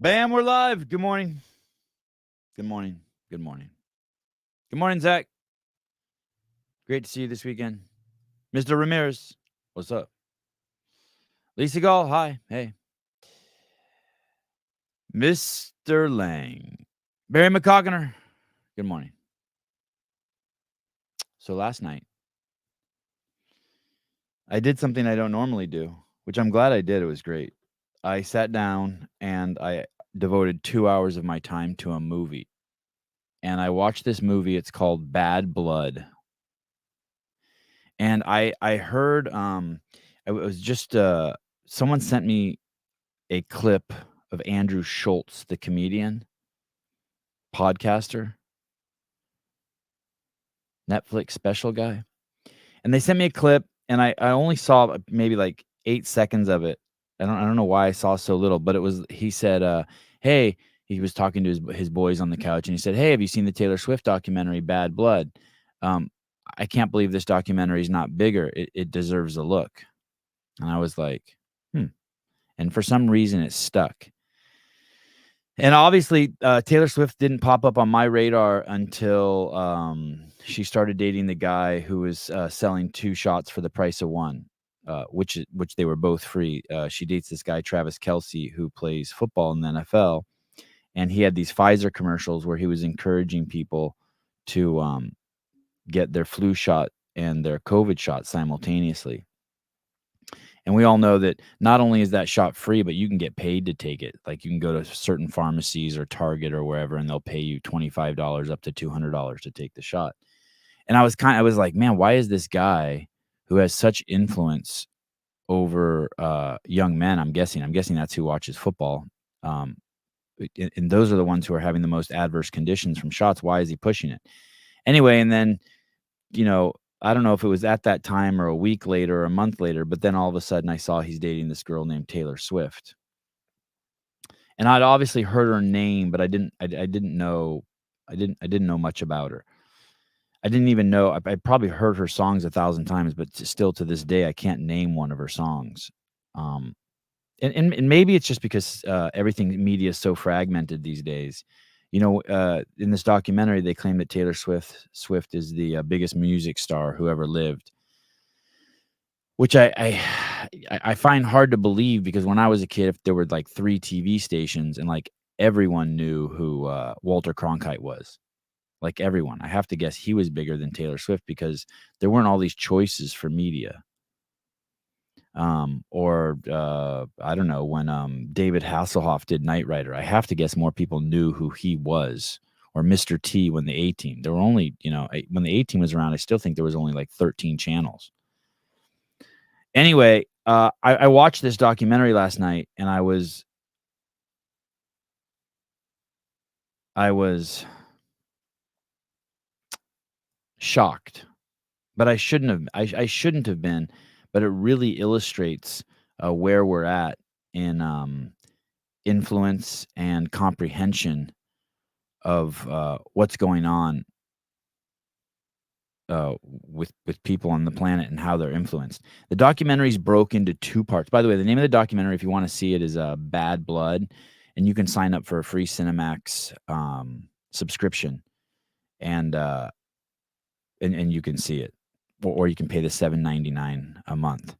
Bam, we're live. Good morning. Good morning. Good morning. Good morning, Zach. Great to see you this weekend. Mr. Ramirez, what's up? Lisa Gall, hi. Hey. Mr. Lang. Barry McCoggener, good morning. So last night, I did something I don't normally do, which I'm glad I did. It was great. I sat down and I devoted 2 hours of my time to a movie. And I watched this movie. It's called Bad Blood. And I heard it was just someone sent me a clip of Andrew Schultz, the comedian, podcaster, Netflix special guy. And they sent me a clip and I only saw maybe like 8 seconds of it. I don't know why I saw so little, but he said, hey, he was talking to his boys on the couch and he said, "Hey, have you seen the Taylor Swift documentary Bad Blood? Um, I can't believe this documentary is not bigger. It deserves a look." And I was like, and for some reason it stuck. And obviously, Taylor Swift didn't pop up on my radar until she started dating the guy who was selling 2 shots for the price of 1, which they were both free. She dates this guy, Travis Kelce, who plays football in the NFL. And he had these Pfizer commercials where he was encouraging people to get their flu shot and their COVID shot simultaneously. And we all know that not only is that shot free, but you can get paid to take it. Like you can go to certain pharmacies or Target or wherever, and they'll pay you $25 up to $200 to take the shot. And I was like, man, why is this guy who has such influence over young men? I'm guessing that's who watches football. And those are the ones who are having the most adverse conditions from shots. Why is he pushing it? Anyway, and then, I don't know if it was at that time or a week later or a month later, but then all of a sudden I saw he's dating this girl named Taylor Swift. And I'd obviously heard her name, but I didn't know much about her. I didn't even know. I probably heard her songs 1,000 times, but still to this day I can't name one of her songs. And maybe it's just because everything media is so fragmented these days. In this documentary, they claim that Taylor Swift is the biggest music star who ever lived, which I find hard to believe because when I was a kid, if there were like 3 TV stations and like everyone knew who Walter Cronkite was, like everyone, I have to guess he was bigger than Taylor Swift because there weren't all these choices for media. I don't know, when David Hasselhoff did Knight Rider, I have to guess more people knew who he was, or Mr. T when the A-Team. There were only, when the A-Team was around, I still think there was only like 13 channels. Anyway, I watched this documentary last night and I was shocked, but I shouldn't have been, but it really illustrates where we're at in influence and comprehension of what's going on with people on the planet and how they're influenced. The documentary's broke into 2 parts. By the way, the name of the documentary, if you want to see it, is Bad Blood, and you can sign up for a free Cinemax subscription, and you can see it, or you can pay the $7.99 a month.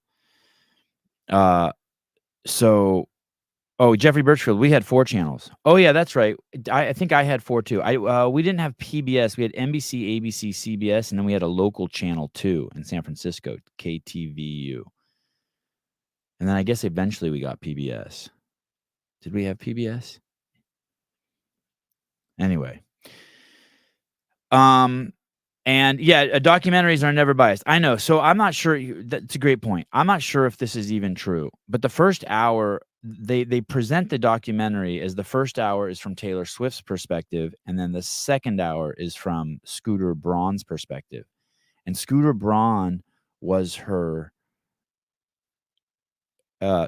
Jeffrey Birchfield, we had 4 channels. Oh yeah, that's right. I think I had 4 too. We didn't have PBS. We had NBC, ABC, CBS, and then we had a local channel too in San Francisco, KTVU. And then I guess eventually we got PBS. Did we have PBS? Anyway. And yeah, documentaries are never biased. I know. So I'm not sure. That's a great point. I'm not sure if this is even true. But the first hour, they present the documentary as the first hour is from Taylor Swift's perspective, and then the second hour is from Scooter Braun's perspective. And Scooter Braun was her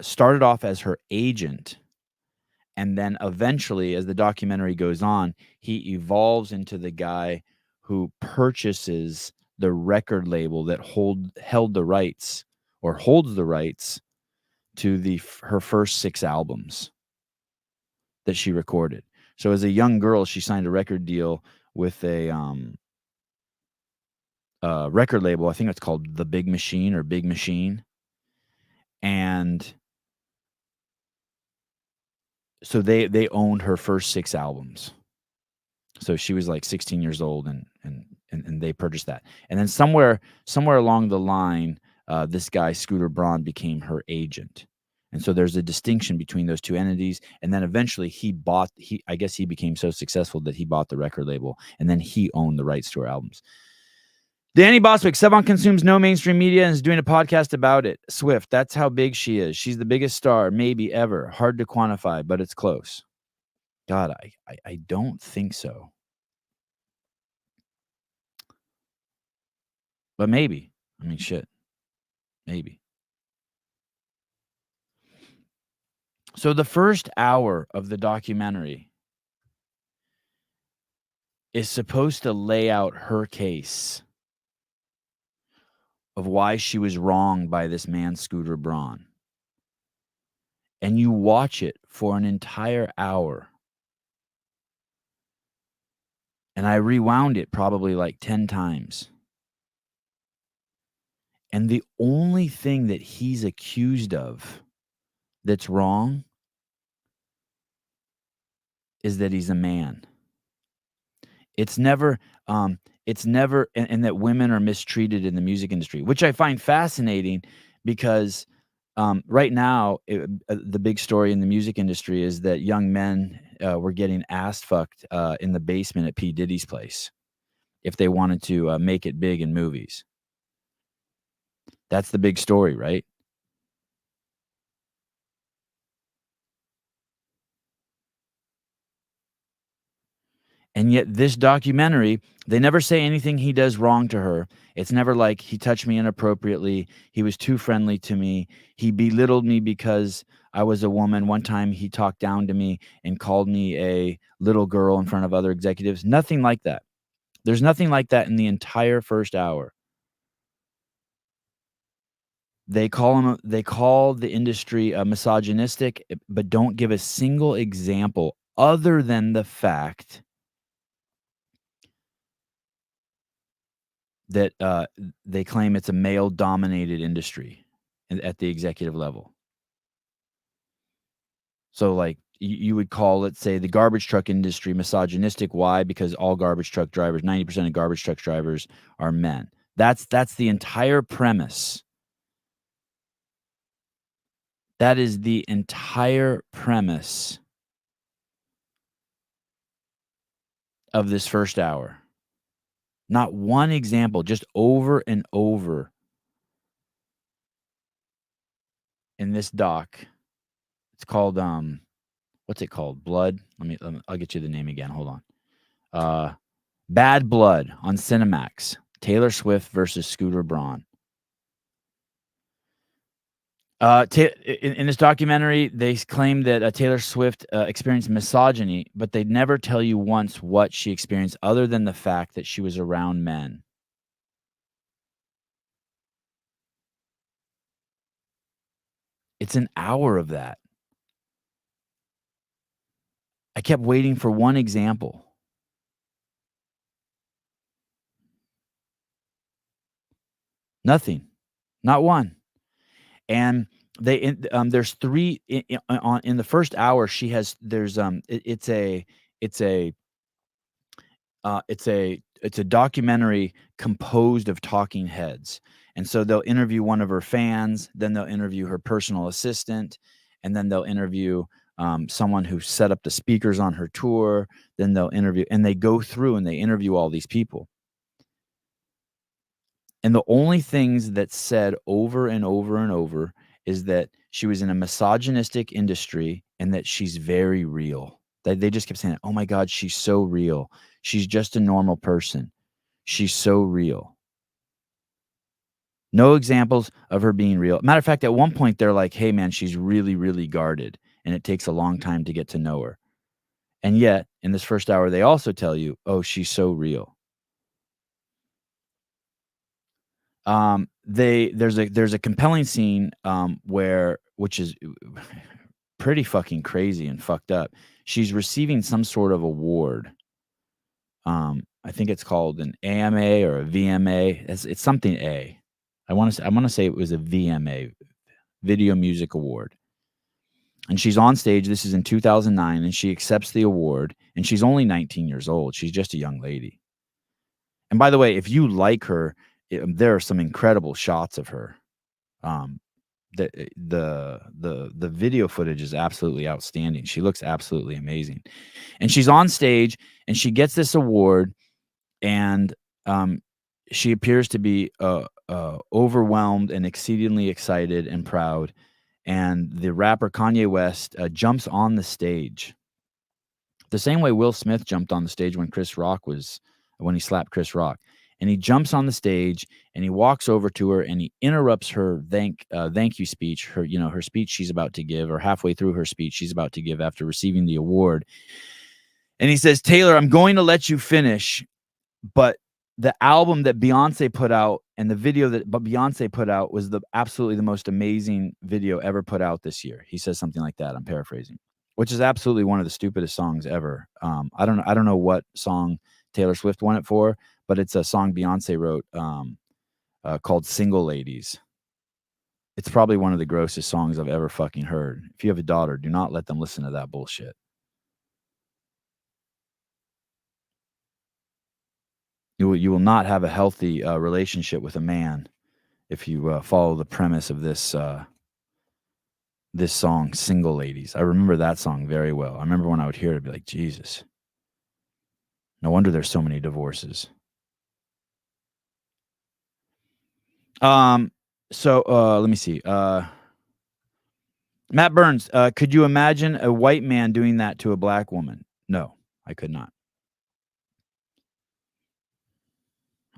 started off as her agent. And then eventually, as the documentary goes on, he evolves into the guy who purchases the record label that held the rights or holds the rights to her first 6 albums. that she recorded. So as a young girl, she signed a record deal with a record label. I think it's called The Big Machine or Big Machine. And so they owned her first 6 albums. So she was like 16 years old and they purchased that. And then somewhere along the line, this guy Scooter Braun became her agent. And so there's a distinction between those two entities. And then eventually I guess he became so successful that he bought the record label and then he owned the rights to her albums. Danny Bostwick, Sevon consumes no mainstream media and is doing a podcast about it. Swift, that's how big she is. She's the biggest star, maybe ever. Hard to quantify, but it's close. God, I don't think so. But maybe. I mean, shit. Maybe. So the first hour of the documentary is supposed to lay out her case of why she was wronged by this man, Scooter Braun. And you watch it for an entire hour. And I rewound it probably like 10 times. And the only thing that he's accused of that's wrong is that he's a man. It's never, and that women are mistreated in the music industry, which I find fascinating because right now, the big story in the music industry is that young men were getting ass fucked in the basement at P. Diddy's place if they wanted to make it big in movies. That's the big story, right? And yet this documentary, they never say anything he does wrong to her. It's never like he touched me inappropriately. He was too friendly to me. He belittled me because I was a woman. One time he talked down to me and called me a little girl in front of other executives. Nothing like that. There's nothing like that in the entire first hour. They call the industry misogynistic, but don't give a single example other than the fact that they claim it's a male-dominated industry at the executive level. So, like, you would call, let's say, the garbage truck industry misogynistic. Why? Because all garbage truck drivers, 90% of garbage truck drivers are men. That's the entire premise. That is the entire premise of this first hour. Not one example, just over and over in this doc. It's called, what's it called? Blood? I'll get you the name again. Hold on. Bad Blood on Cinemax. Taylor Swift versus Scooter Braun. In this documentary, they claim that Taylor Swift experienced misogyny, but they never tell you once what she experienced other than the fact that she was around men. It's an hour of that. I kept waiting for one example. Nothing. Not one. And there's 3 in the first hour. It's a documentary composed of talking heads. And so they'll interview one of her fans, then they'll interview her personal assistant, and then they'll interview someone who set up the speakers on her tour. Then they'll interview, and they go through and they interview all these people. And the only things that's said over and over and over is that she was in a misogynistic industry and that she's very real. They just kept saying, "Oh my God, she's so real. She's just a normal person. She's so real." No examples of her being real. Matter of fact, at one point, they're like, "Hey, man, she's really, really guarded, and it takes a long time to get to know her." And yet, in this first hour, they also tell you, "Oh, she's so real." There's a compelling scene which is pretty fucking crazy and fucked up. She's receiving some sort of award. I think it's called an AMA or a VMA. It's something A. I want to say it was a VMA, Video Music Award. And she's on stage. This is in 2009, and she accepts the award. And she's only 19 years old. She's just a young lady. And by the way, if you like her, there are some incredible shots of her. The video footage is absolutely outstanding. She looks absolutely amazing. And she's on stage, and she gets this award, and she appears to be overwhelmed and exceedingly excited and proud. And the rapper Kanye West jumps on the stage the same way Will Smith jumped on the stage when he slapped Chris Rock. And he jumps on the stage and he walks over to her and he interrupts her thank you speech, her speech she's about to give, or halfway through her speech she's about to give after receiving the award. And he says, "Taylor, I'm going to let you finish, but the album that Beyonce put out and the video that Beyonce put out was absolutely the most amazing video ever put out this year." He says something like that. I'm paraphrasing, which is absolutely one of the stupidest songs ever. I don't know what song Taylor Swift won it for, but it's a song Beyonce wrote called "Single Ladies." It's probably one of the grossest songs I've ever fucking heard. If you have a daughter, do not let them listen to that bullshit. You will not have a healthy relationship with a man if you follow the premise of this song, "Single Ladies." I remember that song very well. I remember when I would hear it, I'd be like, Jesus. No wonder there's so many divorces. So let me see. Matt Burns, could you imagine a white man doing that to a black woman? No, I could not.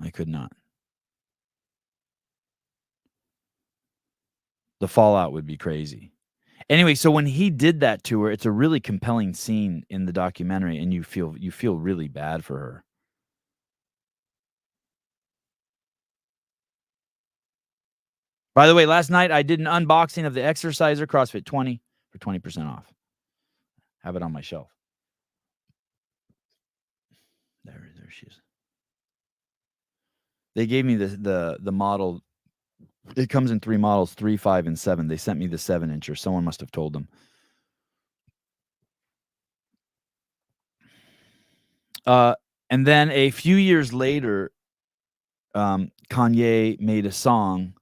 I could not. The fallout would be crazy. Anyway, so when he did that to her, it's a really compelling scene in the documentary, and you feel really bad for her. By the way, last night I did an unboxing of the Exerciser CrossFit 20 for 20% off. Have it on my shelf. There she is. They gave me the model. It comes in 3 models, 3, 5, and 7. They sent me the 7-incher. Someone must have told them. And then a few years later, Kanye made a song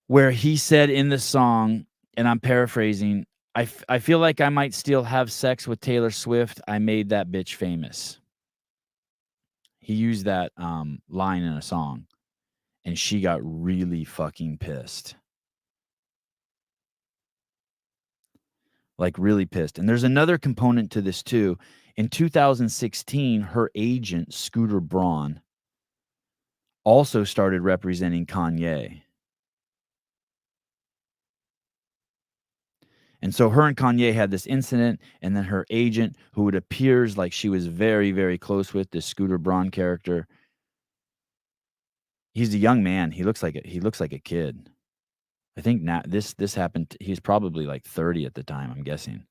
where he said in the song, and I'm paraphrasing, I feel like I might still have sex with Taylor Swift. I made that bitch famous. He used that line in a song, and she got really fucking pissed. Like, really pissed. And there's another component to this, too. In 2016, her agent, Scooter Braun, also started representing Kanye. And so her and Kanye had this incident, and then her agent, who it appears like she was very, very close with, this Scooter Braun character. He's a young man. He looks like a kid. I think now this happened. He's probably like 30 at the time, I'm guessing.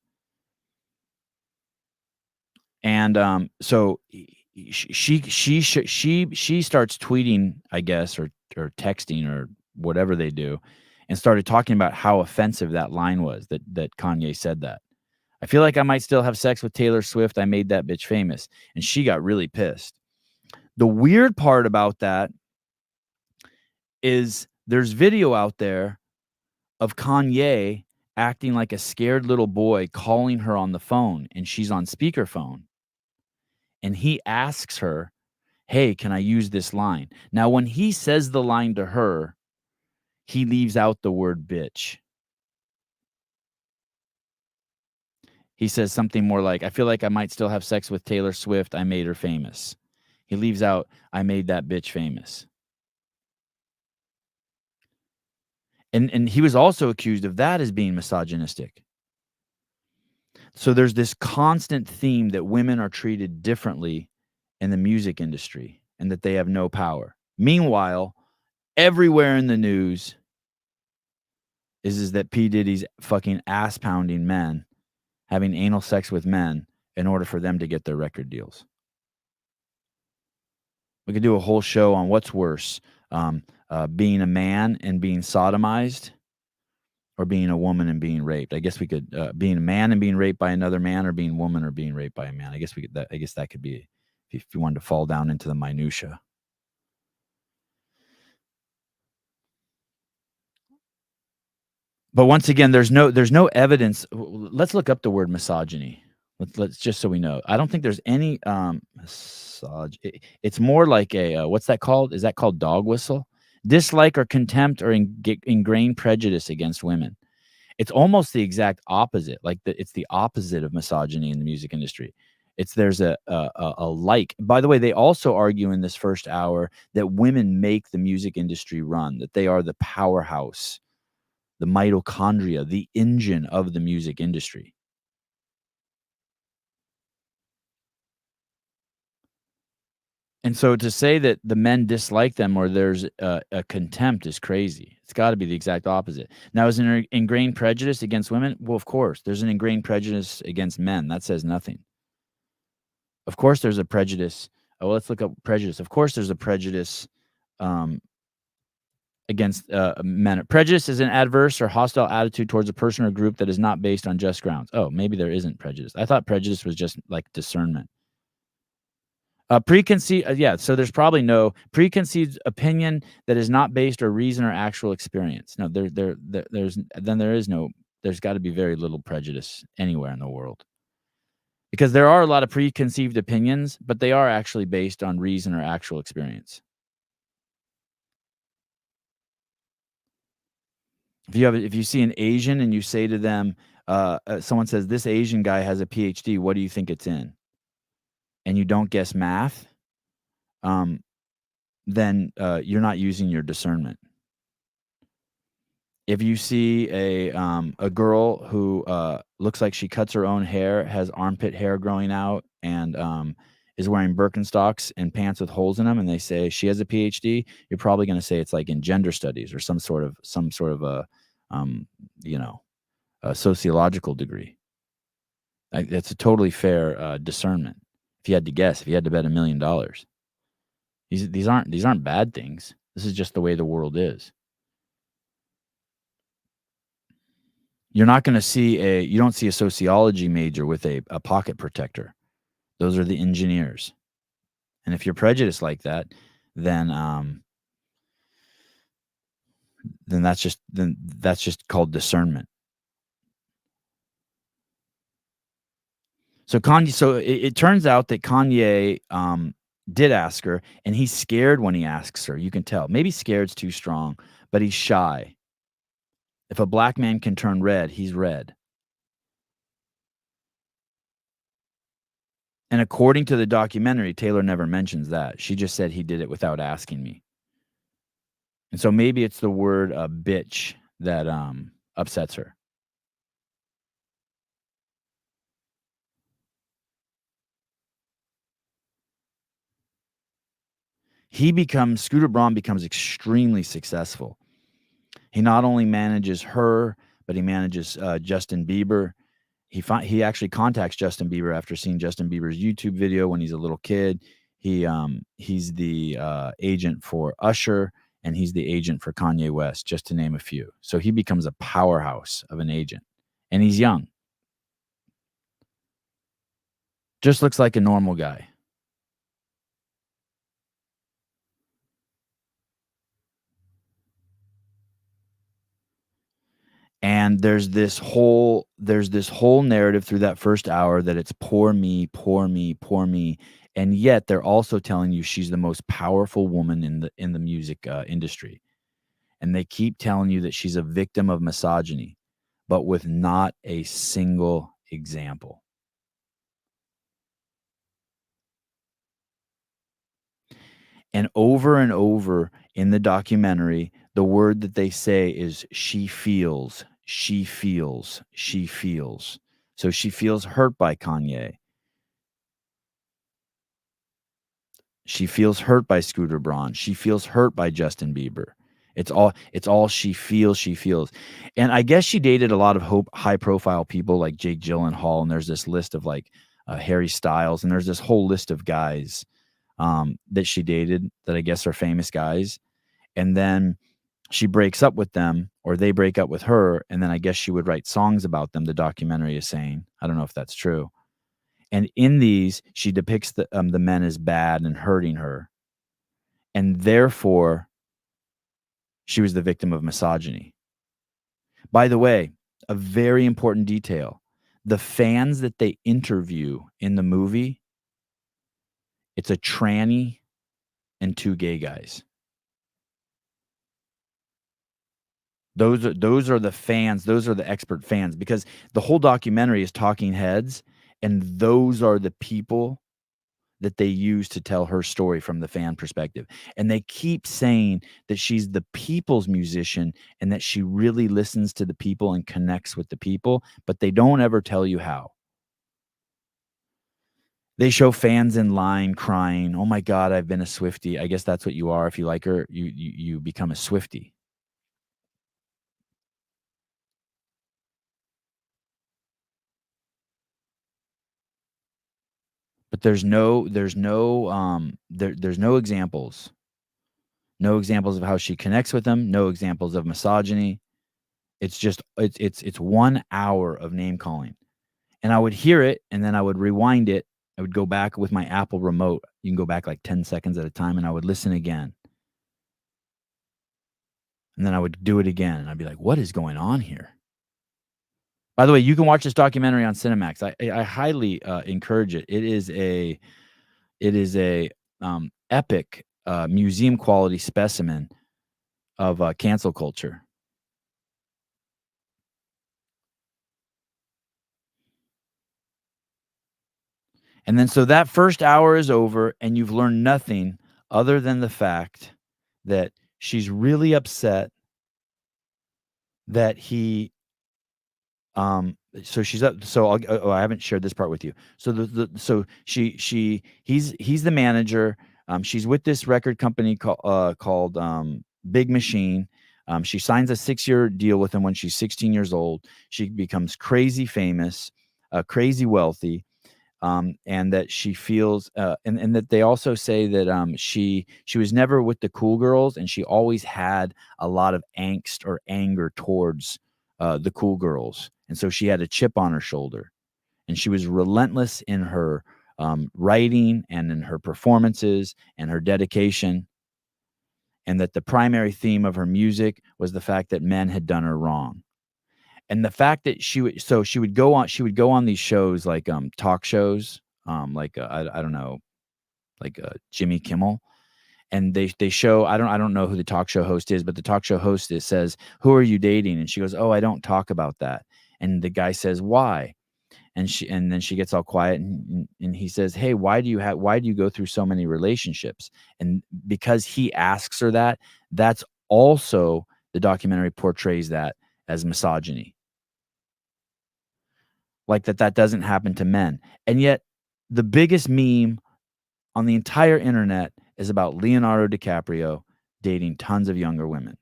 And so she starts tweeting, I guess, or texting or whatever they do, and started talking about how offensive that line was that Kanye said that. I feel like I might still have sex with Taylor Swift. I made that bitch famous. And she got really pissed. The weird part about that is there's video out there of Kanye acting like a scared little boy, calling her on the phone, and she's on speakerphone. And he asks her, "Hey, can I use this line?" Now, when he says the line to her, he leaves out the word bitch. He says something more like, "I feel like I might still have sex with Taylor Swift. I made her famous." He leaves out, "I made that bitch famous." And he was also accused of that as being misogynistic. So there's this constant theme that women are treated differently in the music industry and that they have no power. Meanwhile, everywhere in the news, is that P. Diddy's fucking ass pounding men, having anal sex with men in order for them to get their record deals. We could do a whole show on what's worse, being a man and being sodomized, or being a woman and being raped. I guess we could being a man and being raped by another man, or being woman or being raped by a man. I guess we could. I guess that could be if you wanted to fall down into the minutia. But once again, there's no evidence. Let's look up the word misogyny. Let's just so we know. I don't think there's any it's more like a what's that called? Is that called dog whistle? Dislike or contempt or ingrained prejudice against women. It's almost the exact opposite. It's the opposite of misogyny in the music industry. There's a like. By the way, they also argue in this first hour that women make the music industry run. That they are the powerhouse, the mitochondria, the engine of the music industry. And so to say that the men dislike them or there's a contempt is crazy. It's got to be the exact opposite. Now, is an ingrained prejudice against women? Well, of course. There's an ingrained prejudice against men. That says nothing. Of course, there's a prejudice. Oh, well, let's look up prejudice. Of course, there's a prejudice against men. Prejudice is an adverse or hostile attitude towards a person or group that is not based on just grounds. Oh, maybe there isn't prejudice. I thought prejudice was just like discernment. Preconceived, yeah. So there's probably no preconceived opinion that is not based or reason or actual experience. No, there is no. There's got to be very little prejudice anywhere in the world, because there are a lot of preconceived opinions, but they are actually based on reason or actual experience. If you see an Asian and you say to them, someone says this Asian guy has a PhD, what do you think it's in? And you don't guess math, then you're not using your discernment. If you see a girl who looks like she cuts her own hair, has armpit hair growing out, and is wearing Birkenstocks and pants with holes in them, and they say she has a PhD, you're probably going to say it's like in gender studies or some sort of a a sociological degree. That's a totally fair discernment. If you had to guess, if you had to bet $1 million, these aren't bad things. This is just the way the world is. You're not going to see you don't see a sociology major with a pocket protector. Those are the engineers. And if you're prejudiced like that, then that's just called discernment. So it turns out that Kanye did ask her, and he's scared when he asks her. You can tell. Maybe scared's too strong, but he's shy. If a black man can turn red, he's red. And according to the documentary, Taylor never mentions that. She just said he did it without asking me. And so maybe it's the word bitch that upsets her. Scooter Braun becomes extremely successful. He not only manages her, but he manages Justin Bieber. He actually contacts Justin Bieber after seeing Justin Bieber's YouTube video when he's a little kid. He's the agent for Usher, and he's the agent for Kanye West, just to name a few. So he becomes a powerhouse of an agent, and he's young. Just looks like a normal guy. And there's this whole narrative through that first hour that it's poor me, poor me, poor me, and yet they're also telling you she's the most powerful woman in the music industry, and they keep telling you that she's a victim of misogyny, but with not a single example. And over in the documentary, the word that they say is she feels, she feels, she feels. So she feels hurt by Kanye. She feels hurt by Scooter Braun. She feels hurt by Justin Bieber. It's all she feels. And I guess she dated a lot of high profile people like Jake Gyllenhaal, and there's this list of like Harry Styles, and there's this whole list of guys that she dated that I guess are famous guys. And then she breaks up with them, or they break up with her, and then I guess she would write songs about them, the documentary is saying. I don't know if that's true. And in these, she depicts the men as bad and hurting her, and therefore she was the victim of misogyny. By the way, a very important detail, the fans that they interview in the movie, it's a tranny and 2 gay guys. Those are the fans, those are the expert fans, because the whole documentary is talking heads, and those are the people that they use to tell her story from the fan perspective. And they keep saying that she's the people's musician and that she really listens to the people and connects with the people, but they don't ever tell you how. They show fans in line crying, "Oh my god, I've been a Swiftie." I guess that's what you are if you like her, you become a Swiftie. But there's no examples. No examples of how she connects with them, no examples of misogyny. It's just it's 1 hour of name calling. And I would hear it, and then I would rewind it. I would go back with my Apple remote. You can go back like 10 seconds at a time, and I would listen again. And then I would do it again, and I'd be like, "What is going on here?" By the way, you can watch this documentary on Cinemax. I highly, encourage it. It is a epic, museum quality specimen of, cancel culture. And then so that first hour is over, and you've learned nothing other than the fact that she's really upset that he, so she's up so I haven't shared this part with you. So so he's the manager. She's with this record company called Big Machine. She signs a 6-year deal with him when she's 16 years old. She becomes crazy famous, crazy wealthy. And that she feels, and that they also say that she was never with the cool girls, and she always had a lot of angst or anger towards the cool girls, and so she had a chip on her shoulder, and she was relentless in her writing and in her performances and her dedication, and that the primary theme of her music was the fact that men had done her wrong. And the fact that she would go on these shows like, talk shows, like, I don't know, like, Jimmy Kimmel, and they show I don't know who the talk show host is, but the talk show host says, "Who are you dating?" And she goes, "Oh, I don't talk about that." And the guy says, "Why?" And then she gets all quiet, and he says, "Hey, why do you go through so many relationships?" And because he asks her that, that's also the documentary portrays that as misogyny. Like that doesn't happen to men. And yet the biggest meme on the entire internet is about Leonardo DiCaprio dating tons of younger women.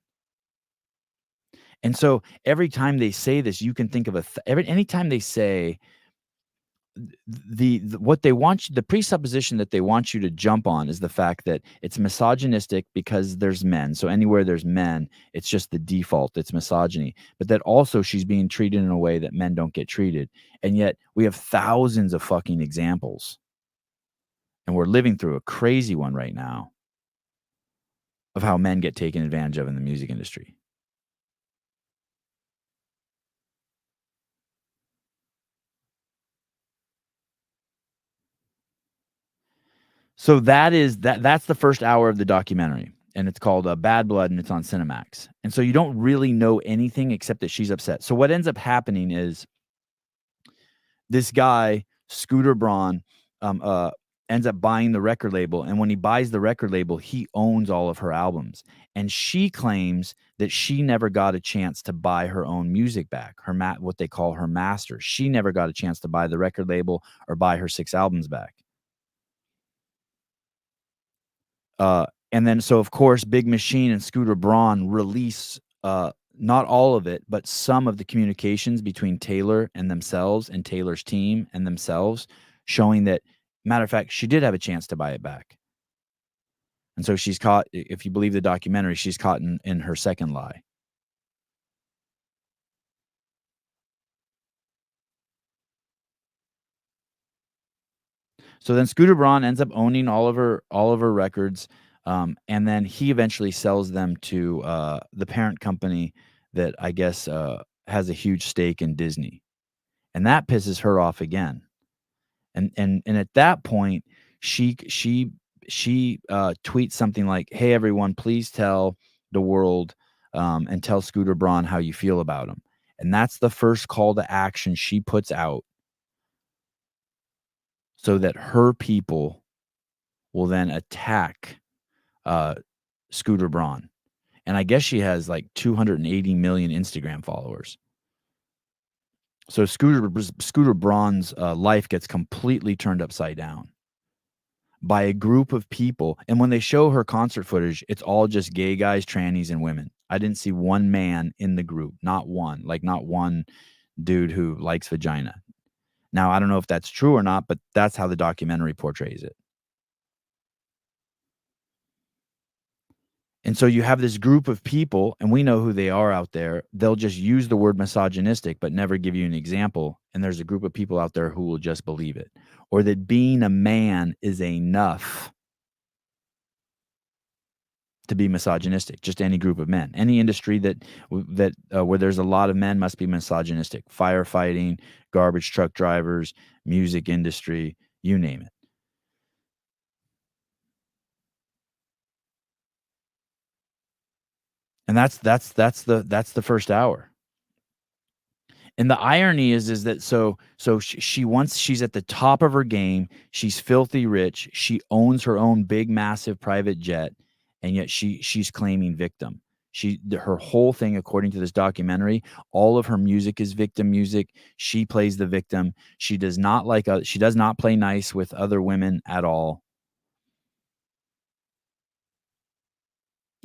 And so every time they say this, you can think of anytime they say what they want the presupposition that they want you to jump on is the fact that it's misogynistic because there's men. So anywhere there's men, it's just the default, it's misogyny. But that also she's being treated in a way that men don't get treated. And yet we have thousands of fucking examples. And we're living through a crazy one right now of how men get taken advantage of in the music industry. So that's the first hour of the documentary, and it's called, Bad Blood, and it's on Cinemax. And so you don't really know anything except that she's upset. So what ends up happening is this guy, Scooter Braun, um, uh, ends up buying the record label, and when he buys the record label, he owns all of her albums. And she claims that she never got a chance to buy her own music back, what they call her master. She never got a chance to buy the record label or buy her 6 albums back. And then so, of course, Big Machine and Scooter Braun release, not all of it, but some of the communications between Taylor and themselves and Taylor's team and themselves, showing that matter of fact, she did have a chance to buy it back. And so she's caught, if you believe the documentary, she's caught in her second lie. So then Scooter Braun ends up owning all of her records, and then he eventually sells them to, the parent company that I guess, has a huge stake in Disney, and that pisses her off again. And at that point, she tweets something like, "Hey, everyone, please tell the world, and tell Scooter Braun how you feel about him." And that's the first call to action she puts out so that her people will then attack, uh, Scooter Braun. And I guess she has like 280 million Instagram followers. So Scooter Braun's, life gets completely turned upside down by a group of people, and when they show her concert footage, it's all just gay guys, trannies, and women. I didn't see one man in the group, not one, like, not one dude who likes vagina. Now, I don't know if that's true or not, but that's how the documentary portrays it. And so you have this group of people, and we know who they are out there. They'll just use the word misogynistic, but never give you an example. And there's a group of people out there who will just believe it, or that being a man is enough to be misogynistic. Just any group of men, any industry where there's a lot of men must be misogynistic. Firefighting, garbage truck drivers, music industry, you name it. And that's the first hour. And the irony is that she once she's at the top of her game, she's filthy rich, she owns her own big, massive private jet, and yet she's claiming victim. Her whole thing, according to this documentary, all of her music is victim music. She plays the victim. She does not play nice with other women at all.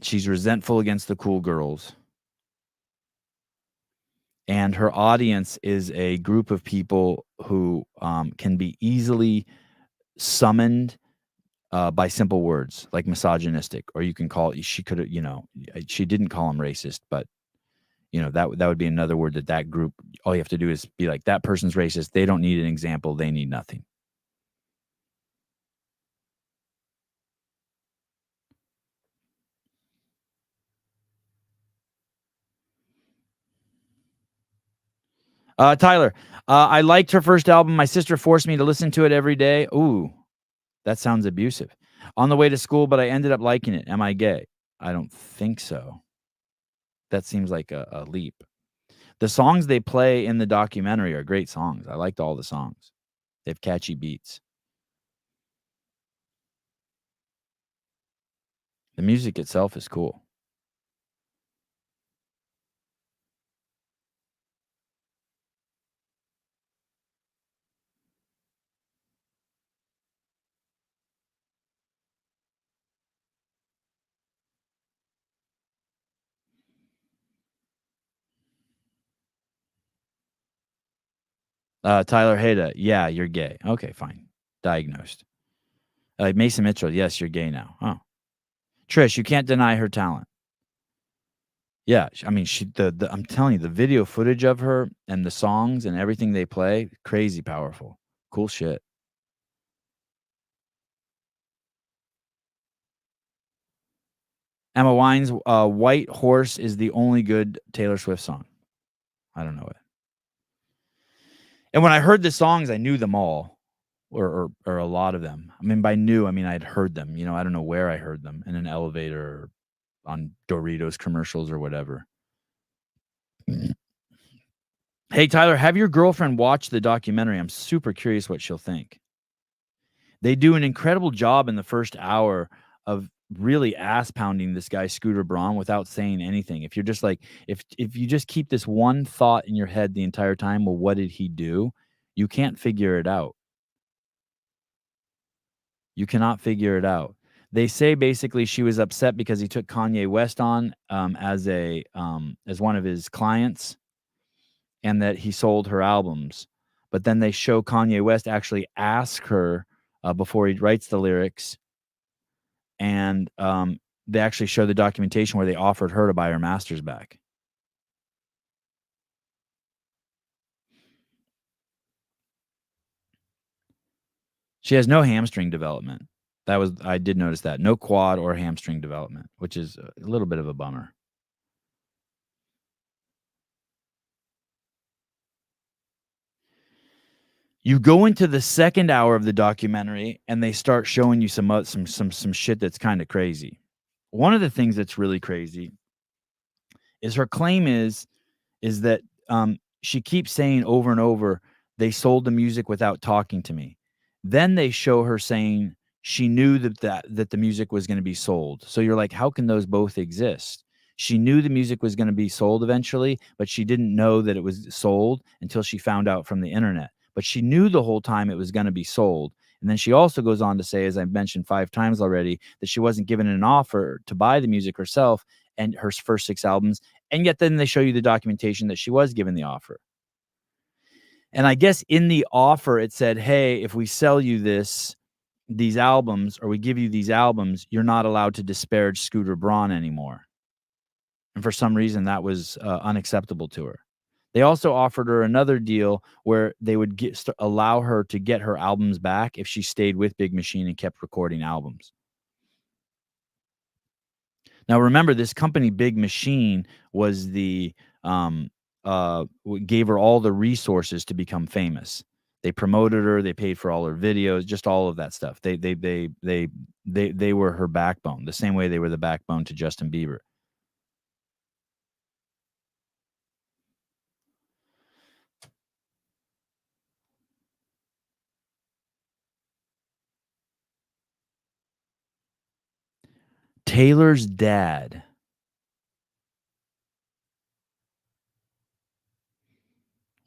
She's resentful against the cool girls. And her audience is a group of people who, can be easily summoned, by simple words like misogynistic, or you can call she could have, she didn't call him racist, but that would be another word that group. All you have to do is be like, that person's racist. They don't need an example. They need nothing. Tyler, I liked her first album. My sister forced me to listen to it every day. Ooh, that sounds abusive. On the way to school, but I ended up liking it. Am I gay? I don't think so. That seems like a leap. The songs they play in the documentary are great songs. I liked all the songs. They have catchy beats. The music itself is cool. Tyler Hayda, yeah, you're gay. Okay, fine. Diagnosed. Mason Mitchell, yes, you're gay now. Oh. Trish, you can't deny her talent. Yeah, I mean, I'm telling you, the video footage of her and the songs and everything they play, crazy powerful. Cool shit. Emma Wines, White Horse is the only good Taylor Swift song. I don't know it. And when I heard the songs, I knew them all, or a lot of them. I mean, by new, I mean I'd heard them. I don't know where I heard them, in an elevator, or on Doritos commercials, or whatever. Hey, Tyler, have your girlfriend watch the documentary. I'm super curious what she'll think. They do an incredible job in the first hour of really ass pounding this guy Scooter Braun without saying anything. If you're just like, if you just keep this one thought in your head the entire time, well, what did he do? You can't figure it out. You cannot figure it out. They say basically she was upset because he took Kanye West on, as one of his clients and that he sold her albums. But then they show Kanye West actually ask her, before he writes the lyrics, and, they actually show the documentation where they offered her to buy her masters back. She has no hamstring development. I did notice that. No quad or hamstring development, which is a little bit of a bummer. You go into the second hour of the documentary, and they start showing you some shit that's kinda crazy. One of the things that's really crazy is her claim is that, she keeps saying over and over, "They sold the music without talking to me." Then they show her saying she knew that the music was gonna be sold. So you're like, "How can those both exist?" She knew the music was gonna be sold eventually, but she didn't know that it was sold until she found out from the internet. But she knew the whole time it was gonna be sold. And then she also goes on to say, as I've mentioned 5 times already, that she wasn't given an offer to buy the music herself and her first 6 albums, and yet then they show you the documentation that she was given the offer. And I guess in the offer, it said, "Hey, if we sell you these albums, or we give you these albums, you're not allowed to disparage Scooter Braun anymore." And for some reason, that was, unacceptable to her. They also offered her another deal where they would allow her to get her albums back if she stayed with Big Machine and kept recording albums. Now remember, this company, Big Machine, was gave her all the resources to become famous. They promoted her, they paid for all her videos, just all of that stuff. They were her backbone, the same way they were the backbone to Justin Bieber. Taylor's dad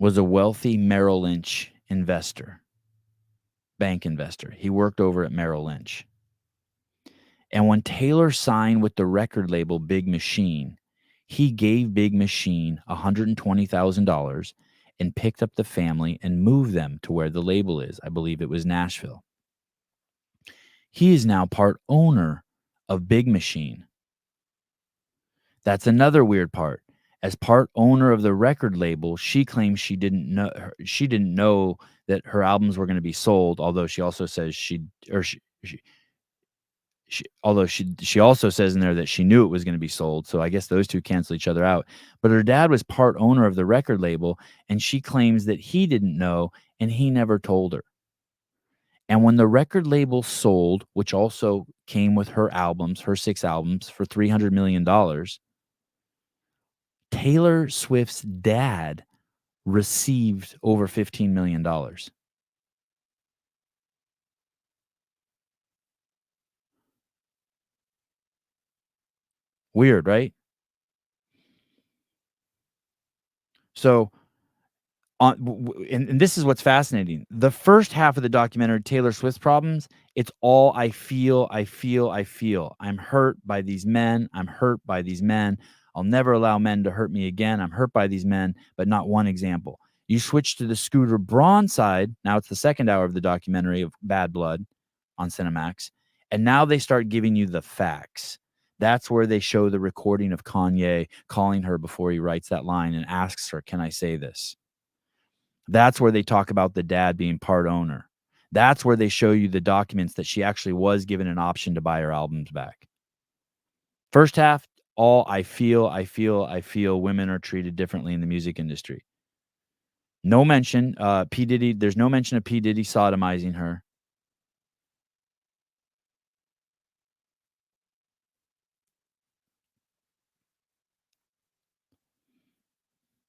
was a wealthy Merrill Lynch bank investor. He worked over at Merrill Lynch. And when Taylor signed with the record label Big Machine, he gave Big Machine $120,000 and picked up the family and moved them to where the label is. I believe it was Nashville. He is now part owner of Big Machine. That's another weird part. As part owner of the record label, she claims she didn't know that her albums were going to be sold, although she also says she also says in there that she knew it was gonna be sold, so I guess those 2 cancel each other out. But her dad was part owner of the record label, and she claims that he didn't know, and he never told her. And when the record label sold, which also came with her albums, her 6 albums for $300 million, Taylor Swift's dad received over $15 million. Weird, right? So On and this is what's fascinating. The first half of the documentary, Taylor Swift's problems, it's all I feel, I feel, I feel. I'm hurt by these men. I'm hurt by these men. I'll never allow men to hurt me again. I'm hurt by these men, but not one example. You switch to the Scooter Braun side. Now it's the second hour of the documentary of Bad Blood on Cinemax. And now they start giving you the facts. That's where they show the recording of Kanye calling her before he writes that line and asks her, "Can I say this?" That's where they talk about the dad being part owner. That's where they show you the documents that she actually was given an option to buy her albums back. First half, all I feel, I feel, I feel women are treated differently in the music industry. No mention, P. Diddy, there's no mention of P. Diddy sodomizing her.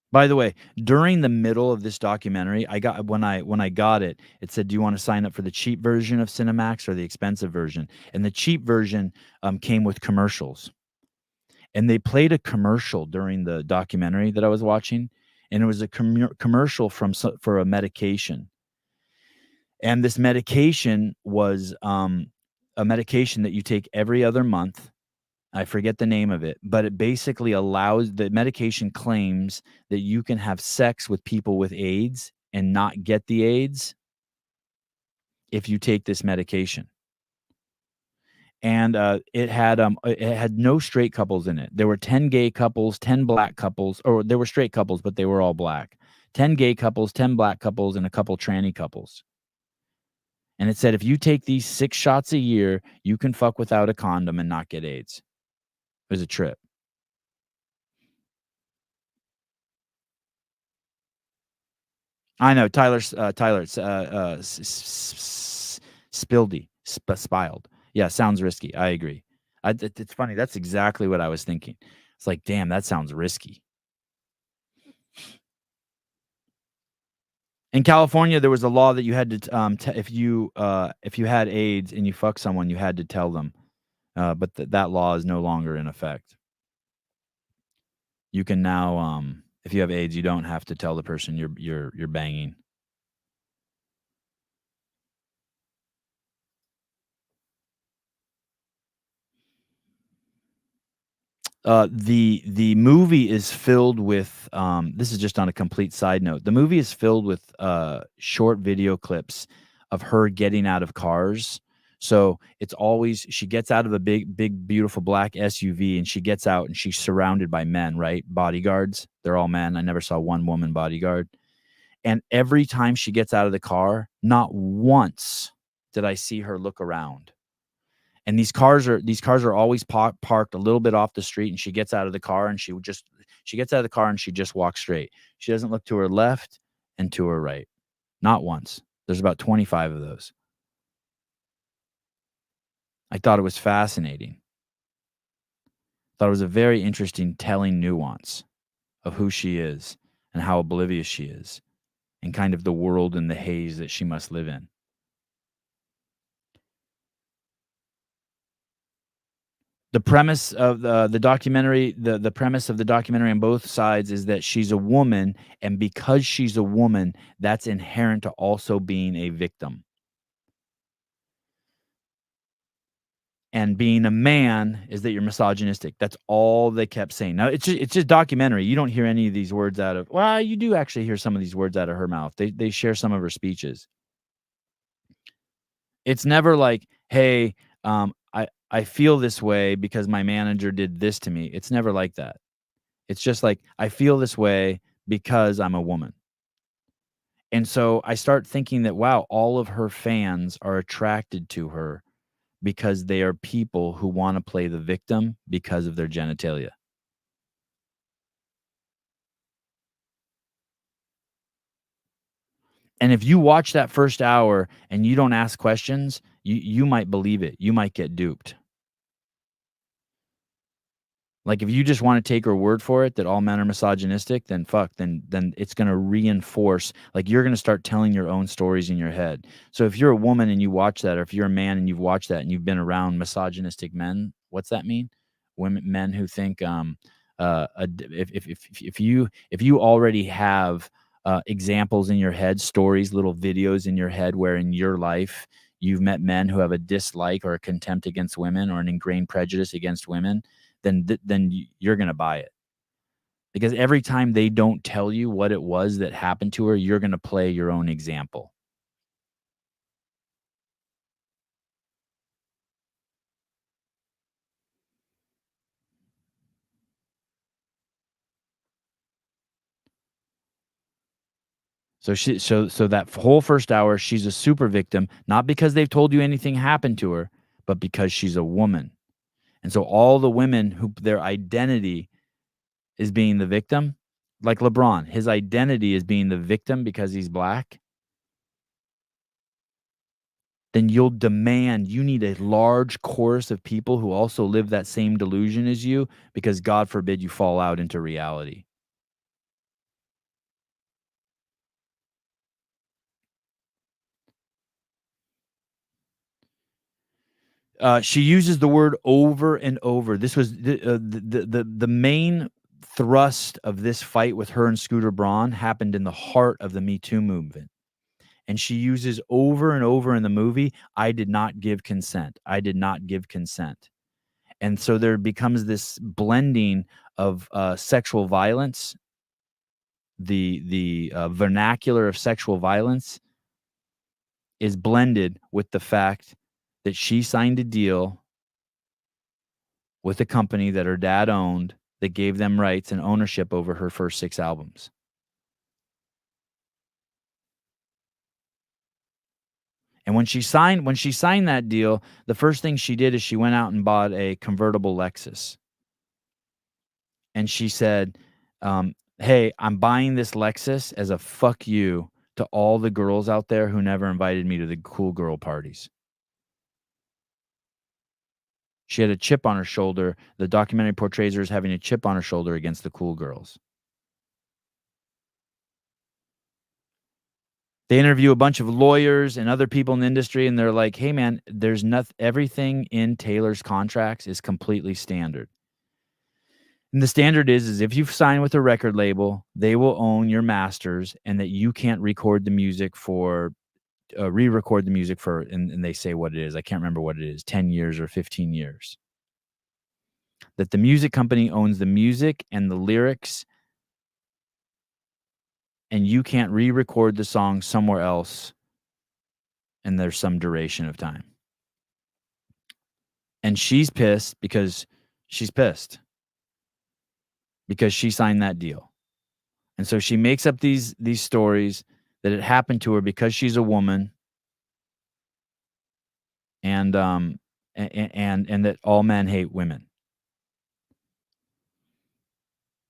By the way, during the middle of this documentary, I got when I got it, it said, "Do you wanna sign up for the cheap version of Cinemax or the expensive version?" And the cheap version, came with commercials. And they played a commercial during the documentary that I was watching, and it was a commercial for a medication. And this medication was, a medication that you take every other month. I forget the name of it, but it basically allows the medication claims that you can have sex with people with AIDS and not get the AIDS if you take this medication. And, it had no straight couples in it. There were 10 gay couples, 10 black couples, or there were straight couples, but they were all black. 10 gay couples, 10 black couples, and a couple tranny couples. And it said, if you take these 6 shots a year, you can fuck without a condom and not get AIDS. It was a trip. I know Tyler, Spildy, Spiled. Yeah, sounds risky. I agree. It's funny. That's exactly what I was thinking. It's like, damn, that sounds risky. In California, there was a law that you had to if you had AIDS and you fuck someone, you had to tell them. But that law is no longer in effect. You can now, if you have AIDS, you don't have to tell the person you're banging. The movie is filled with, this is just on a complete side note. The movie is filled with, short video clips of her getting out of cars. So, it's always she gets out of a big, beautiful black SUV, and she gets out, and she's surrounded by men, right? Bodyguards. They're all men. I never saw one woman bodyguard. And every time she gets out of the car, not once did I see her look around. And these cars are always parked a little bit off the street, and she gets out of the car, and she gets out of the car, and she just walks straight. She doesn't look to her left and to her right. Not once. There's about 25 of those. I thought it was fascinating. Thought it was a very interesting telling nuance of who she is and how oblivious she is and kind of the world and the haze that she must live in. The premise of the documentary the premise of the documentary on both sides is that she's a woman, and because she's a woman, that's inherent to also being a victim. And being a man is that you're misogynistic. That's all they kept saying. Now, it's just documentary. You don't hear any of these words out of well, you do actually hear some of these words out of her mouth. They share some of her speeches. It's never like, "Hey, I feel this way because my manager did this to me." It's never like that. It's just like, "I feel this way because I'm a woman." And so I start thinking that, wow, all of her fans are attracted to her because they are people who wanna play the victim because of their genitalia. And if you watch that first hour and you don't ask questions, you might believe it. You might get duped. Like, if you just wanna take her word for it that all men are misogynistic, then fuck, then it's gonna reinforce like, you're gonna start telling your own stories in your head. So if you're a woman and you watch that, or if you're a man and you've watched that and you've been around misogynistic men, what's that mean? Men who think, a d if you already have, examples in your head, stories, little videos in your head where in your life you've met men who have a dislike or a contempt against women or an ingrained prejudice against women, then you're gonna buy it. Because every time they don't tell you what it was that happened to her, you're gonna play your own example. So that whole first hour, she's a super victim, not because they've told you anything happened to her, but because she's a woman. And so all the women who their identity is being the victim, like LeBron, his identity is being the victim because he's black, then you'll demand you need a large chorus of people who also live that same delusion as you because God forbid you fall out into reality. She uses the word over and over. This was the main thrust of this fight with her and Scooter Braun happened in the heart of the Me Too movement. And she uses over and over in the movie, "I did not give consent. I did not give consent." And so there becomes this blending of sexual violence, the vernacular of sexual violence is blended with the fact that she signed a deal with a company that her dad owned that gave them rights and ownership over her first 6 albums. And when she signed that deal, the first thing she did is she went out and bought a convertible Lexus. And she said, "Hey, I'm buying this Lexus as a fuck you to all the girls out there who never invited me to the cool girl parties." She had a chip on her shoulder. The documentary portrays her as having a chip on her shoulder against the cool girls. They interview a bunch of lawyers and other people in the industry, and they're like, "Hey, man, there's nothing. Everything in Taylor's contracts is completely standard. And the standard is if you've signed with a record label, they will own your masters, and that you can't record the music for, re-record the music for." And they say what it is. I can't remember what it is. 10 years or 15 years. That the music company owns the music and the lyrics, and you can't re-record the song somewhere else, and there's some duration of time. And she's pissed because she's pissed because she signed that deal. And so she makes up these stories that it happened to her because she's a woman, and and that all men hate women.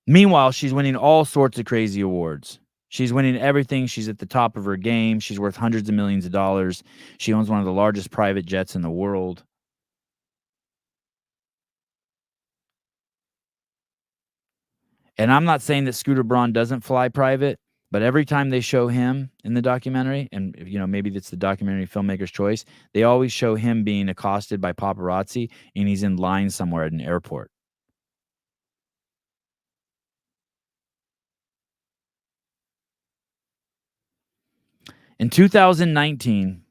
Meanwhile, she's winning all sorts of crazy awards. She's winning everything. She's at the top of her game. She's worth hundreds of millions of dollars. She owns one of the largest private jets in the world. And I'm not saying that Scooter Braun doesn't fly private, but every time they show him in the documentary, and maybe it's the documentary filmmaker's choice, they always show him being accosted by paparazzi, and he's in line somewhere at an airport. In 2019,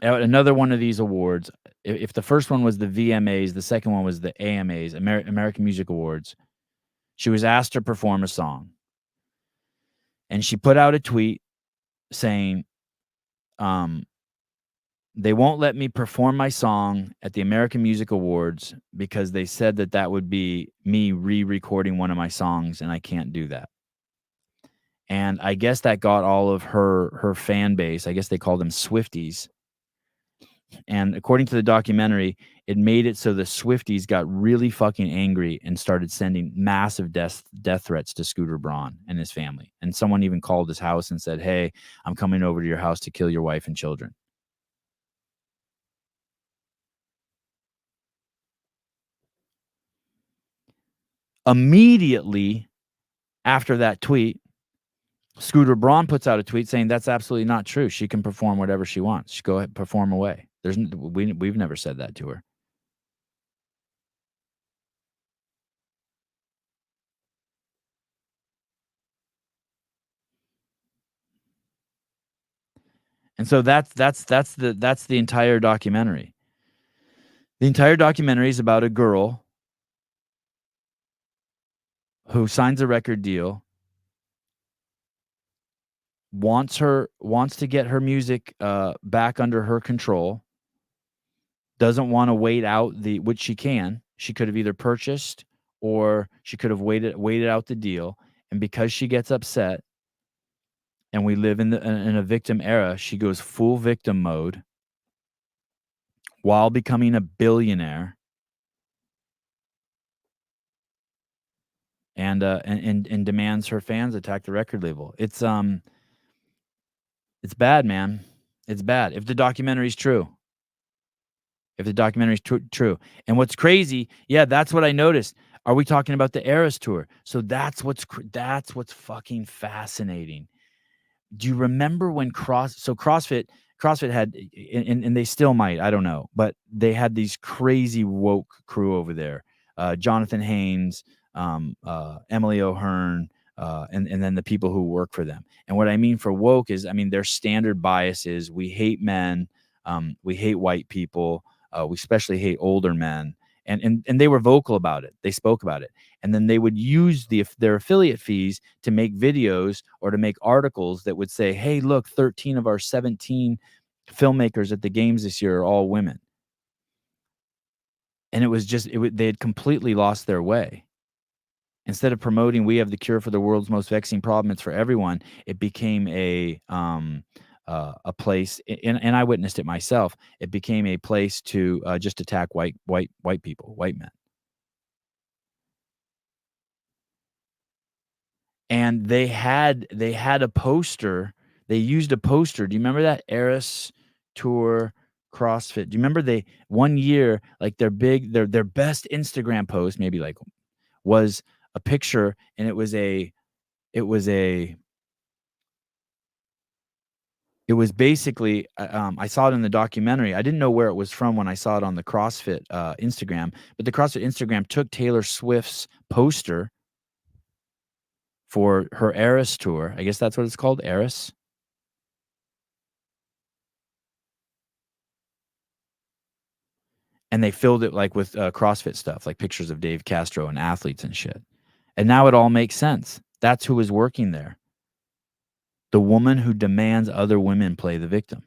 another one of these awards, if the first one was the VMAs, the second one was the AMAs, American Music Awards, she was asked to perform a song. And she put out a tweet saying, "They won't let me perform my song at the American Music Awards because they said that would be me re-recording one of my songs, and I can't do that." And I guess that got all of her fan base, I guess they call them Swifties. And according to the documentary, it made it so the Swifties got really fucking angry and started sending massive death threats to Scooter Braun and his family. And someone even called his house and said, "Hey, I'm coming over to your house to kill your wife and children." Immediately after that tweet, Scooter Braun puts out a tweet saying that's absolutely not true. She can perform whatever she wants. She go ahead, perform away. We've never said that to her. And so that's the entire documentary. The entire documentary is about a girl who signs a record deal, wants to get her music back under her control, doesn't want to wait out which she can. She could have either purchased or she could have waited out the deal. And because she gets upset, and we live in a victim era, she goes full victim mode while becoming a billionaire, and demands her fans attack the record label. It's bad, man. It's bad. If the documentary's true. If the documentary's true. And what's crazy, yeah, that's what I noticed. Are we talking about the Eras Tour? So that's what's fucking fascinating. Do you remember when CrossFit had, and they still might, I don't know, but they had these crazy woke crew over there. Jonathan Haynes, Emily O'Hearn, and then the people who work for them. And what I mean for woke is, I mean, their standard bias is we hate men, we hate white people, we especially hate older men. And they were vocal about it. They spoke about it. And then they would use their affiliate fees to make videos or to make articles that would say, hey, look, 13 of our 17 filmmakers at the games this year are all women. And it was just, they had completely lost their way. Instead of promoting, we have the cure for the world's most vexing problem, it's for everyone, it became a place, and I witnessed it myself. It became a place to just attack white people, white men. And they had a poster. They used a poster. Do you remember that Eras Tour CrossFit? Do you remember one year, like their best Instagram post, maybe like, was a picture, and it was basically, I saw it in the documentary. I didn't know where it was from when I saw it on the CrossFit Instagram, but the CrossFit Instagram took Taylor Swift's poster for her Eras tour. I guess that's what it's called, Eras. And they filled it like with CrossFit stuff, like pictures of Dave Castro and athletes and shit. And now it all makes sense. That's who was working there. The woman who demands other women play the victim.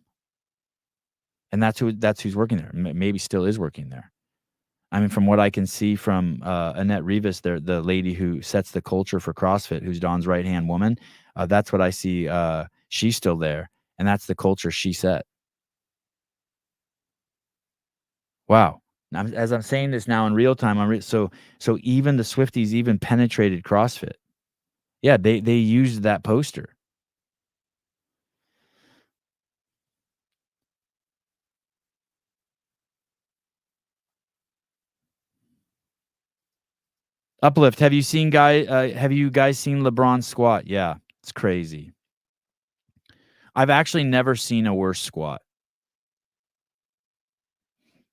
And that's who's working there. Maybe still is working there. I mean, from what I can see from Annette Rivas, the lady who sets the culture for CrossFit, who's Don's right-hand woman, that's what I see. She's still there, and that's the culture she set. Wow. As I'm saying this now in real time, so even the Swifties even penetrated CrossFit. Yeah, they used that poster. Uplift. Have you guys seen LeBron squat? Yeah, it's crazy. I've actually never seen a worse squat.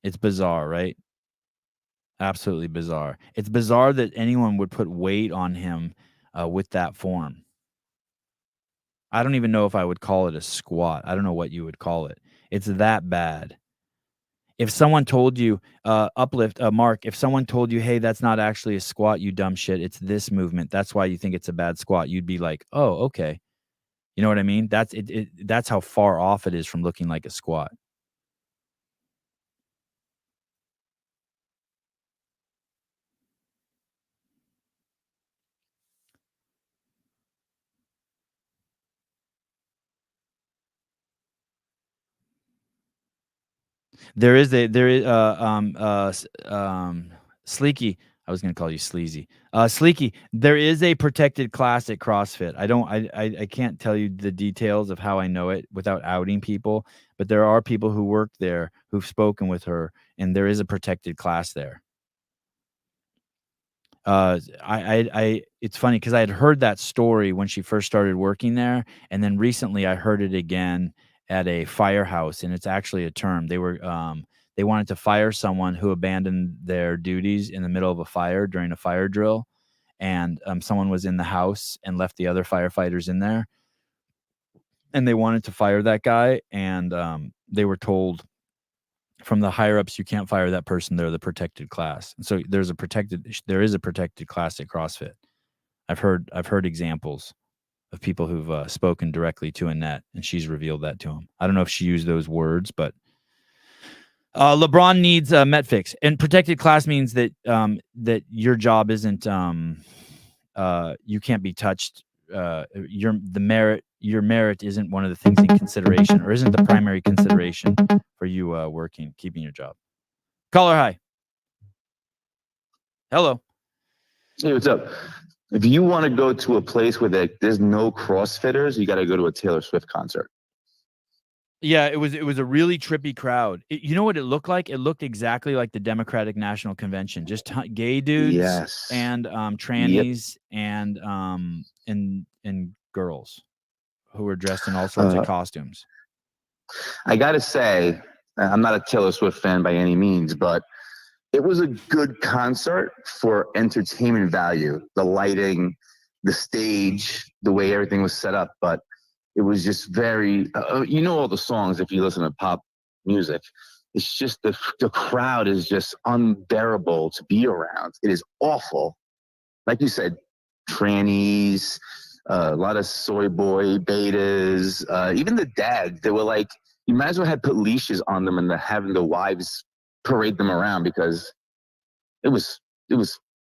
It's bizarre, right? Absolutely bizarre. It's bizarre that anyone would put weight on him with that form. I don't even know if I would call it a squat. I don't know what you would call it. It's that bad. If someone told you, Mark, if someone told you, hey, that's not actually a squat, you dumb shit, it's this movement, that's why you think it's a bad squat, you'd be like, oh, okay. You know what I mean? That's how far off it is from looking like a squat. There is Sleeky. I was gonna call you Sleazy. Sleeky, there is a protected class at CrossFit. I can't tell you the details of how I know it without outing people, but there are people who work there who've spoken with her, and there is a protected class there. It's funny because I had heard that story when she first started working there, and then recently I heard it again at a firehouse, and it's actually a term. They wanted to fire someone who abandoned their duties in the middle of a fire during a fire drill, and someone was in the house and left the other firefighters in there, and they wanted to fire that guy, and they were told from the higher ups, you can't fire that person. They're the protected class. And so there is a protected class at CrossFit. I've heard examples of people who've spoken directly to Annette, and she's revealed that to them. I don't know if she used those words, but LeBron needs Metfix, and protected class means that that your job isn't you can't be touched. Your merit isn't one of the things in consideration, or isn't the primary consideration for you keeping your job. Caller, hi. Hello. Hey, what's up? If you want to go to a place where there's no CrossFitters, you got to go to a Taylor Swift concert. Yeah, it was a really trippy crowd. You know what it looked like? It looked exactly like the Democratic National Convention, just gay dudes, yes, and trannies, yep, and girls who were dressed in all sorts of costumes. I got to say, I'm not a Taylor Swift fan by any means, but it was a good concert for entertainment value. The lighting, the stage, the way everything was set up, but it was just very, all the songs, if you listen to pop music, it's just the crowd is just unbearable to be around. It is awful. Like you said, trannies, a lot of soy boy betas, even the dads, they were like, you might as well have put leashes on them and having the wives parade them around, because it was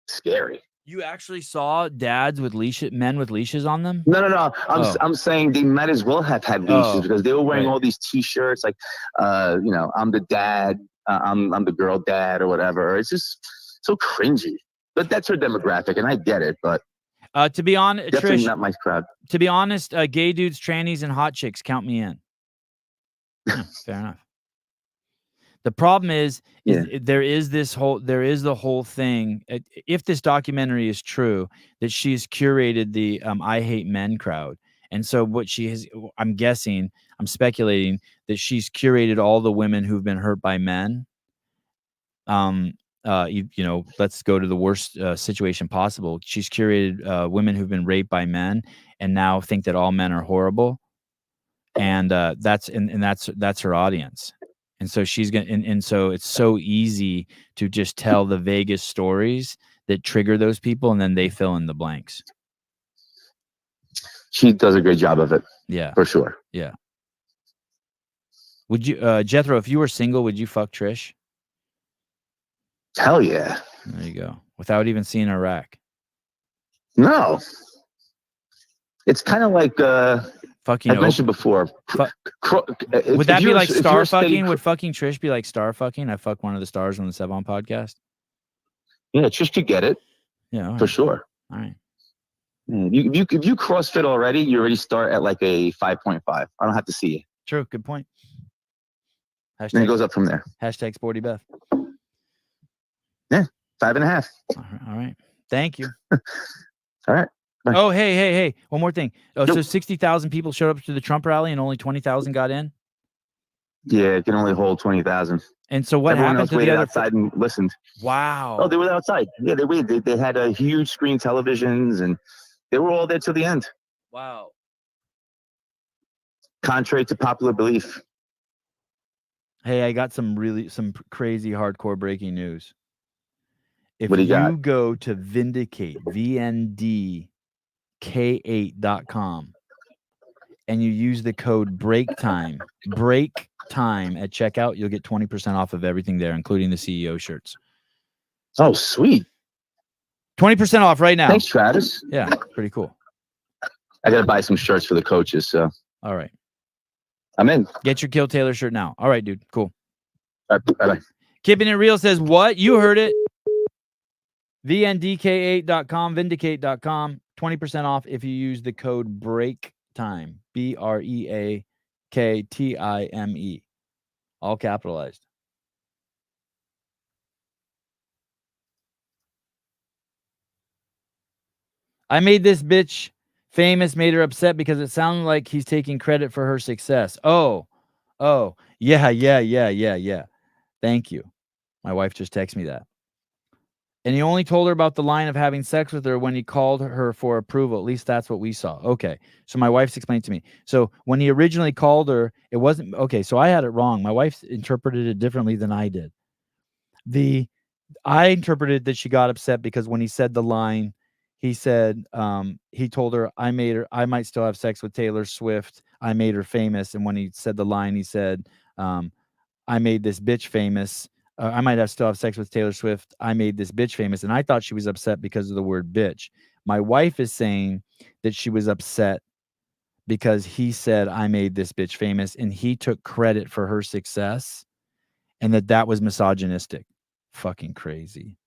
scary. You actually saw dads with men with leashes on them? No. I'm saying they might as well have had leashes, because they were wearing all these T-shirts like, I'm the dad, I'm the girl dad or whatever. It's just so cringy. But that's her demographic, and I get it. But to be honest, definitely Trish, not my crowd. To be honest, gay dudes, trannies, and hot chicks count me in. Fair enough. The problem is there is the whole thing. If this documentary is true, that she's curated the I hate men crowd. And so what she has, I'm speculating that she's curated all the women who've been hurt by men. Let's go to the worst situation possible. She's curated women who've been raped by men and now think that all men are horrible. And that's her audience. And so she's going to, and so it's so easy to just tell the Vegas stories that trigger those people, and then they fill in the blanks. She does a great job of it. Yeah. For sure. Yeah. Would you, Jethro, if you were single, would you fuck Trish? Hell yeah. There you go. Without even seeing her rack. No. It's kind of like, fucking. I mentioned before. Would that be like star fucking? Would fucking Trish be like star fucking? I fucked one of the stars on the Sevon podcast. Yeah, Trish could get it. Yeah, for sure. All right. If you CrossFit already, you already start at like a 5.5. I don't have to see you. True. Good point. Then it goes up from there. Hashtag Sporty Beth. Yeah, 5.5. All right. Thank you. All right. Bye. Oh, hey. One more thing. Oh, so 60,000 people showed up to the Trump rally and only 20,000 got in? Yeah, it can only hold 20,000. And so what Everyone happened else to the waited other outside and listened. Wow. Oh, they were outside. Yeah, they waited. They had a huge screen televisions, and they were all there till the end. Wow. Contrary to popular belief. Hey, I got some crazy hardcore breaking news. If what do you you go to Vindicate, VNDK8.com, and you use the code BREAKTIME at checkout, you'll get 20% off of everything there, including the CEO shirts. Oh, sweet. 20% off right now. Thanks, Travis. Yeah, pretty cool. I got to buy some shirts for the coaches, so. All right. I'm in. Get your Kill Taylor shirt now. All right, dude. Cool. All right, bye-bye. Keeping It Real says, what? You heard it. VNDK8.com, Vindicate.com, 20% off if you use the code BREAKTIME, BREAKTIME, all capitalized. I made this bitch famous, made her upset because it sounded like he's taking credit for her success. Oh, yeah. Thank you. My wife just texted me that. And he only told her about the line of having sex with her when he called her for approval. At least that's what we saw. Okay. So my wife's explained to me. So when he originally called her, it wasn't okay. So I had it wrong. My wife interpreted it differently than I did. I interpreted that she got upset because when he said the line, he said, he told her, I might still have sex with Taylor Swift. I made her famous. And when he said the line, he said, I made this bitch famous. I might still have sex with Taylor Swift. I made this bitch famous. And I thought she was upset because of the word bitch. My wife is saying that she was upset because he said, I made this bitch famous. And he took credit for her success and that was misogynistic. Fucking crazy.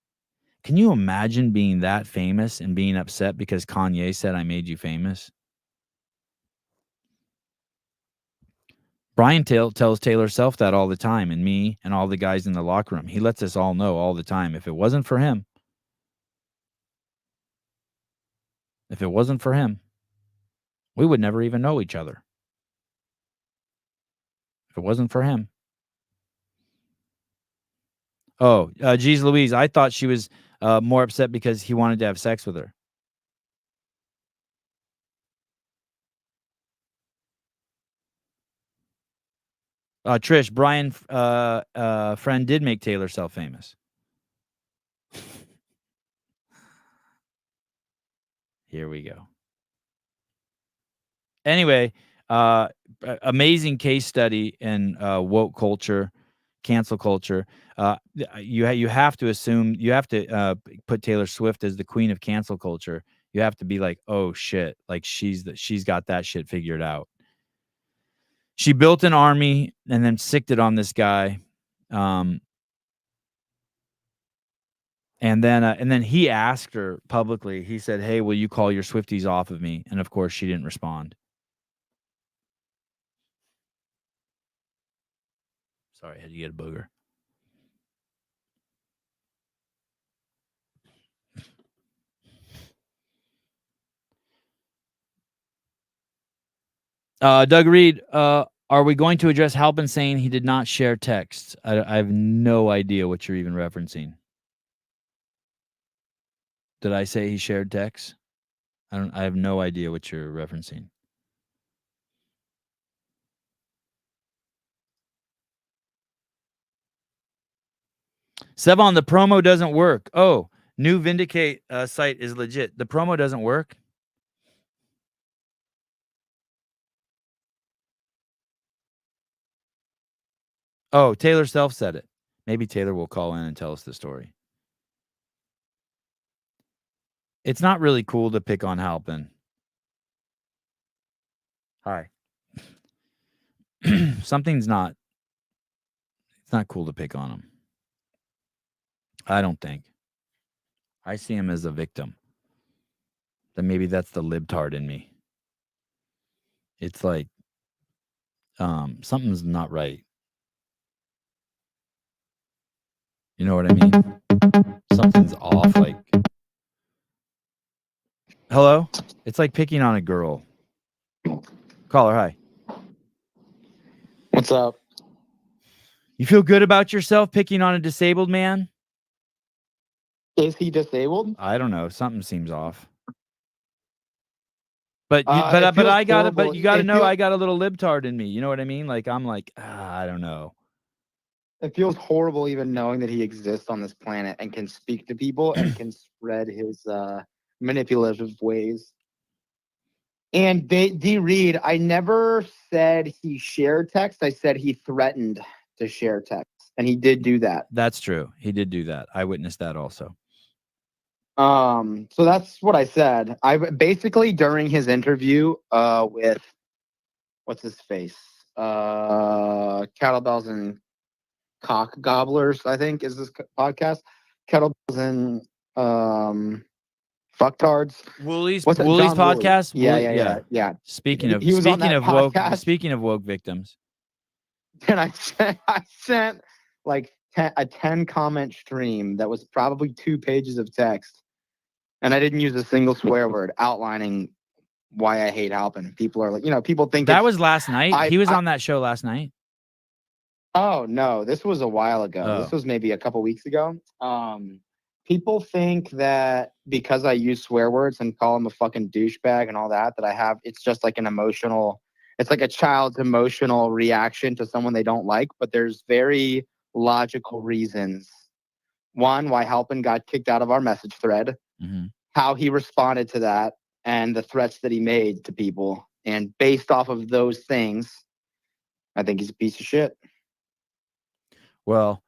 Can you imagine being that famous and being upset because Kanye said, I made you famous? Brian tells Taylor Self that all the time, and me and all the guys in the locker room. He lets us all know all the time. If it wasn't for him, we would never even know each other. If it wasn't for him. Oh, geez Louise, I thought she was more upset because he wanted to have sex with her. Trish, Brian, friend did make Taylor self-famous. Here we go. Anyway, amazing case study in woke culture, cancel culture. You have to assume, you have to put Taylor Swift as the queen of cancel culture. You have to be like, oh shit, like she's got that shit figured out. She built an army and then sicked it on this guy. And then he asked her publicly. He said, "Hey, will you call your Swifties off of me?" And of course, she didn't respond. Sorry, I had to get a booger. Doug Reed, are we going to address Halpin saying he did not share texts? I have no idea what you're even referencing. Did I say he shared texts? I have no idea what you're referencing. Sevon, the promo doesn't work. Oh, new Vindicate site is legit. The promo doesn't work. Oh, Taylor self said it. Maybe Taylor will call in and tell us the story. It's not really cool to pick on Halpin. Hi. Something's not. It's not cool to pick on him. I don't think. I see him as a victim. Then maybe that's the libtard in me. It's like something's not right. You know what I mean? Something's off. Like, hello? It's like picking on a girl. Caller, hi. What's up? You feel good about yourself picking on a disabled man? Is he disabled? I don't know. Something seems off. But It I got it. feels But you got to horrible. know, I got a little libtard in me. You know what I mean? Like I'm like, I don't know. It feels horrible even knowing that he exists on this planet and can speak to people and can spread his manipulative ways. And D. Reed, I never said he shared text. I said he threatened to share text, and he did do that. That's true. He did do that. I witnessed that also. So that's what I said. I basically during his interview with what's his face, Kettlebells and Cock Gobblers, I think is this podcast. Kettlebells and fucktards. Woolie's What's that? Woolie's John Woolley. podcast. Yeah. Speaking of He was on that podcast. Speaking of woke victims, And I sent like a 10 comment stream that was probably 2 pages of text, and I didn't use a single swear word outlining why I hate Halpin. People are like, people think that was last night. He was on that show last night. Oh no, this was a while ago. Oh. This was maybe a couple weeks ago. People think that because I use swear words and call him a fucking douchebag and all that, it's just like it's like a child's emotional reaction to someone they don't like. But there's very logical reasons. One, why Halpin got kicked out of our message thread, how he responded to that, and the threats that he made to people. And based off of those things, I think he's a piece of shit. Well,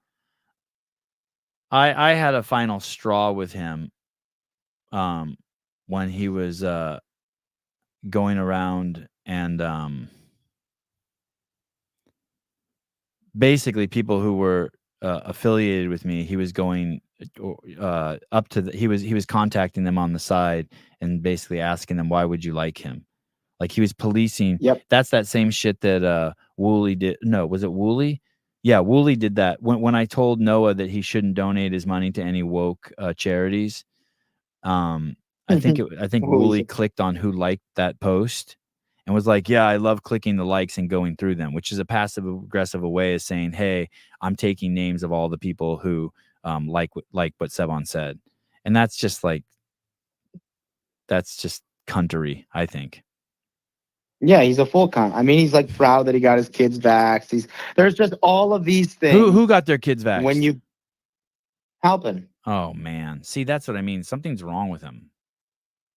I had a final straw with him when he was going around and basically people who were affiliated with me, he was going up to he was contacting them on the side and basically asking them, why would you like him? Like he was policing. Yep. That's that same shit that Woolley did. No, was it Woolley? Yeah, Woolley did that. When I told Noah that he shouldn't donate his money to any woke charities, I think Woolley clicked on who liked that post and was like, yeah, I love clicking the likes and going through them, which is a passive aggressive way of saying, hey, I'm taking names of all the people who like what Sevon said. And that's just cuntery, I think. Yeah, he's a full cunt. I mean, he's like proud that he got his kids vaxxed. There's just all of these things. Who got their kids vaxxed? When you helping. Oh man, see, that's what I mean. Something's wrong with him.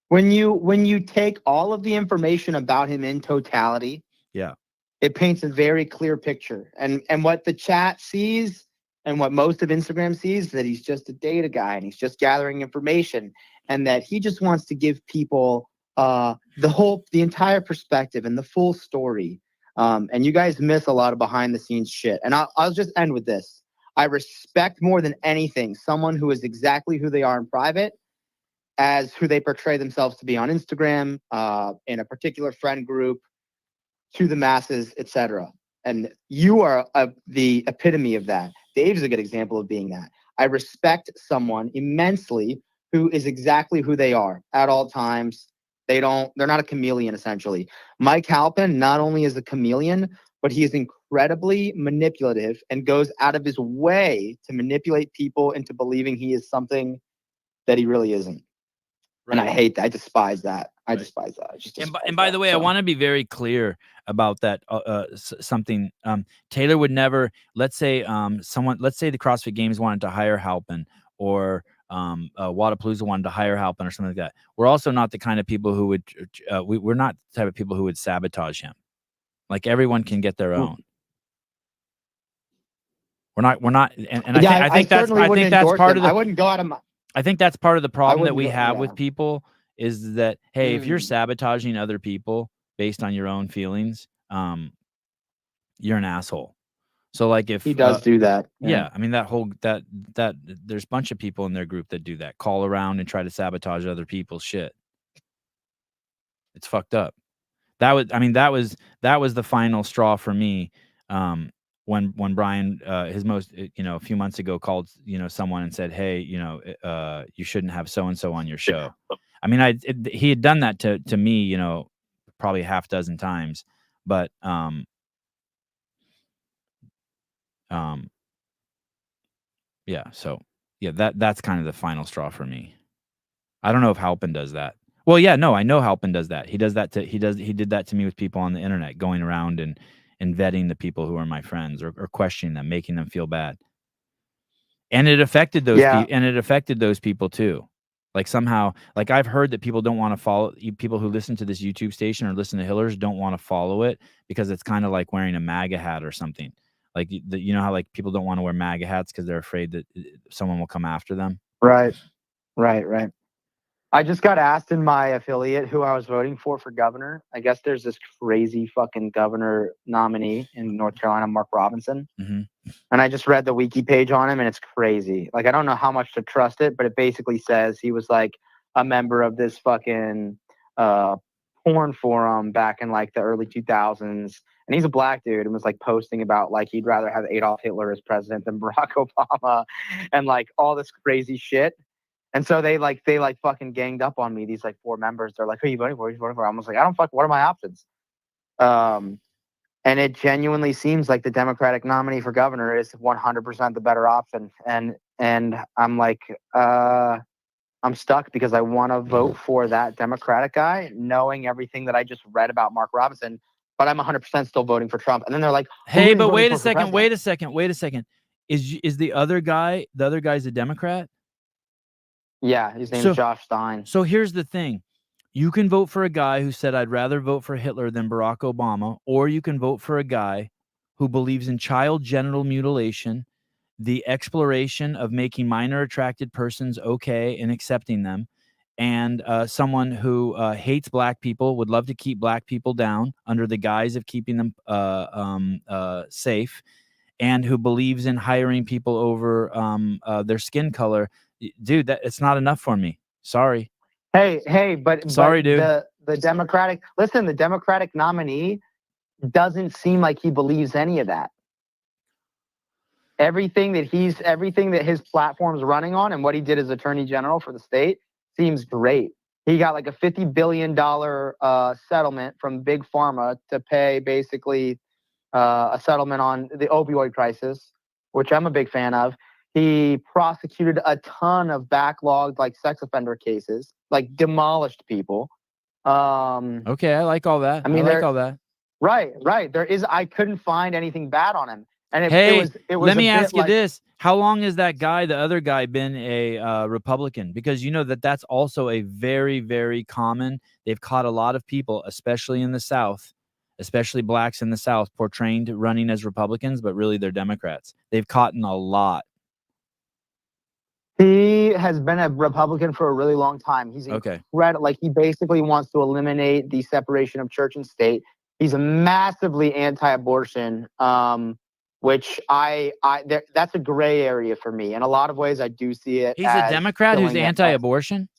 When you take all of the information about him in totality, Yeah, it paints a very clear picture. And what the chat sees and what most of Instagram sees is that he's just a data guy and he's just gathering information, and that he just wants to give people the entire perspective and the full story. And you guys miss a lot of behind the scenes shit. And I'll just end with this. I respect more than anything someone who is exactly who they are in private as who they portray themselves to be on Instagram, in a particular friend group, to the masses, etc. And you are the epitome of that. Dave's a good example of being that. I respect someone immensely who is exactly who they are at all times. They're not a chameleon, essentially. Mike Halpin not only is a chameleon, but he is incredibly manipulative and goes out of his way to manipulate people into believing he is something that he really isn't. Right. And I hate that. I despise that. I despise that. And by the way, I want to be very clear about that. Something Taylor would never. Let's say the CrossFit Games wanted to hire Halpin, or Wadapalooza wanted to hire Halpin, or something like that. We're also not the kind of people who would. We're not the type of people who would sabotage him. Like, everyone can get their own. We're not. And I think that's part of the. I wouldn't go out of my. I think that's part of the problem that we have with people, is that, hey, if you're sabotaging other people based on your own feelings, you're an asshole. So, like, if he does do that, yeah, I mean, that there's a bunch of people in their group that do that, call around and try to sabotage other people's shit. It's fucked up. That was the final straw for me. When Brian, a few months ago, called, someone and said, hey, you shouldn't have so-and-so on your show. I mean, he had done that to me, probably half dozen times, but, yeah. So yeah, that's kind of the final straw for me. I don't know if Halpin does that. Well, yeah, no, I know Halpin does that. He did that to me with people on the internet, going around and vetting the people who are my friends, or questioning them, making them feel bad. And it affected those people too. Like, somehow, like, I've heard that people don't want to follow, people who listen to this YouTube station or listen to Hillers don't want to follow it because it's kind of like wearing a MAGA hat or something. Like, you know how, like, people don't want to wear MAGA hats because they're afraid that someone will come after them. Right. I just got asked in my affiliate who I was voting for governor. I guess there's this crazy fucking governor nominee in North Carolina, Mark Robinson. Mm-hmm. And I just read the wiki page on him, and it's crazy. Like, I don't know how much to trust it, but it basically says he was like a member of this fucking porn forum back in like the early 2000s. And he's a black dude, and was like posting about like he'd rather have Adolf Hitler as president than Barack Obama, and like all this crazy shit. And so they fucking ganged up on me. These like 4 members. They're like, "Who are you voting for? Who are you voting for?" I was like, "I don't fuck. What are my options?" And it genuinely seems like the Democratic nominee for governor is 100% the better option. And I'm like, I'm stuck because I want to vote for that Democratic guy, knowing everything that I just read about Mark Robinson. But I'm 100% still voting for Trump. And then they're like, "Hey, but wait a second. Is the other guy's a Democrat?" Yeah, his name is Josh Stein. So here's the thing. You can vote for a guy who said, I'd rather vote for Hitler than Barack Obama, or you can vote for a guy who believes in child genital mutilation, the exploration of making minor attracted persons okay and accepting them, and someone who hates black people, would love to keep black people down under the guise of keeping them safe, and who believes in hiring people over their skin color. Dude, it's not enough for me. Sorry. Hey, but sorry, dude. The Democratic nominee doesn't seem like he believes any of that. Everything that his platform's running on, and what he did as Attorney General for the state, seems great. He got like a $50 billion settlement from Big Pharma to pay basically a settlement on the opioid crisis, which I'm a big fan of. He prosecuted a ton of backlogged like sex offender cases, like demolished people. Okay, I like all that. I mean, I like all that. right. There is. I couldn't find anything bad on him, and it Hey, was. let a me bit ask you like, this: how long has that guy, the other guy, been a Republican? Because you know that's also a very, very common. They've caught a lot of people, especially in the South, especially blacks in the South, portrayed running as Republicans, but really they're Democrats. They've caught in a lot. He has been a Republican for a really long time. He's Okay. incredible. Like, he basically wants to eliminate the separation of church and state. He's massively anti-abortion, which that's a gray area for me. In a lot of ways, I do see it. He's a as Democrat who's killing it. anti-abortion?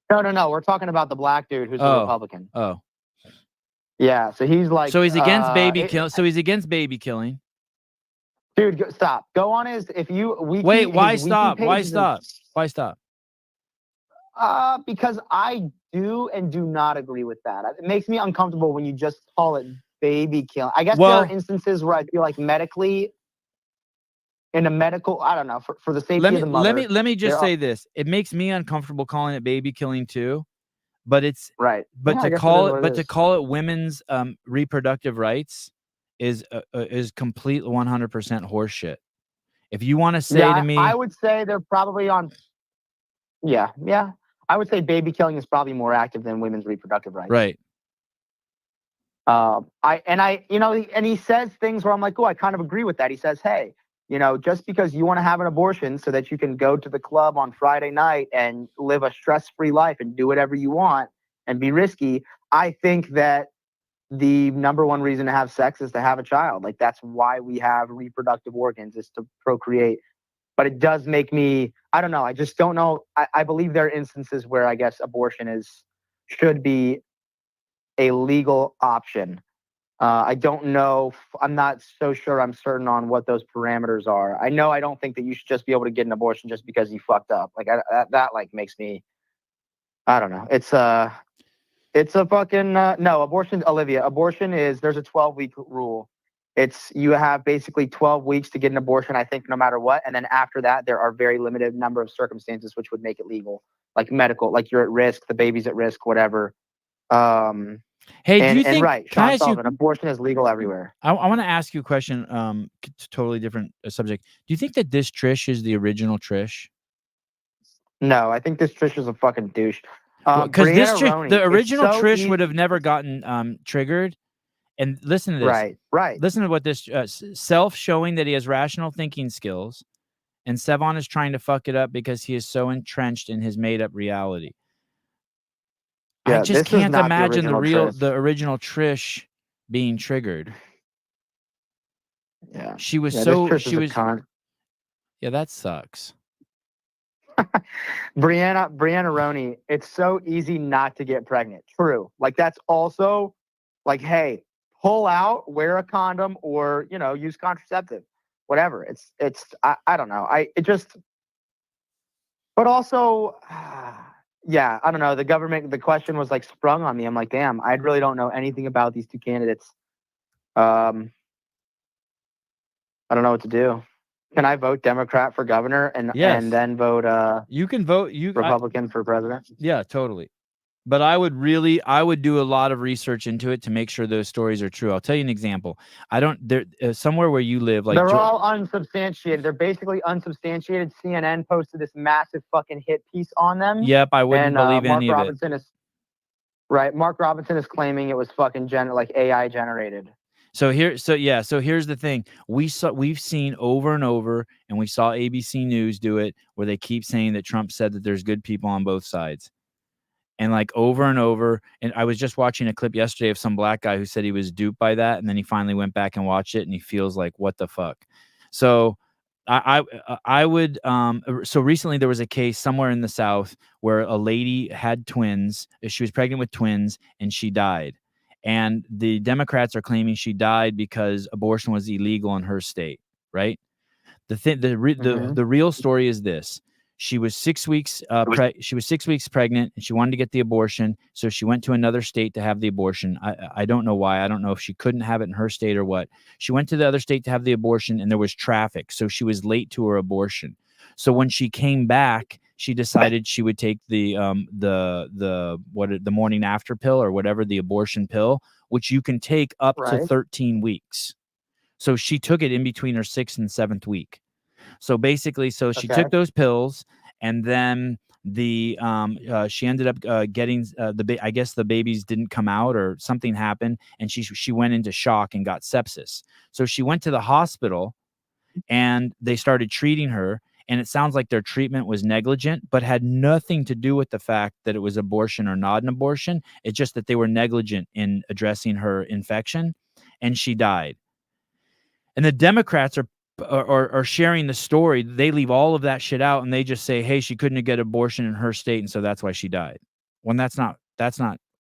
No. We're talking about the black dude who's a Republican. Oh. Yeah. So he's like. So he's against baby kill. So he's against baby killing. Dude, stop. Go on his. If you wait, why stop? Why stop? Why stop? Because I do and do not agree with that. It makes me uncomfortable when you just call it baby killing. I guess there are instances where I feel like medically, in a medical, I don't know, for the safety of the mother. Let me just say this. It makes me uncomfortable calling it baby killing too, but it's right. But to call it women's reproductive rights is complete 100% horseshit. If you want to say to me, I would say they're probably on. Yeah. I would say baby killing is probably more active than women's reproductive rights. Right. And he says things where I'm like, oh, I kind of agree with that. He says, hey, just because you want to have an abortion so that you can go to the club on Friday night and live a stress-free life and do whatever you want and be risky, I think that the number one reason to have sex is to have a child. Like, that's why we have reproductive organs, is to procreate. But it does make me, I don't know. I just don't know. I believe there are instances where I guess abortion should be a legal option. I don't know. I'm not so sure I'm certain on what those parameters are. I know I don't think that you should just be able to get an abortion just because you fucked up. Like, that like makes me, I don't know. It's a fucking, no, abortion, Olivia, abortion is, there's a 12-week rule. You have basically 12 weeks to get an abortion, I think, no matter what. And then after that, there are very limited number of circumstances which would make it legal, like medical, like you're at risk, the baby's at risk, whatever. Hey, do you think? Right, Sean Sullivan, abortion is legal everywhere. I want to ask you a question. Totally different subject. Do you think that this Trish is the original Trish? No, I think this Trish is a fucking douche. Because the original Trish would have never gotten triggered. And listen to this. Right. Listen to what this self showing that he has rational thinking skills, and Sevon is trying to fuck it up because he is so entrenched in his made up reality. Yeah, I just can't imagine the original Trish being triggered. Yeah, she was Yeah, that sucks. Brianna Roney, it's so easy not to get pregnant. True. Like, that's also like, hey, pull out, wear a condom, or, use contraceptive, whatever. I don't know. But also, yeah, I don't know. The question was like sprung on me. I'm like, damn, I really don't know anything about these two candidates. I don't know what to do. Can I vote Democrat for governor and then vote? You can vote Republican for president. Yeah, totally. But I would do a lot of research into it to make sure those stories are true. I'll tell you an example. Somewhere where you live, like they're all unsubstantiated. They're basically unsubstantiated. CNN posted this massive fucking hit piece on them. Yep, I wouldn't believe any of it. Mark Robinson is claiming it was fucking AI generated. So here's the thing. We've seen over and over, and we saw ABC News do it, where they keep saying that Trump said that there's good people on both sides. And like over and over, and I was just watching a clip yesterday of some black guy who said he was duped by that, and then he finally went back and watched it, and he feels like, what the fuck? So I would so recently there was a case somewhere in the South where a lady had twins. She was pregnant with twins, and she died. And the Democrats are claiming she died because abortion was illegal in her state, right? The real story is this. She was 6 weeks pregnant, and she wanted to get the abortion, so she went to another state to have the abortion. I don't know why. I don't know if she couldn't have it in her state or what. She went to the other state to have the abortion, and there was traffic, so she was late to her abortion. So when she came back, she decided she would take the morning after pill or whatever, the abortion pill, which you can take up to 13 weeks. So she took it in between her 6th and 7th week. So basically, she took those pills, and then she ended up getting I guess the babies didn't come out or something happened, and she went into shock and got sepsis. So she went to the hospital, and they started treating her. And it sounds like their treatment was negligent, but had nothing to do with the fact that it was abortion or not an abortion. It's just that they were negligent in addressing her infection, and she died. And the Democrats are sharing the story. They leave all of that shit out, and they just say, hey, she couldn't get abortion in her state, and so that's why she died. When that's not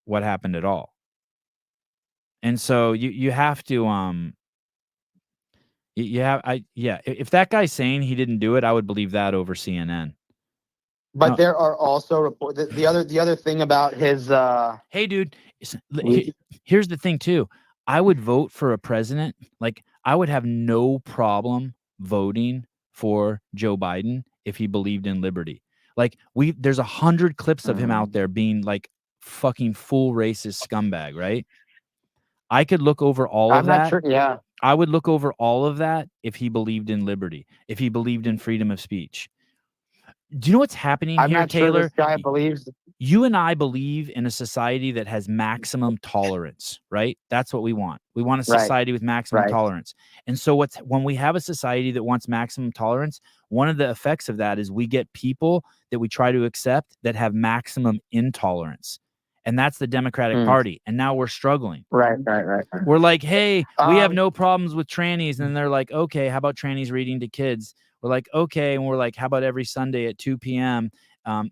what happened at all. And so you have to if that guy's saying he didn't do it, I would believe that over CNN. But there are also reports. The other thing about his hey, dude, here's the thing too. I would vote for a president. Like, I would have no problem voting for Joe Biden if he believed in liberty. Like, there's 100 clips of him out there being like fucking full racist scumbag, right? I could look over all of that. I'm not sure. Yeah. I would look over all of that if he believed in liberty, if he believed in freedom of speech. Do you know what's happening here, not Taylor? Sure this guy believes. You and I believe in a society that has maximum tolerance, right? That's what we want. We want a society with maximum tolerance. And so when we have a society that wants maximum tolerance, one of the effects of that is we get people that we try to accept that have maximum intolerance. And that's the Democratic Party. And now we're struggling. Right. We're like, hey, we have no problems with trannies. And they're like, okay, how about trannies reading to kids? We're like, okay. And we're like, how about every Sunday at 2 p.m. At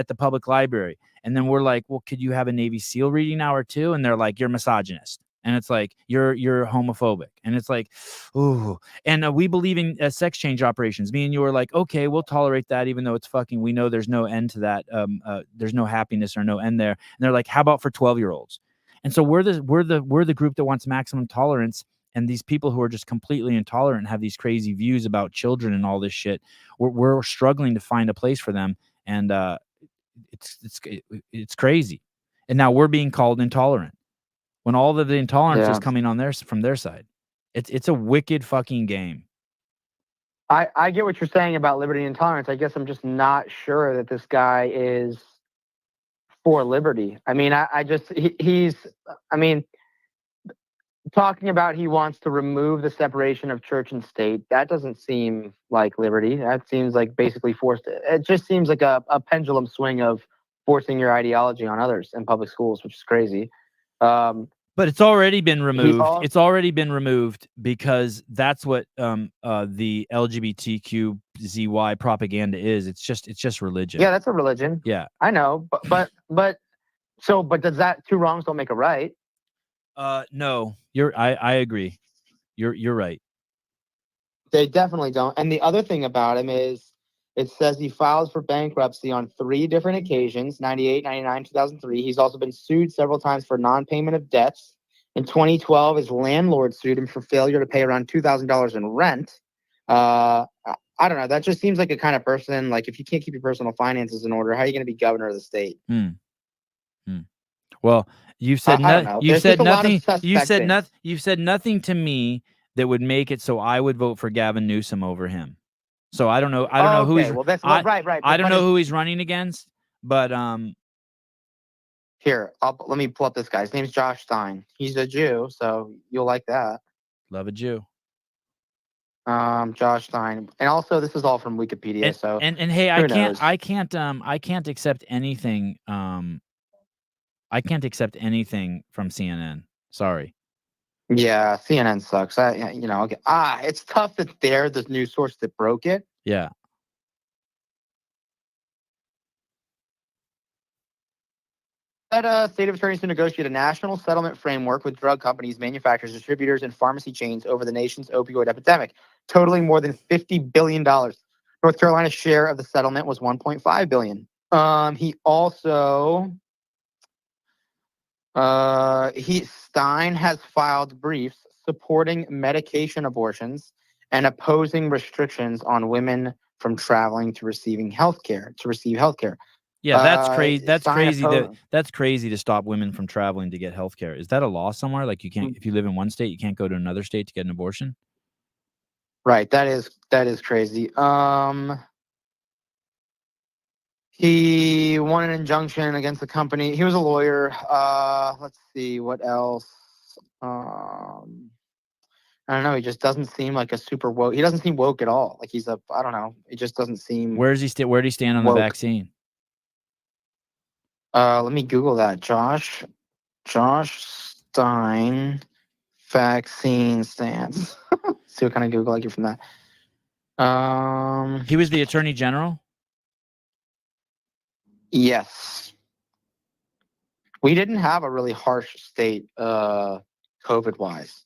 the public library? And then we're like, well, could you have a Navy SEAL reading hour too? And they're like, you're misogynist. And it's like, you're homophobic. And it's like, ooh. And we believe in sex change operations. Me and you are like, okay, we'll tolerate that, even though it's fucking, we know there's no end to that. There's no happiness or no end there. And they're like, how about for 12-year-olds? And so we're the group that wants maximum tolerance. And these people who are just completely intolerant and have these crazy views about children and all this shit, we're struggling to find a place for them. And it's crazy. And now we're being called intolerant, when all of the intolerance is coming from their side. It's a wicked fucking game. I get what you're saying about liberty and tolerance. I guess I'm just not sure that this guy is for liberty. I mean, he's talking about he wants to remove the separation of church and state. That doesn't seem like liberty. That seems like basically forced. It just seems like a pendulum swing of forcing your ideology on others in public schools, which is crazy. But it's already been removed. It's already been removed because that's what the LGBTQZY propaganda is. It's just religion. Yeah, that's a religion. Yeah, I know. But does that two wrongs don't make a right? No, I agree. You're right. They definitely don't. And the other thing about him is, it says he filed for bankruptcy on 3 different occasions, 98, 99, 2003. He's also been sued several times for non-payment of debts. In 2012, his landlord sued him for failure to pay around $2,000 in rent. I don't know. That just seems like a kind of person, like, if you can't keep your personal finances in order, how are you going to be governor of the state? Well, you've said nothing. You've said nothing to me that would make it so I would vote for Gavin Newsom over him. So I don't know. I don't know who he's. Well, that's right. I don't know who he's running against, but here, let me pull up this guy. His name's Josh Stein. He's a Jew, so you'll like that. Love a Jew. Josh Stein, and also this is all from Wikipedia. And hey, I can't accept anything. I can't accept anything from CNN. Sorry. Yeah, CNN sucks. It's tough that they're the news source that broke it. Yeah. State of attorneys to negotiate a national settlement framework with drug companies, manufacturers, distributors, and pharmacy chains over the nation's opioid epidemic, totaling more than $50 billion. North Carolina's share of the settlement was $1.5 billion. He also... Stein has filed briefs supporting medication abortions and opposing restrictions on women from traveling to receiving healthcare to receive healthcare. Yeah, that's crazy. That's sign crazy. opposed. That's crazy to stop women from traveling to get health care. Is that a law somewhere? Like you can't, if you live in one state, you can't go to another state to get an abortion? Right. That is crazy. He won an injunction against the company. He was a lawyer. Let's see what else. I don't know. He just doesn't seem like a super woke. He doesn't seem woke at all. Like he's I don't know. It just doesn't seem. Where does he where do he stand on woke. the vaccine? Let me Google that. Josh Stein vaccine stance. See what kind of Google I get from that. He was the attorney general? Yes. We didn't have a really harsh state COVID wise.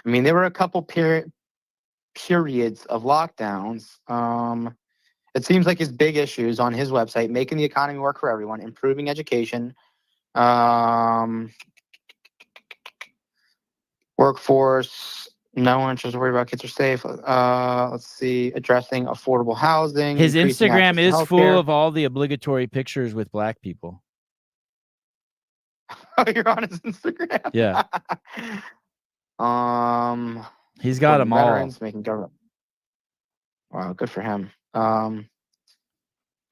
I mean, there were a couple periods of lockdowns. It seems like his big issues on his website: making the economy work for everyone, improving education, workforce. No one should worry about kids are safe. Let's see, addressing affordable housing. His Instagram is full healthcare. of all the obligatory pictures with black people. Oh, you're on his Instagram? Yeah. He's got them all. Making government. Wow, good for him.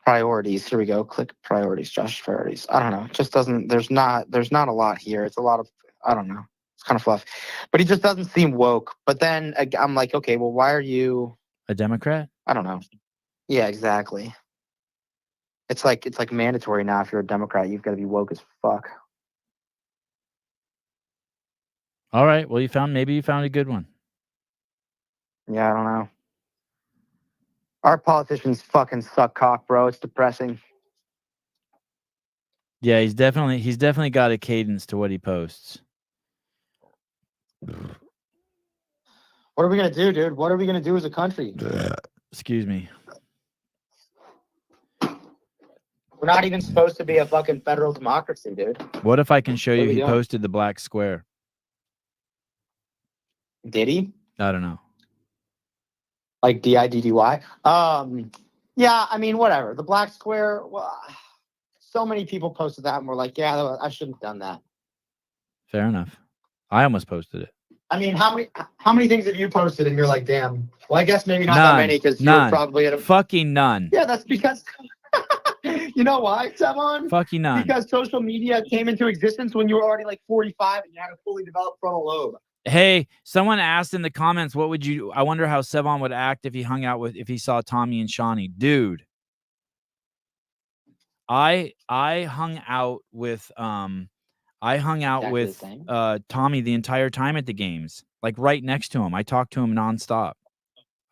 Priorities. Here we go. Click priorities. Josh's priorities. I don't know. It just doesn't. There's not a lot here. It's a lot of. I don't know. It's kind of fluff, but he just doesn't seem woke. But then I'm like, okay, well, why are you a Democrat? I don't know. Yeah, exactly. It's like mandatory now. If you're a Democrat, you've got to be woke as fuck. All right. Well, maybe you found a good one. Yeah, I don't know. Our politicians fucking suck cock, bro. It's depressing. Yeah, he's definitely got a cadence to what he posts. What are we gonna do, dude? What are we gonna do as a country? Excuse me. We're not even supposed to be a fucking federal democracy, dude. What if I can show you he doing? posted the black square? Did he? I don't know. Like DIDDY? Yeah, I mean, whatever. The black square, well, so many people posted that and were like, yeah, I shouldn't have done that. Fair enough. I almost posted it. I mean, how many things have you posted and you're like, damn? Well, I guess maybe not that many because you're probably at a fucking none. Yeah, that's because you know why, Sevon? Fucking none. Because social media came into existence when you were already like 45 and you had a fully developed frontal lobe. Hey, someone asked in the comments, I wonder how Sevon would act if he saw Tommy and Shawnee. Dude, I hung out with Tommy the entire time at the games, like right next to him. I talked to him nonstop.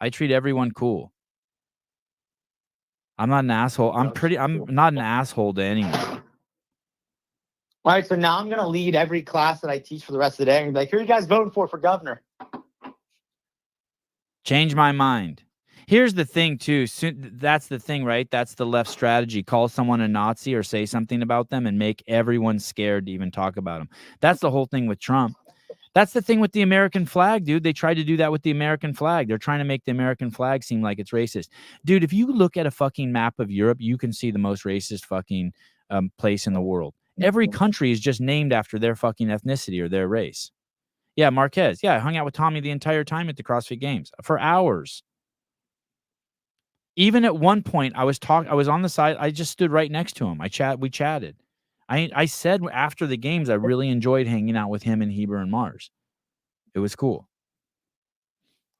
I treat everyone cool. I'm not an asshole. I'm not an asshole to anyone. All right, so now I'm going to lead every class that I teach for the rest of the day and be like, who are you guys voting for governor? Change my mind. Here's the thing, too. That's the thing, right? That's the left strategy. Call someone a Nazi or say something about them and make everyone scared to even talk about them. That's the whole thing with Trump. That's the thing with the American flag, dude. They tried to do that with the American flag. They're trying to make the American flag seem like it's racist. Dude, if you look at a fucking map of Europe, you can see the most racist fucking place in the world. Every country is just named after their fucking ethnicity or their race. Yeah, Marquez. Yeah, I hung out with Tommy the entire time at the CrossFit Games for hours. Even at one point, I was on the side. I just stood right next to him. We chatted. I said after the games, I really enjoyed hanging out with him and Heber and Mars. It was cool.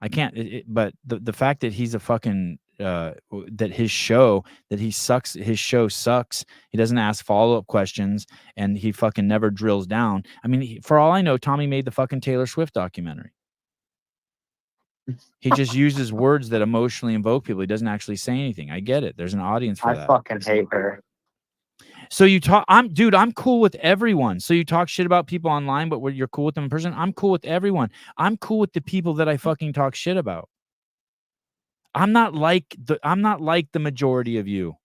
I can't, but the fact that he's a fucking, that his show sucks. He doesn't ask follow-up questions and he fucking never drills down. I mean, for all I know, Tommy made the fucking Taylor Swift documentary. He just uses words that emotionally invoke people. He doesn't actually say anything. I get it. There's an audience for that. I fucking hate her. So you talk, I'm cool with everyone. So you talk shit about people online, but you're cool with them in person. I'm cool with everyone. I'm cool with the people that I fucking talk shit about. I'm not like the majority of you.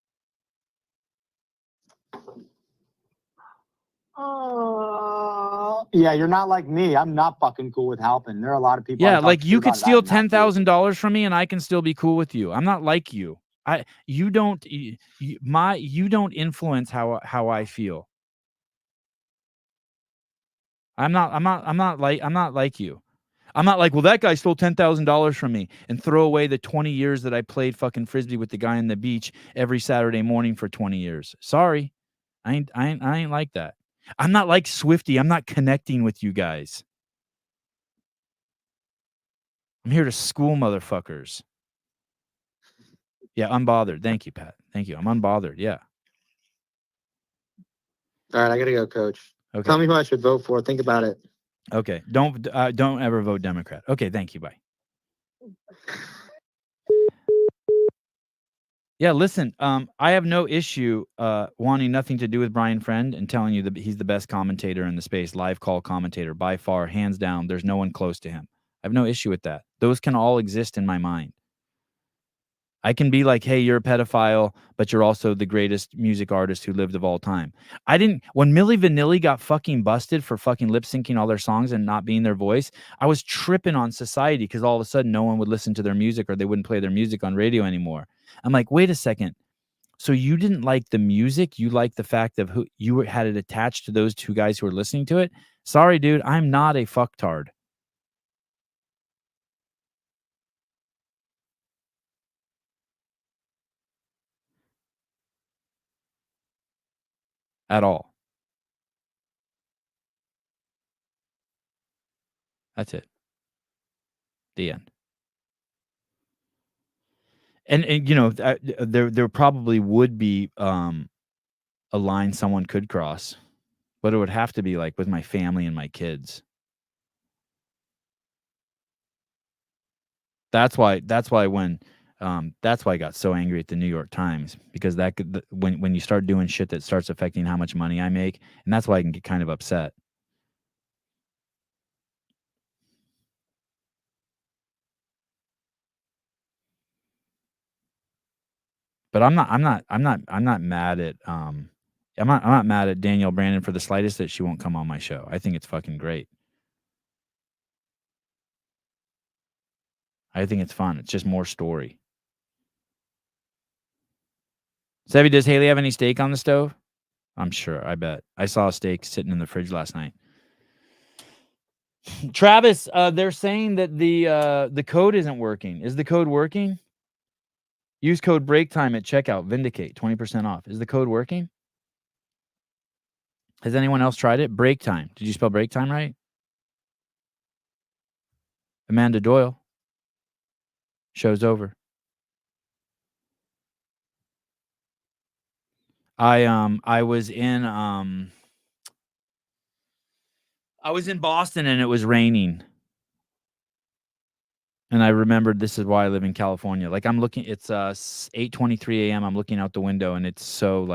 Yeah, you're not like me. I'm not fucking cool with helping. There are a lot of people. Yeah, like you could steal $10,000 from me and I can still be cool with you. I'm not like you. You don't influence how I feel. I'm not like you. I'm not like, well, that guy stole $10,000 from me and throw away the 20 years that I played fucking frisbee with the guy on the beach every Saturday morning for 20 years. Sorry. I ain't like that. I'm not like Swifty. I'm not connecting with you guys. I'm here to school motherfuckers. Yeah, unbothered. Thank you, Pat. Thank you. I'm unbothered. Yeah. All right, I gotta go, Coach. Okay. Tell me who I should vote for. Think about it. Okay. Don't ever vote Democrat. Okay. Thank you. Bye. Yeah, listen, I have no issue wanting nothing to do with Brian Friend and telling you that he's the best commentator in the space, live call commentator by far, hands down. There's no one close to him. I have no issue with that. Those can all exist in my mind. I can be like, hey, you're a pedophile, but you're also the greatest music artist who lived of all time. When Milli Vanilli got fucking busted for fucking lip syncing all their songs and not being their voice, I was tripping on society because all of a sudden no one would listen to their music or they wouldn't play their music on radio anymore. I'm like, wait a second. So you didn't like the music? You liked the fact of who you had it attached to those two guys who were listening to it? Sorry, dude, I'm not a fucktard. At all. That's it. The end. And you know, there probably would be a line someone could cross, but it would have to be like with my family and my kids. That's why I got so angry at the New York Times, because that could, when you start doing shit that starts affecting how much money I make, and that's why I can get kind of upset. But I'm not mad at I'm not mad at Danielle Brandon for the slightest that she won't come on my show. I think it's fucking great. I think it's fun. It's just more story. Sevy, does Haley have any steak on the stove? I'm sure. I bet. I saw a steak sitting in the fridge last night. Travis, they're saying that the code isn't working. Is the code working? Use code BREAKTIME at checkout. Vindicate 20% off. Is the code working? Has anyone else tried it? Break time. Did you spell break time right? Amanda Doyle. Show's over. I was in Boston and it was raining. And I remembered this is why I live in California. Like I'm looking, it's 8:23 a.m. I'm looking out the window and it's so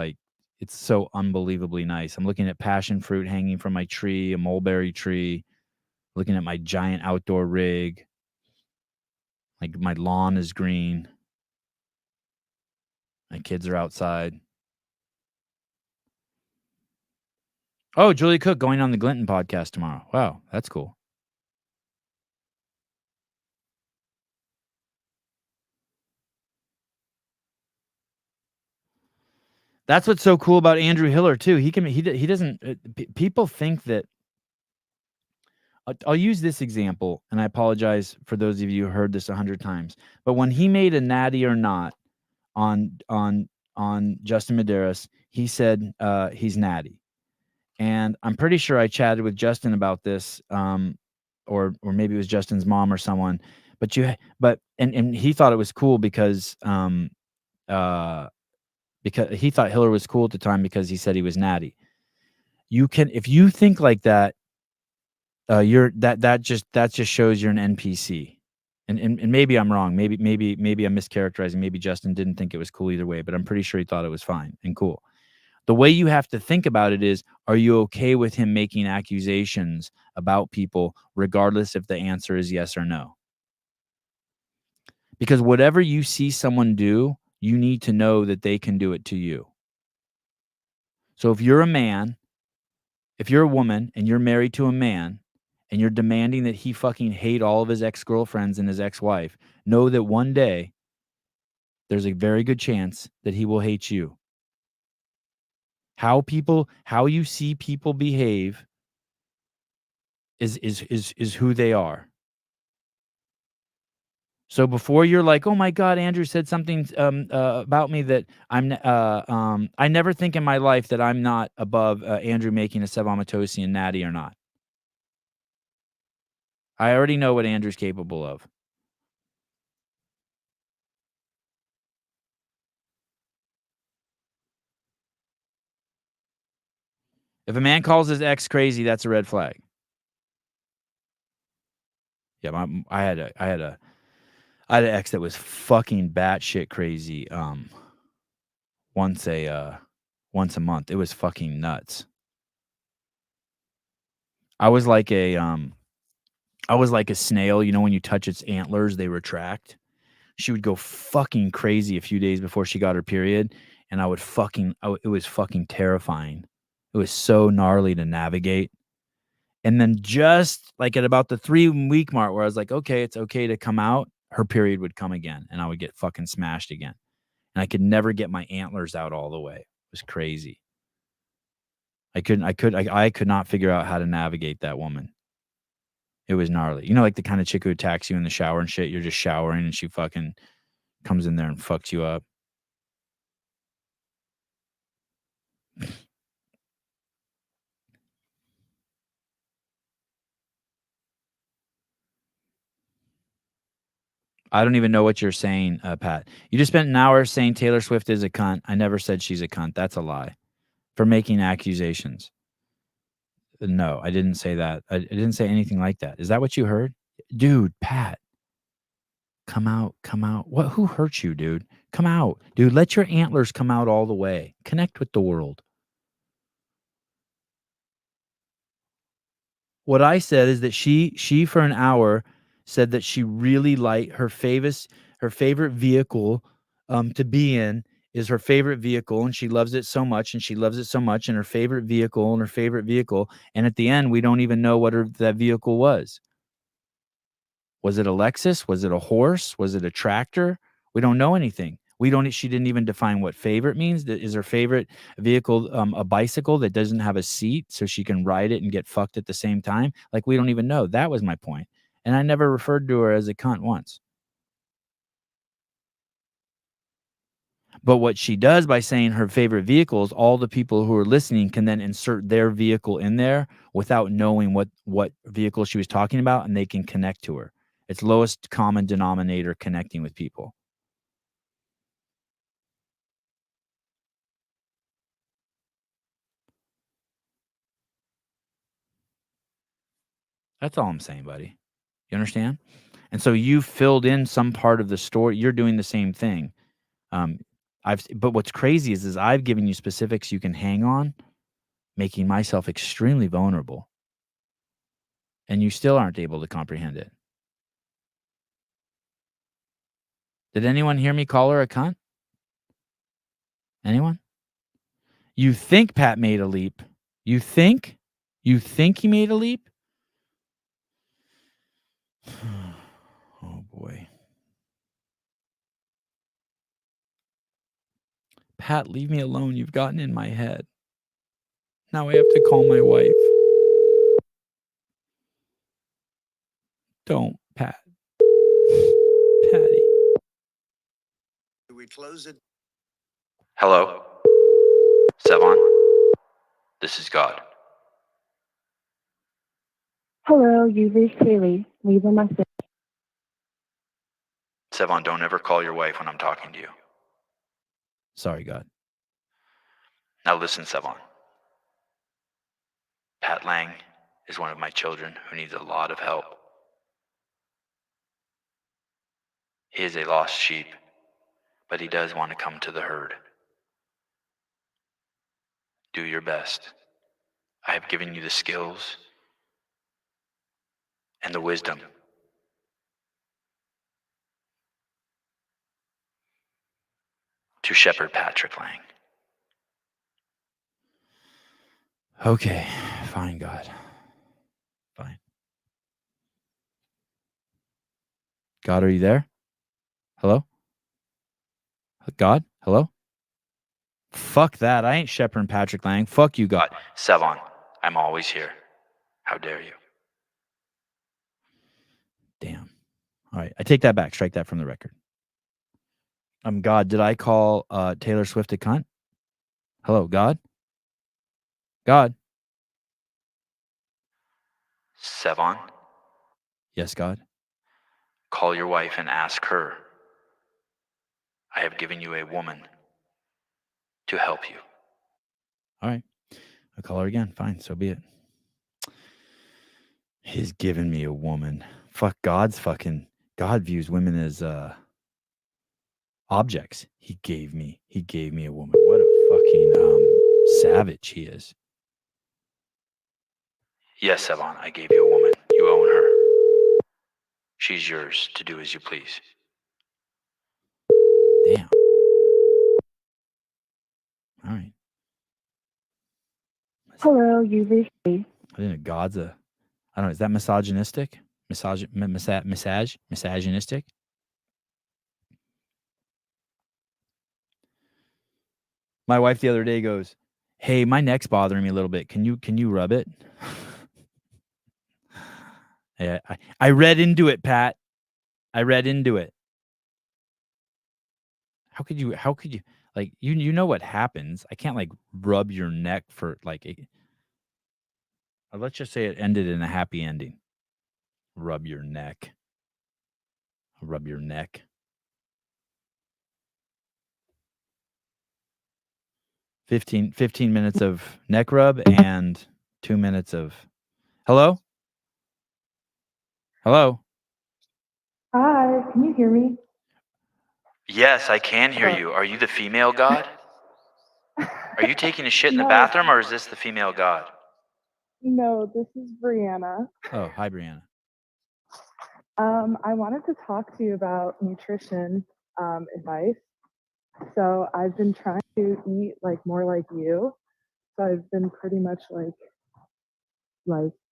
unbelievably nice. I'm looking at passion fruit hanging from my tree, a mulberry tree, looking at my giant outdoor rig. Like my lawn is green. My kids are outside. Oh, Julie Cook going on the Glinton podcast tomorrow. Wow, that's cool. That's what's so cool about Andrew Hiller too. He doesn't. People think that. I'll use this example, and I apologize for those of you who heard this 100 times. But when he made a natty or not on Justin Medeiros, he said he's natty, and I'm pretty sure I chatted with Justin about this, or maybe it was Justin's mom or someone. But he thought it was cool because he thought Hiller was cool at the time because he said he was natty. If you think like that, that just shows you're an NPC. And maybe I'm wrong. Maybe I'm mischaracterizing. Maybe Justin didn't think it was cool either way, but I'm pretty sure he thought it was fine and cool. The way you have to think about it is, are you okay with him making accusations about people, regardless if the answer is yes or no? Because whatever you see someone do, you need to know that they can do it to you. So if you're a man, if you're a woman and you're married to a man and you're demanding that he fucking hate all of his ex-girlfriends and his ex-wife, know that one day there's a very good chance that he will hate you. How you see people behave is who they are. So before you're like, oh my God, Andrew said something about me that I never think in my life that I'm not above Andrew making a Sevan Matosi and Natty or not. I already know what Andrew's capable of. If a man calls his ex crazy, that's a red flag. Yeah, I had an ex that was fucking batshit crazy. Once a month, it was fucking nuts. I was like a snail. You know, when you touch its antlers, they retract. She would go fucking crazy a few days before she got her period, and it was fucking terrifying. It was so gnarly to navigate. And then just like at about the 3-week mark where I was like, okay, it's okay to come out, her period would come again and I would get fucking smashed again. And I could never get my antlers out all the way. It was crazy. I could not figure out how to navigate that woman. It was gnarly. You know, like the kind of chick who attacks you in the shower and shit. You're just showering and she fucking comes in there and fucks you up. I don't even know what you're saying, Pat. You just spent an hour saying Taylor Swift is a cunt. I never said she's a cunt. That's a lie. For making accusations. No, I didn't say that. I didn't say anything like that. Is that what you heard? Dude, Pat. Come out. What? Who hurt you, dude? Come out. Dude, let your antlers come out all the way. Connect with the world. What I said is that she for an hour said that she really liked her favorite vehicle to be in is her favorite vehicle, and she loves it so much, and she loves it so much, and her favorite vehicle, and at the end we don't even know what that vehicle was. Was it a Lexus? Was it a horse? Was it a tractor? We don't know anything. She didn't even define what favorite means. Is her favorite vehicle a bicycle that doesn't have a seat so she can ride it and get fucked at the same time? Like, we don't even know. That was my point. And I never referred to her as a cunt once. But what she does by saying her favorite vehicles, all the people who are listening can then insert their vehicle in there without knowing what vehicle she was talking about, and they can connect to her. It's lowest common denominator connecting with people. That's all I'm saying, buddy. You understand? And so you filled in some part of the story. You're doing the same thing. But what's crazy is I've given you specifics you can hang on, making myself extremely vulnerable. And you still aren't able to comprehend it. Did anyone hear me call her a cunt? Anyone? You think Pat made a leap? You think he made a leap? Oh boy. Pat, leave me alone. You've gotten in my head. Now I have to call my wife. Don't, Pat. Patty. Do we close it? Hello? Sevan? This is God. Hello, you've reached Haley. Leave a message. Sevan, don't ever call your wife when I'm talking to you. Sorry, God. Now listen, Sevan. Pat Lang is one of my children who needs a lot of help. He is a lost sheep, but he does want to come to the herd. Do your best. I have given you the skills and the wisdom to shepherd Patrick Lang. Okay, fine, God. Fine. God, are you there? Hello? God? Hello? Fuck that. I ain't shepherding Patrick Lang. Fuck you, God. Sevon, I'm always here. How dare you? Damn. All right. I take that back. Strike that from the record. God, did I call Taylor Swift a cunt? Hello, God? God? Sevon? Yes, God? Call your wife and ask her. I have given you a woman to help you. All right. I'll call her again. Fine. So be it. He's given me a woman. Fuck, God views women as objects. He gave me a woman. What a fucking savage he is. Yes, Sevon, I gave you a woman. You own her. She's yours to do as you please. Damn. All right. Hello, you reached me. I think God's I don't know, is that misogynistic? Misogynistic? My wife the other day goes, "Hey, my neck's bothering me a little bit. Can you rub it?" Yeah, I read into it, Pat. I read into it. How could you like you know what happens? I can't like rub your neck for like let's just say it ended in a happy ending. Rub your neck. Rub your neck. Fifteen minutes of neck rub and 2 minutes of hello? Hello? Hi, can you hear me? Yes, I can hear you. Are you the female God? Are you taking a shit in the No. bathroom or is this the female God? No, this is Brianna. Oh, hi Brianna. I wanted to talk to you about nutrition advice. So I've been trying to eat like more like you. So I've been pretty much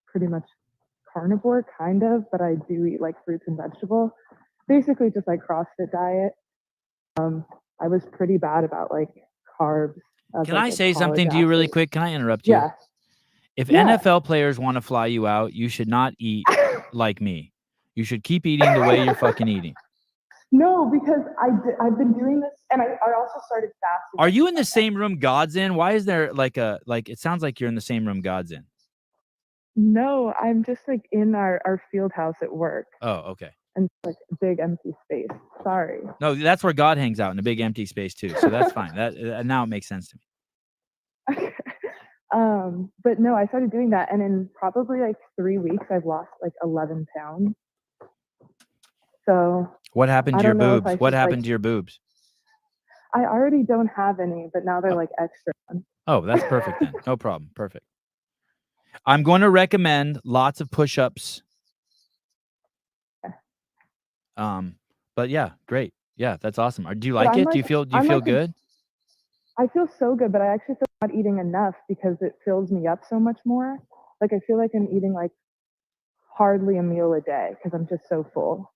pretty much carnivore kind of, but I do eat like fruits and vegetables. Basically just like CrossFit diet. I was pretty bad about like carbs. Can I say something to you really quick? Can I interrupt you? Yeah. If Yeah. NFL players want to fly you out, you should not eat like me. You should keep eating the way you're fucking eating. No, because I've been doing this, and I also started fasting. Are you in the same room God's in? Why is there like it sounds like you're in the same room God's in. No, I'm just like in our field house at work. Oh, okay. And it's like a big empty space. Sorry. No, that's where God hangs out in a big empty space too. So that's fine. That now it makes sense to me. Okay. But no, I started doing that, and in probably like 3 weeks, I've lost like 11 pounds. So what happened to your boobs? What happened to your boobs? I already don't have any, but now they're like extra. Oh, that's perfect then. No problem. Perfect. I'm going to recommend lots of push-ups. But yeah, great. Yeah, that's awesome. Do you like it? Do you feel good? I feel so good, but I actually feel not eating enough because it fills me up so much more. Like I feel like I'm eating like hardly a meal a day because I'm just so full.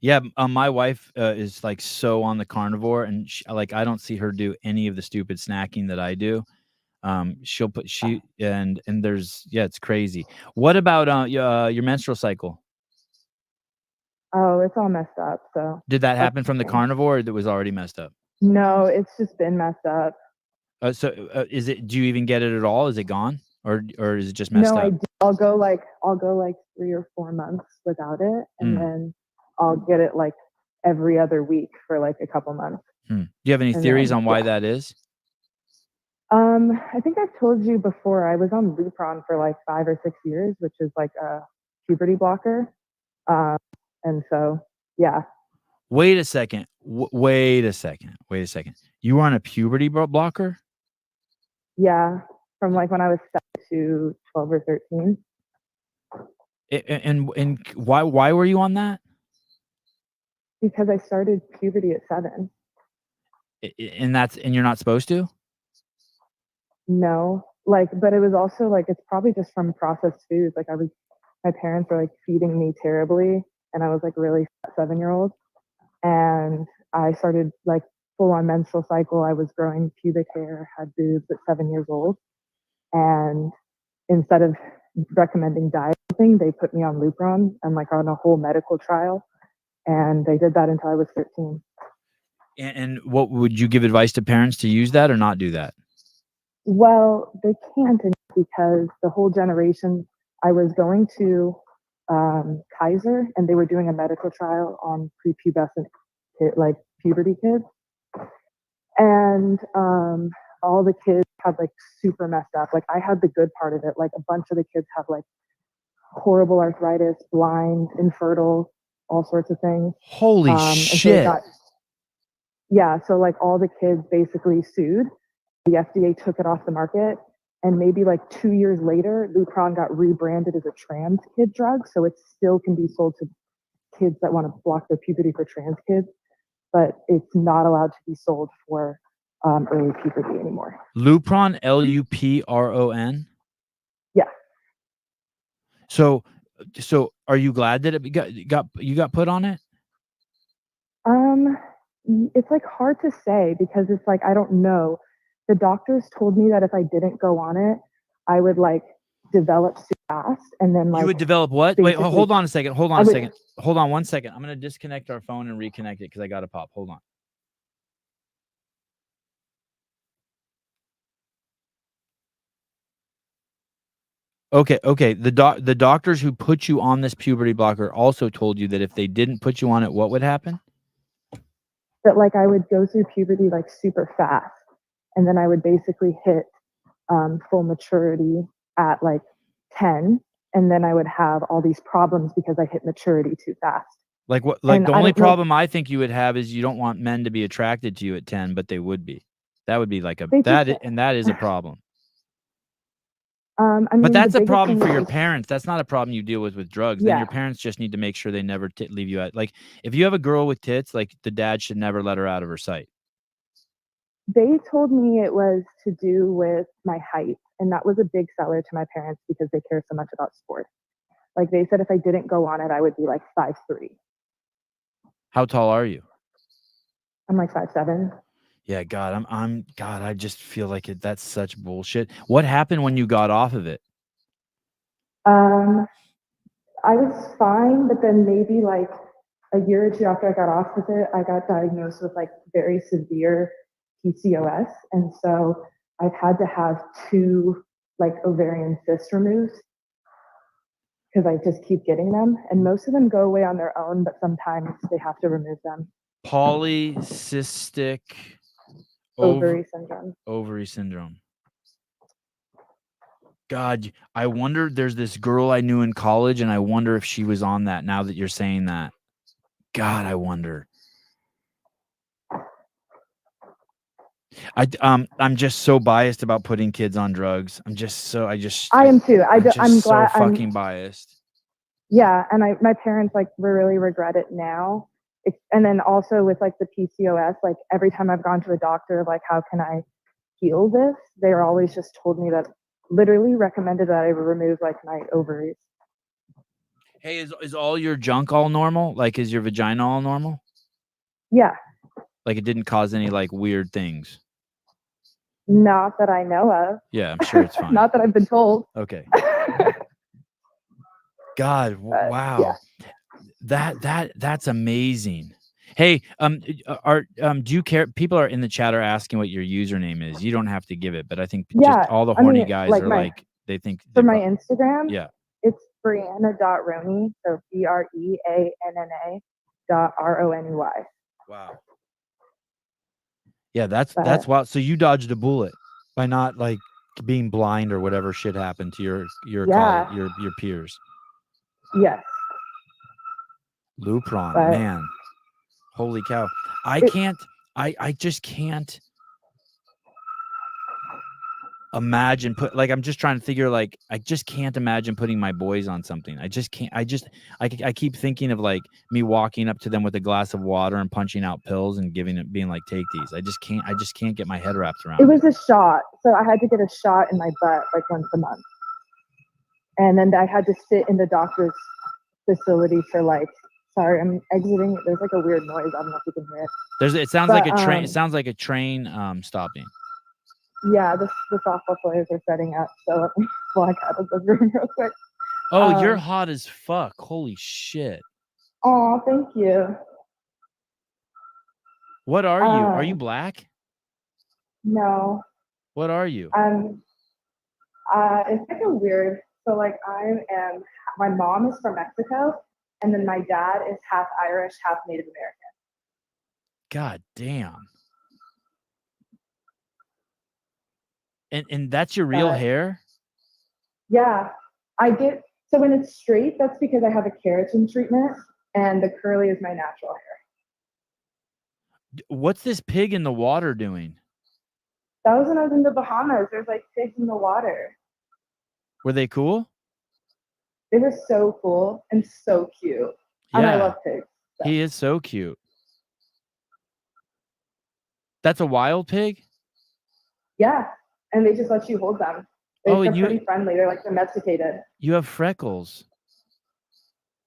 Yeah, my wife is like so on the carnivore, and I don't see her do any of the stupid snacking that I do. She'll put and there's it's crazy. What about your menstrual cycle? Oh, it's all messed up. So did that happen from the carnivore, or that was already messed up? No, it's just been messed up. So is it? Do you even get it at all? Is it gone, or is it just messed up? No, I'll go like 3 or 4 months without it, and then I'll get it like every other week for like a couple months. Do you have any theories on why that is? I think I've told you before. I was on Lupron for like 5 or 6 years, which is like a puberty blocker. And so, yeah. Wait a second. Wait a second. You were on a puberty blocker? Yeah, from like when I was 7 to 12 or 13. And why were you on that? Because I started puberty at 7. And you're not supposed to? No, but it was also like it's probably just from processed foods. Like my parents were like feeding me terribly, and I was like really 7-year-old, and I started like full on menstrual cycle. I was growing pubic hair, had boobs at 7 years old. And instead of recommending dieting, they put me on Lupron and like on a whole medical trial. And they did that until I was 13. And what would you give advice to parents to use that or not do that? Well, they can't because the whole generation, I was going to Kaiser and they were doing a medical trial on prepubescent like puberty kids. And all the kids had like super messed up. Like I had the good part of it. Like a bunch of the kids have like horrible arthritis, blind, infertile, all sorts of things. Holy shit. So like all the kids basically sued. The FDA took it off the market. And maybe like 2 years later, Lupron got rebranded as a trans kid drug. So it still can be sold to kids that want to block their puberty for trans kids, but it's not allowed to be sold for early puberty anymore. Lupron, Lupron? Yeah. So are you glad that it got put on it? It's like hard to say because it's like, I don't know. The doctors told me that if I didn't go on it, I would like develop super fast and then like. You would develop what? Wait, hold on a second. Hold on one second. I'm going to disconnect our phone and reconnect it because I got to pop. Hold on. Okay. The doctors who put you on this puberty blocker also told you that if they didn't put you on it, what would happen? That like I would go through puberty like super fast, and then I would basically hit full maturity at like 10, and then I would have all these problems because I hit maturity too fast. Like what? Like the only problem I think you would have is you don't want men to be attracted to you at 10, but they would be. That would be like that is a problem. I mean, but that's a problem for your parents. That's not a problem you deal with drugs. Yeah. Then your parents just need to make sure they never leave you out. Like if you have a girl with tits, like the dad should never let her out of her sight. They told me it was to do with my height, and that was a big seller to my parents because they care so much about sport. Like they said if I didn't go on it, I would be like 5'3". How tall are you? I'm like 5'7". Yeah, God, God, I just feel like that's such bullshit. What happened when you got off of it? I was fine, but then maybe like a year or two after I got off with it, I got diagnosed with like very severe PCOS. And so I've had to have 2 like ovarian cysts removed because I just keep getting them. And most of them go away on their own, but sometimes they have to remove them. Polycystic ovary syndrome. God, I wonder, there's this girl I knew in college, and I wonder if she was on that now that you're saying that. God, I wonder. I'm just so biased about putting kids on drugs. I am too. I'm glad. So fucking biased. Yeah, and my parents like really regret it now. And then also with like the PCOS, like every time I've gone to a doctor, like how can I heal this? They're always just told me that, literally recommended that I remove like my ovaries. Hey, is all your junk all normal? Like, is your vagina all normal? Yeah. Like it didn't cause any like weird things? Not that I know of. Yeah, I'm sure it's fine. Not that I've been told. Okay. God, wow. Yeah. That's amazing. Hey, do you care? People are in the chat are asking what your username is. You don't have to give it, but I think just all the horny guys are like, they think for my Instagram. Yeah. It's Brianna.Roney. So BREANNA.RONEY. Wow. Yeah, that's wild. So you dodged a bullet by not like being blind or whatever shit happened to your peers. Yes. Lupron, man. Holy cow. I just can't imagine I'm just trying to figure, like, I just can't imagine putting my boys on something. I just can't. I keep thinking of like me walking up to them with a glass of water and punching out pills and being like, take these. I just can't get my head wrapped around it. It was a shot. So I had to get a shot in my butt like once a month. And then I had to sit in the doctor's facility for like Sorry, I'm exiting. There's like a weird noise. I don't know if you can hear it. It sounds But, like a train. It sounds like a train stopping. Yeah, the softball players are setting up. So let me walk out of the room real quick. Oh, you're hot as fuck. Holy shit. Oh, thank you. What are you? Are you black? No. What are you? It's like a weird. So like my mom is from Mexico, and then my dad is half Irish, half Native American. God damn. And that's your real hair? Yeah, so when it's straight, that's because I have a keratin treatment, and the curly is my natural hair. What's this pig in the water doing? That was when I was in the Bahamas. There's like pigs in the water. Were they cool? They were so cool and so cute. And I love pigs. So. He is so cute. That's a wild pig? Yeah, and they just let you hold them. They're pretty friendly. They're like domesticated. You have freckles.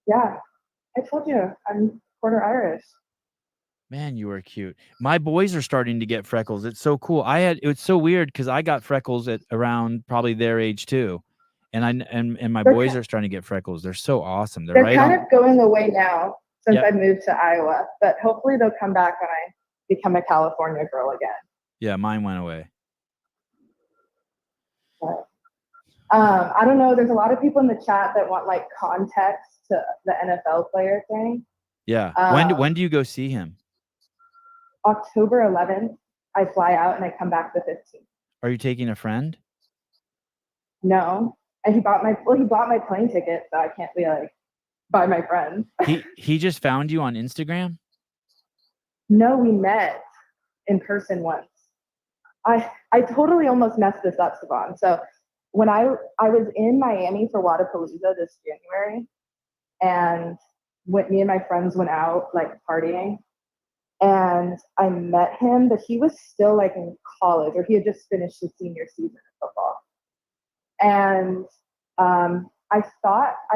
Yeah, I told you I'm quarter Irish. Man, you are cute. My boys are starting to get freckles. It's so cool. It's so weird because I got freckles at around probably their age too, and my boys are starting to get freckles. They're so awesome. They're kind of going away now since I moved to Iowa, but hopefully they'll come back when I become a California girl again. Yeah, mine went away. But, I don't know. There's a lot of people in the chat that want like context to the NFL player thing. Yeah. When do you go see him? October 11th, I fly out and I come back the 15th. Are you taking a friend? No, and he bought my plane ticket, so I can't be like buy my friend. He just found you on Instagram? No, we met in person once. I totally almost messed this up, Savon. So when I was in Miami for Wadapalooza this January, and me and my friends went out like partying, and I met him, but he was still like in college, or he had just finished his senior season of football. And I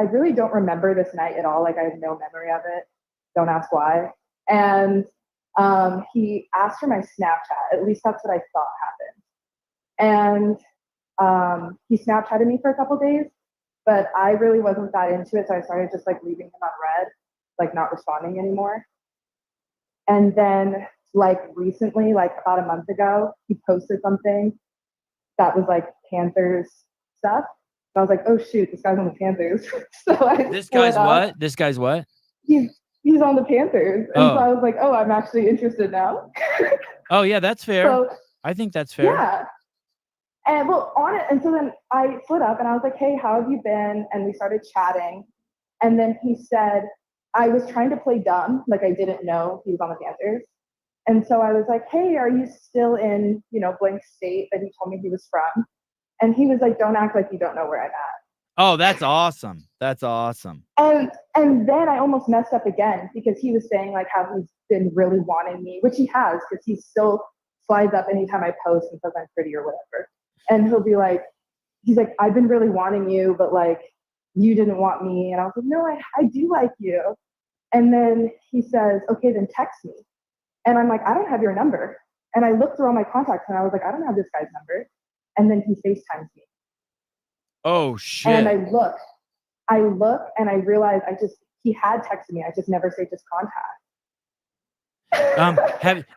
really don't remember this night at all. Like I have no memory of it. Don't ask why. And he asked for my Snapchat. At least that's what I thought happened. And he Snapchatted me for a couple days, but I really wasn't that into it. So I started just like leaving him on red, like not responding anymore. And then like recently, like about a month ago, he posted something that was like Panthers stuff. And I was like, oh shoot, this guy's on the Panthers. This guy's what? This guy's what? He's on the Panthers. And so I was like, oh, I'm actually interested now. Oh yeah, that's fair. So, I think that's fair. Yeah. And well, on it, and so then I slid up and I was like, hey, how have you been? And we started chatting. And then he said, I was trying to play dumb, like I didn't know he was on the Panthers. And so I was like, hey, are you still in, blank state that he told me he was from? And he was like, don't act like you don't know where I'm at. Oh, that's awesome. That's awesome. And then I almost messed up again because he was saying like how he's been really wanting me, which he has, because he still slides up anytime I post and says I'm pretty or whatever. And he'll be like, he's like, I've been really wanting you, but like you didn't want me. And I was like, no, I do like you. And then he says, okay, then text me. And I'm like, I don't have your number. And I looked through all my contacts and I was like, I don't have this guy's number. And then he FaceTimes me. Oh shit. And I look and I realize he had texted me. I just never saved his contact.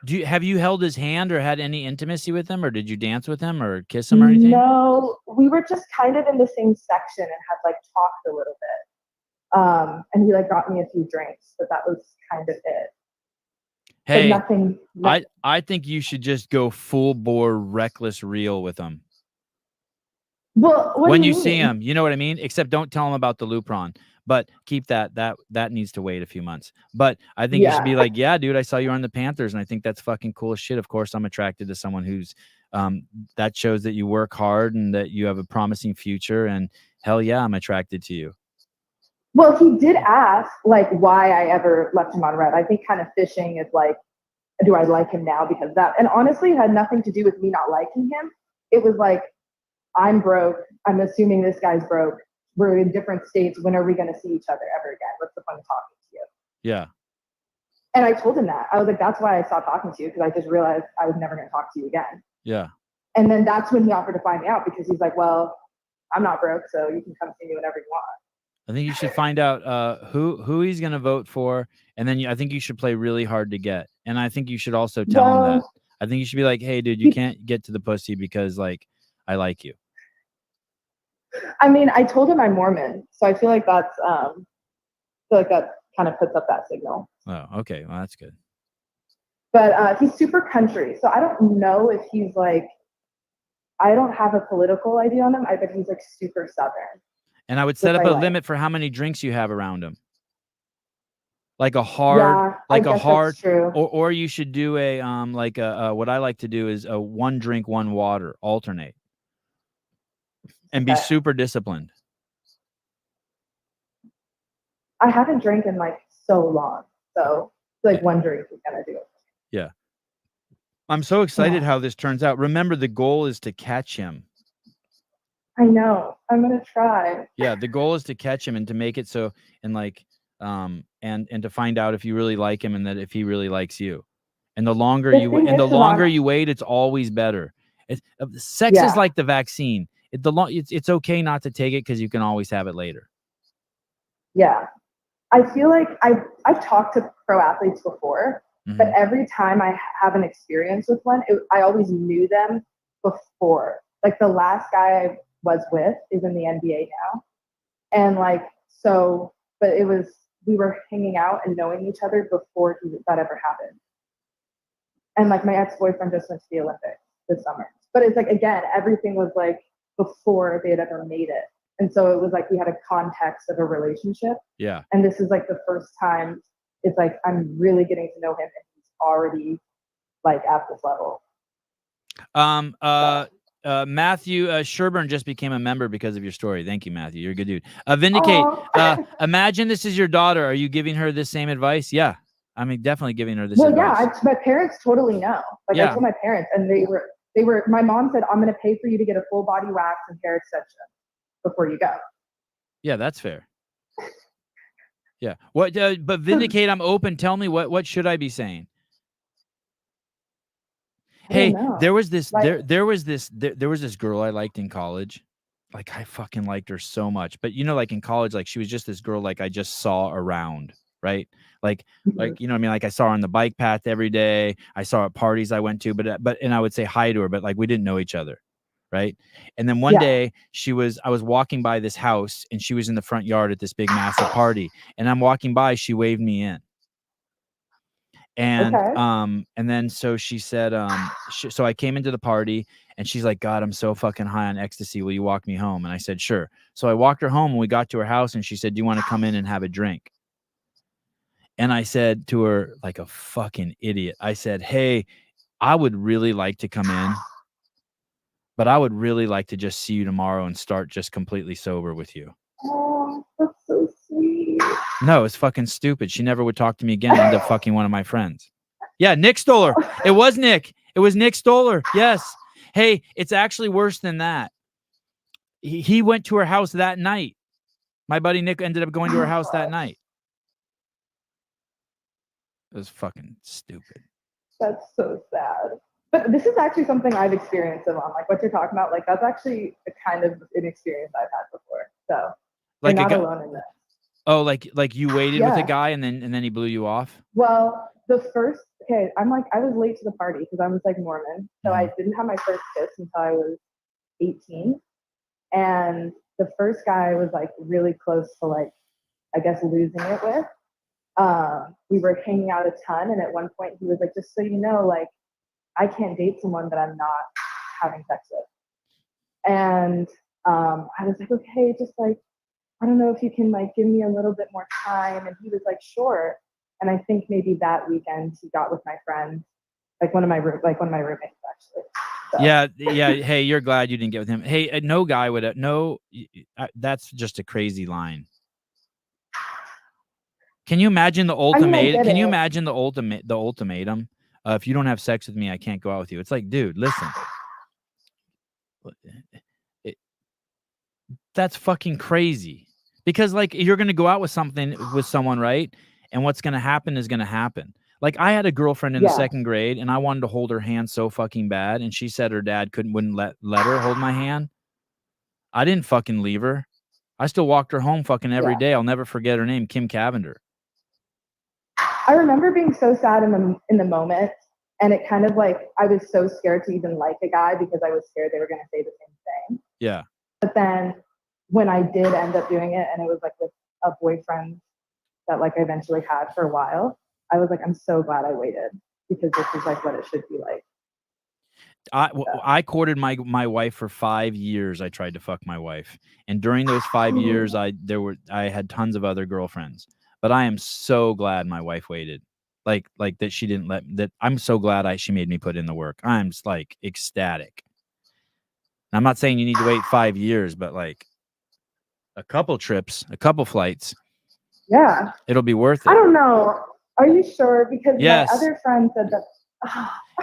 Have you held his hand or had any intimacy with him, or did you dance with him or kiss him or anything? No, we were just kind of in the same section and had like talked a little bit. And he like got me a few drinks, but that was kind of it. Hey, nothing. I think you should just go full bore reckless reel with him. Well, when you see him, you know what I mean? Except don't tell him about the Lupron, but keep that needs to wait a few months. But I think you should be like, yeah, dude, I saw you on the Panthers and I think that's fucking cool as shit. Of course, I'm attracted to someone who's that shows that you work hard and that you have a promising future, and hell yeah, I'm attracted to you. Well, he did ask like why I ever left him on red. I think kind of fishing is like, do I like him now because of that? And honestly, it had nothing to do with me not liking him. It was like, I'm broke. I'm assuming this guy's broke. We're in different states. When are we going to see each other ever again? What's the point of talking to you? Yeah. And I told him that. I was like, that's why I stopped talking to you, because I just realized I was never going to talk to you again. Yeah. And then that's when he offered to find me out, because he's like, well, I'm not broke, so you can come see me whenever you want. I think you should find out who he's going to vote for, and then I think you should play really hard to get. And I think you should also tell him that. I think you should be like, hey, dude, you can't get to the pussy because, like, I like you. I mean, I told him I'm Mormon, so I feel like that's that kind of puts up that signal. Oh, okay. Well, that's good. But he's super country, so I don't know if he's like, I don't have a political idea on him. I bet he's like super Southern. And I would set up a limit for how many drinks you have around him. Like a hard, or you should do a what I like to do is a 1 drink, 1 water, alternate, and be super disciplined. I haven't drank in like so long, so like 1 drink is gonna do it. Yeah, I'm so excited how this turns out. Remember, the goal is to catch him. I know. I'm gonna try. Yeah, the goal is to catch him and to make it so, and like, and to find out if you really like him and that if he really likes you. And the longer you wait, it's always better. Sex is like the vaccine. It's okay not to take it because you can always have it later. Yeah, I feel like I've talked to pro athletes before, but every time I have an experience with one, I always knew them before. Like the last guy I was with is in the NBA now, and like so, but we were hanging out and knowing each other before that ever happened. And like my ex-boyfriend just went to the Olympics this summer, but it's like, again, everything was like before they had ever made it, and so it was like we had a context of a relationship. Yeah, and this is like the first time it's like I'm really getting to know him, and he's already like at this level. Matthew Sherburne just became a member because of your story. Thank you, Matthew. You're a good dude. Vindicate. Imagine this is your daughter. Are you giving her the same advice? Yeah, I mean, definitely giving her this advice. Yeah, my parents totally know. Like I told my parents, and they were. My mom said, "I'm going to pay for you to get a full body wax and hair extension before you go." Yeah, that's fair. Yeah. What? But Vindicate, I'm open. Tell me what should I be saying? Hey, there was this girl I liked in college. Like I fucking liked her so much. But you know, like in college, like she was just this girl like I just saw around, right? Like you know what I mean? Like I saw her on the bike path every day. I saw her at parties I went to, and I would say hi to her, but like we didn't know each other. Right. And then one day I was walking by this house and she was in the front yard at this big massive party. And I'm walking by, she waved me in. And and then so she said, so I came into the party and she's like, God, I'm so fucking high on ecstasy. Will you walk me home? And I said, sure. So I walked her home and we got to her house and she said, do you want to come in and have a drink? And I said to her, like a fucking idiot, I said, hey, I would really like to come in, but I would really like to just see you tomorrow and start just completely sober with you. Oh, that's so sweet. No, it's fucking stupid. She never would talk to me again and ended up fucking one of my friends. Yeah, Nick stole her. It was Nick. It was Nick stole her. Yes. Hey, it's actually worse than that. He went to her house that night. My buddy Nick ended up going to her house that night. It was fucking stupid. That's so sad. But this is actually something I've experienced, Ivan. Like what you're talking about, like that's actually a kind of an experience I've had before. So like you're not alone in this. Oh, like you waited with a guy and then he blew you off? Well, I'm like, I was late to the party because I was like Mormon. So I didn't have my first kiss until I was 18. And the first guy was like really close to like, I guess, losing it with. We were hanging out a ton. And at one point he was like, just so you know, like, I can't date someone that I'm not having sex with. And I was like, okay, just like, I don't know if you can like give me a little bit more time. And he was like, sure. And I think maybe that weekend he got with my friend, like one of my roommates actually. So. Yeah. Hey, you're glad you didn't get with him. Hey, no guy would that's just a crazy line. Can you imagine the ultimatum? Can you imagine the ultimatum? If you don't have sex with me, I can't go out with you. It's like, dude, listen. That's fucking crazy. Because like you're gonna go out with someone, right? and what's going to happen is going to happen. Like, I had a girlfriend in the 2nd grade, and I wanted to hold her hand so fucking bad, and she said her dad wouldn't let her hold my hand. I didn't fucking leave her. I still walked her home fucking every day. I'll never forget her name, Kim Cavender. I remember being so sad in the moment, and it kind of like, I was so scared to even like a guy because I was scared they were going to say the same thing. Yeah. But then when I did end up doing it, and it was like with a boyfriend that like I eventually had for a while, I was like, I'm so glad I waited, because this is like what it should be like. I courted my wife for 5 years. I tried to fuck my wife, and during those 5 years, I had tons of other girlfriends. But I am so glad my wife waited, like that she didn't let that. I'm so glad she made me put in the work. I'm just like ecstatic. And I'm not saying you need to wait 5 years, but like a couple trips, a couple flights. Yeah, it'll be worth it. I don't know. Are you sure? Because Yes. my other friend said that.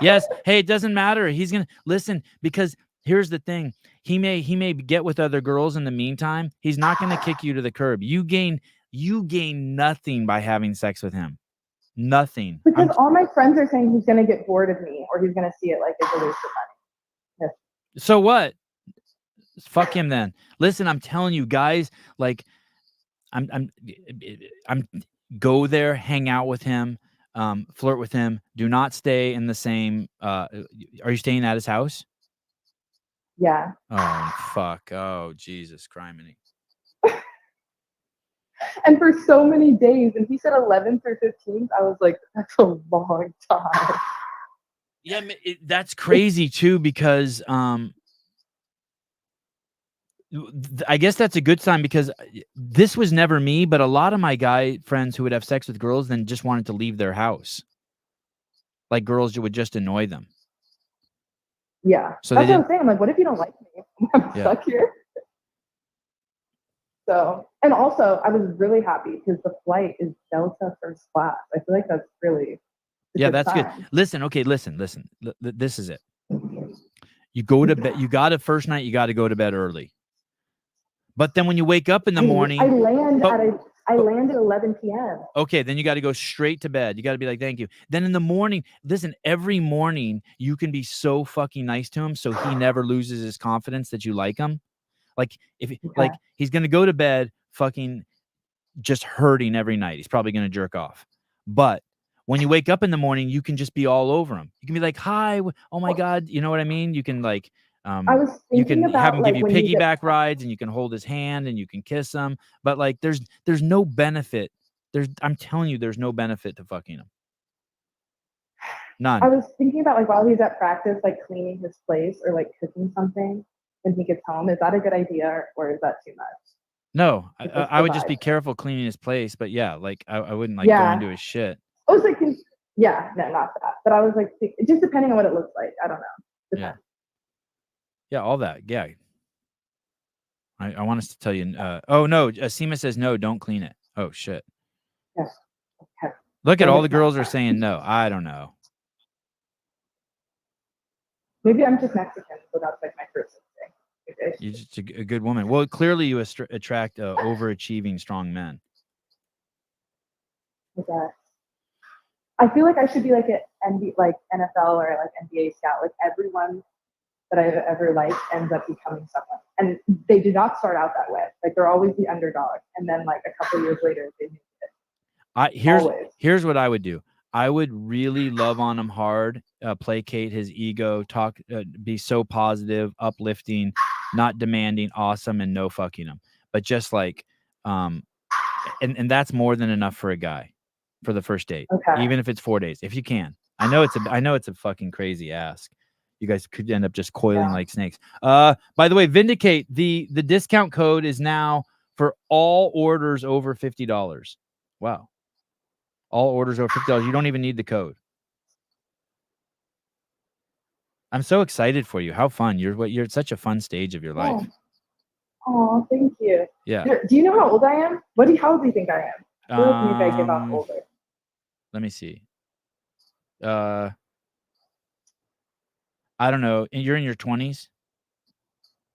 Yes. Hey, it doesn't matter. He's gonna listen, because here's the thing. He may get with other girls in the meantime. He's not gonna kick you to the curb. You gain nothing by having sex with him. Nothing. Because all my friends are saying he's gonna get bored of me, or he's gonna see it like it's a waste of money. Yes. So what? Fuck him then. Listen, I'm telling you guys, like, I'm go there, hang out with him, flirt with him. Do not stay in the same. Are you staying at his house? Yeah. Oh fuck! Oh Jesus, criminy. And for so many days, and he said 11th or 15th, I was like, that's a long time. Yeah, that's crazy too, because I guess that's a good sign, because this was never me, but a lot of my guy friends who would have sex with girls then just wanted to leave their house. Like, girls would just annoy them. Yeah. So that's what I'm saying. I'm like, what if you don't like me? I'm stuck here. So, and also I was really happy because the flight is Delta first class. I feel like that's really that's good. Listen, okay, listen. This is it. You go to bed. You got to first night. You got to go to bed early. But then when you wake up in the morning, I land at 11 p.m. Okay, then you got to go straight to bed. You got to be like, thank you. Then in the morning, listen, every morning you can be so fucking nice to him so he never loses his confidence that you like him. Like, like he's going to go to bed fucking just hurting every night. He's probably going to jerk off. But when you wake up in the morning, you can just be all over him. You can be like, hi, oh my God. You know what I mean? You can like, you can have him give you piggyback rides, and you can hold his hand and you can kiss him. But like, there's no benefit. I'm telling you, there's no benefit to fucking him. None. I was thinking about like while he's at practice, like cleaning his place or like cooking something when he gets home. Is that a good idea, or is that too much? No, I would just be careful cleaning his place. But yeah, like I wouldn't like go into his shit. I was like, yeah, no, not that. But I was like, just depending on what it looks like. I don't know. Depends. Yeah, all that. Yeah. I want us to tell you. Oh no, Seema says no. Don't clean it. Oh shit. Yeah. Okay. Look at all the girls are saying no. I don't know. Maybe I'm just Mexican, so that's like my first thing. You're just a good woman. Well, clearly you attract overachieving, strong men. Okay. I feel like I should be like like NFL or like NBA scout. Like everyone that I've ever liked ends up becoming someone, and they do not start out that way. Like they're always the underdog, and then like a couple years later they make it. Here's what I would do. I would really love on him hard, placate his ego, talk, be so positive, uplifting, not demanding, awesome, and no fucking him. But just like, and that's more than enough for a guy for the first date, even if it's 4 days, if you can. I know it's a fucking crazy ask. You guys could end up just coiling like snakes. By the way, Vindicate, the discount code is now for all orders over $50. Wow. All orders over $50. You don't even need the code. I'm so excited for you. How fun. You're at such a fun stage of your life. Oh, thank you. Yeah. Do you know how old I am? How old do you think I am? I feel like maybe I give off older. Let me see. I don't know. You're in your 20s?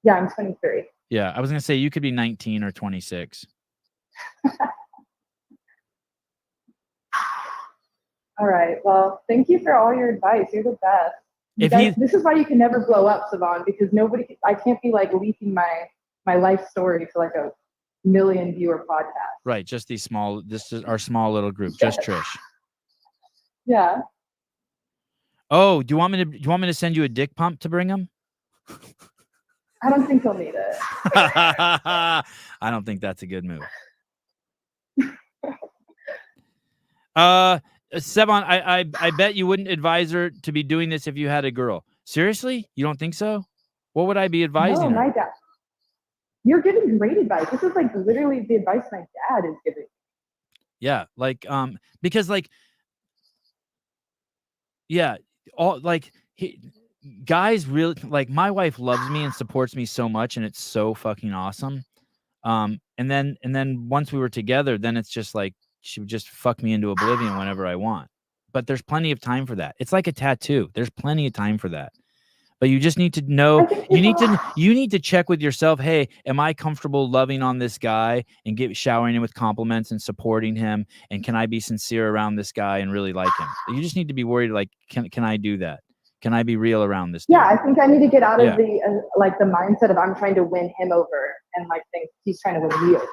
Yeah, I'm 23. Yeah, I was going to say you could be 19 or 26. All right. Well, thank you for all your advice. You're the best. This is why you can never blow up, Savon, because I can't be like leaking my life story to like a million viewer podcast. Right. Just this is our small little group. Just Trish. Yeah. Oh, do you want me to send you a dick pump to bring him? I don't think he'll need it. I don't think that's a good move. Sevon, I bet you wouldn't advise her to be doing this if you had a girl. Seriously? You don't think so? What would I be advising her? My dad. You're giving great advice. This is like literally the advice my dad is giving. Yeah, like because like yeah, all like guys really like my wife loves me and supports me so much, and it's so fucking awesome. And then once we were together, then it's just like she would just fuck me into oblivion whenever I want. But there's plenty of time for that. It's like a tattoo. There's plenty of time for that. But you just need to know, you need to check with yourself. Hey, am I comfortable loving on this guy and showering him with compliments and supporting him? And can I be sincere around this guy and really like him? You just need to be worried. Like, can I do that? Can I be real around this dude? Yeah, I think I need to get out of the mindset of I'm trying to win him over and like think he's trying to win me over.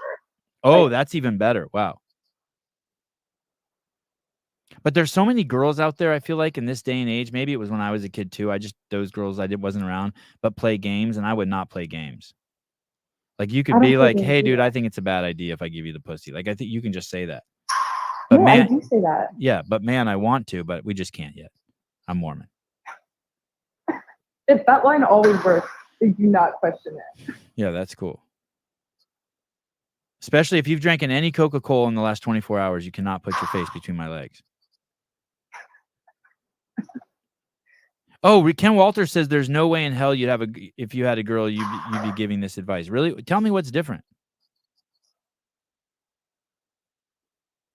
Oh, that's even better. Wow. But there's so many girls out there, I feel like, in this day and age. Maybe it was when I was a kid too. Those girls wasn't around, but play games, and I would not play games. Like you could be like, hey, dude, I think it's a bad idea if I give you the pussy. Like I think you can just say that. But I do say that. Yeah, but man, I want to, but we just can't yet. I'm Mormon. If that line always works, do not question it. Yeah, that's cool. Especially if you've drank any Coca-Cola in the last 24 hours, you cannot put your face between my legs. Oh, Ken Walters says there's no way in hell if you had a girl, you'd be giving this advice. Really? Tell me what's different.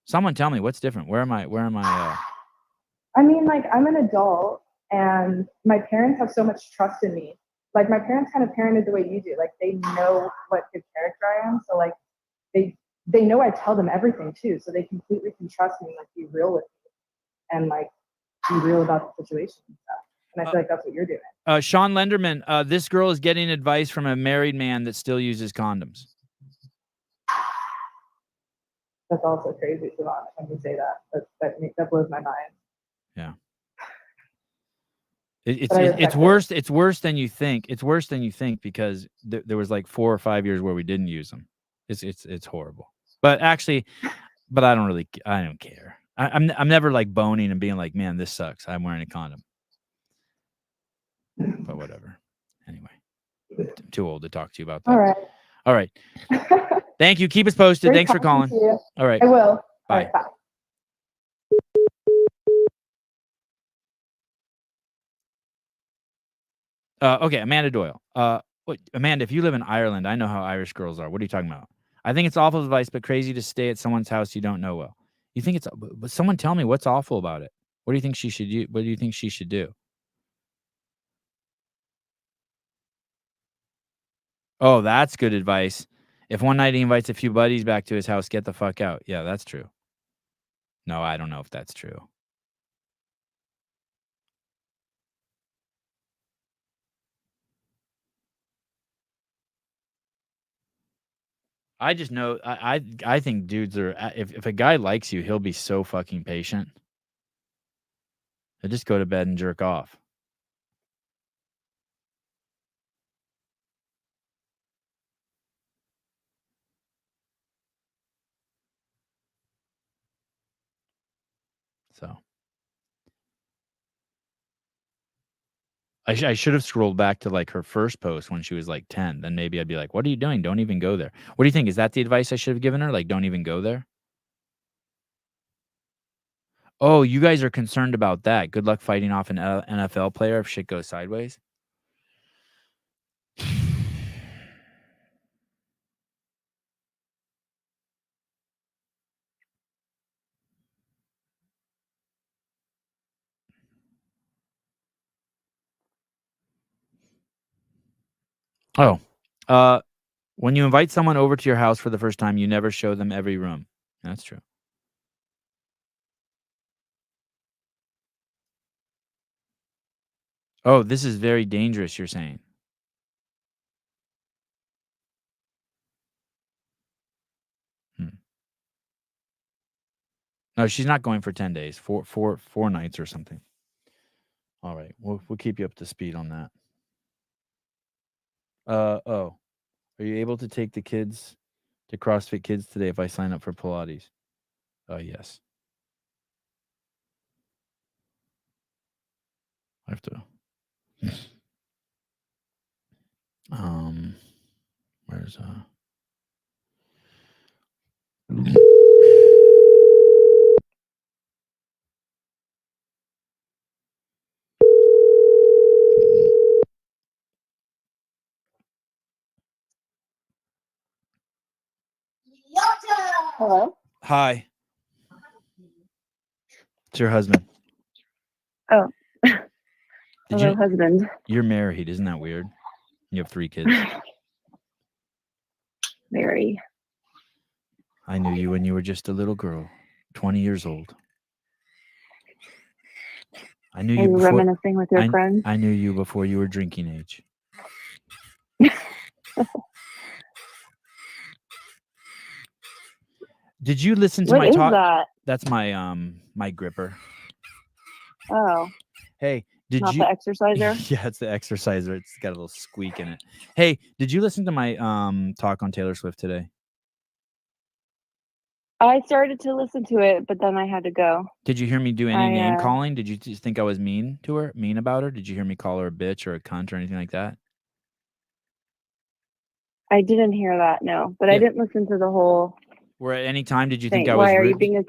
Someone tell me what's different. Where am I? I mean, like, I'm an adult and my parents have so much trust in me. Like, my parents kind of parented the way you do. Like, they know what good character I am. So, like, they know I tell them everything, too. So they completely can trust me, like, be real with me and, like, be real about the situation and stuff. And I feel like that's what you're doing. Sean Lenderman, this girl is getting advice from a married man that still uses condoms. That's also crazy, Savon, when you say that. That blows my mind. Yeah. It's worse. It's worse than you think. It's worse than you think because there was like 4 or 5 years where we didn't use them. It's horrible. But actually, I don't care. I'm never like boning and being like, man, this sucks. I'm wearing a condom. But whatever. Anyway, I'm too old to talk to you about that. All right. Thank you. Keep us posted. Thanks for calling. All right. I will. Bye. All right, bye. Okay, Amanda Doyle. Amanda, if you live in Ireland, I know how Irish girls are. What are you talking about? I think it's awful advice, but crazy to stay at someone's house you don't know well. You think it's? But someone tell me what's awful about it. What do you think she should do? What do you think she should do? Oh, that's good advice. If one night he invites a few buddies back to his house, get the fuck out. Yeah, that's true. No, I don't know if that's true. I just know I think dudes are if a guy likes you, he'll be so fucking patient. He'll just go to bed and jerk off. So I should have scrolled back to like her first post when she was like 10. Then maybe I'd be like, what are you doing? Don't even go there. What do you think? Is that the advice I should have given her? Like, don't even go there? Oh, you guys are concerned about that. Good luck fighting off an NFL player if shit goes sideways. Oh, when you invite someone over to your house for the first time, you never show them every room. That's true. Oh, this is very dangerous, you're saying. No, she's not going for 10 days, four nights or something. All right. We'll keep you up to speed on that. Oh. Are you able to take the kids to CrossFit Kids today if I sign up for Pilates? Yes. I have to. Where's Hello? Hi. It's your husband. Oh. Did Hello, you? husband. You're married, isn't that weird? You have 3 kids. Very. I knew you when you were just a little girl, 20 years old. I knew Are you you before. reminiscing with your friends? I knew you before you were drinking age. Did you listen to What my is talk? that? That's my my gripper. Oh, Hey, did not you? the exerciser? Yeah, it's the exerciser. It's got a little squeak in it. Hey, did you listen to my talk on Taylor Swift today? I started to listen to it, but then I had to go. Did you hear me do any name calling? Did you just think I was mean to her? Mean about her? Did you hear me call her a bitch or a cunt or anything like that? I didn't hear that, no. But I didn't listen to the whole Or at any time did you thing. think I was Why are rude? you being a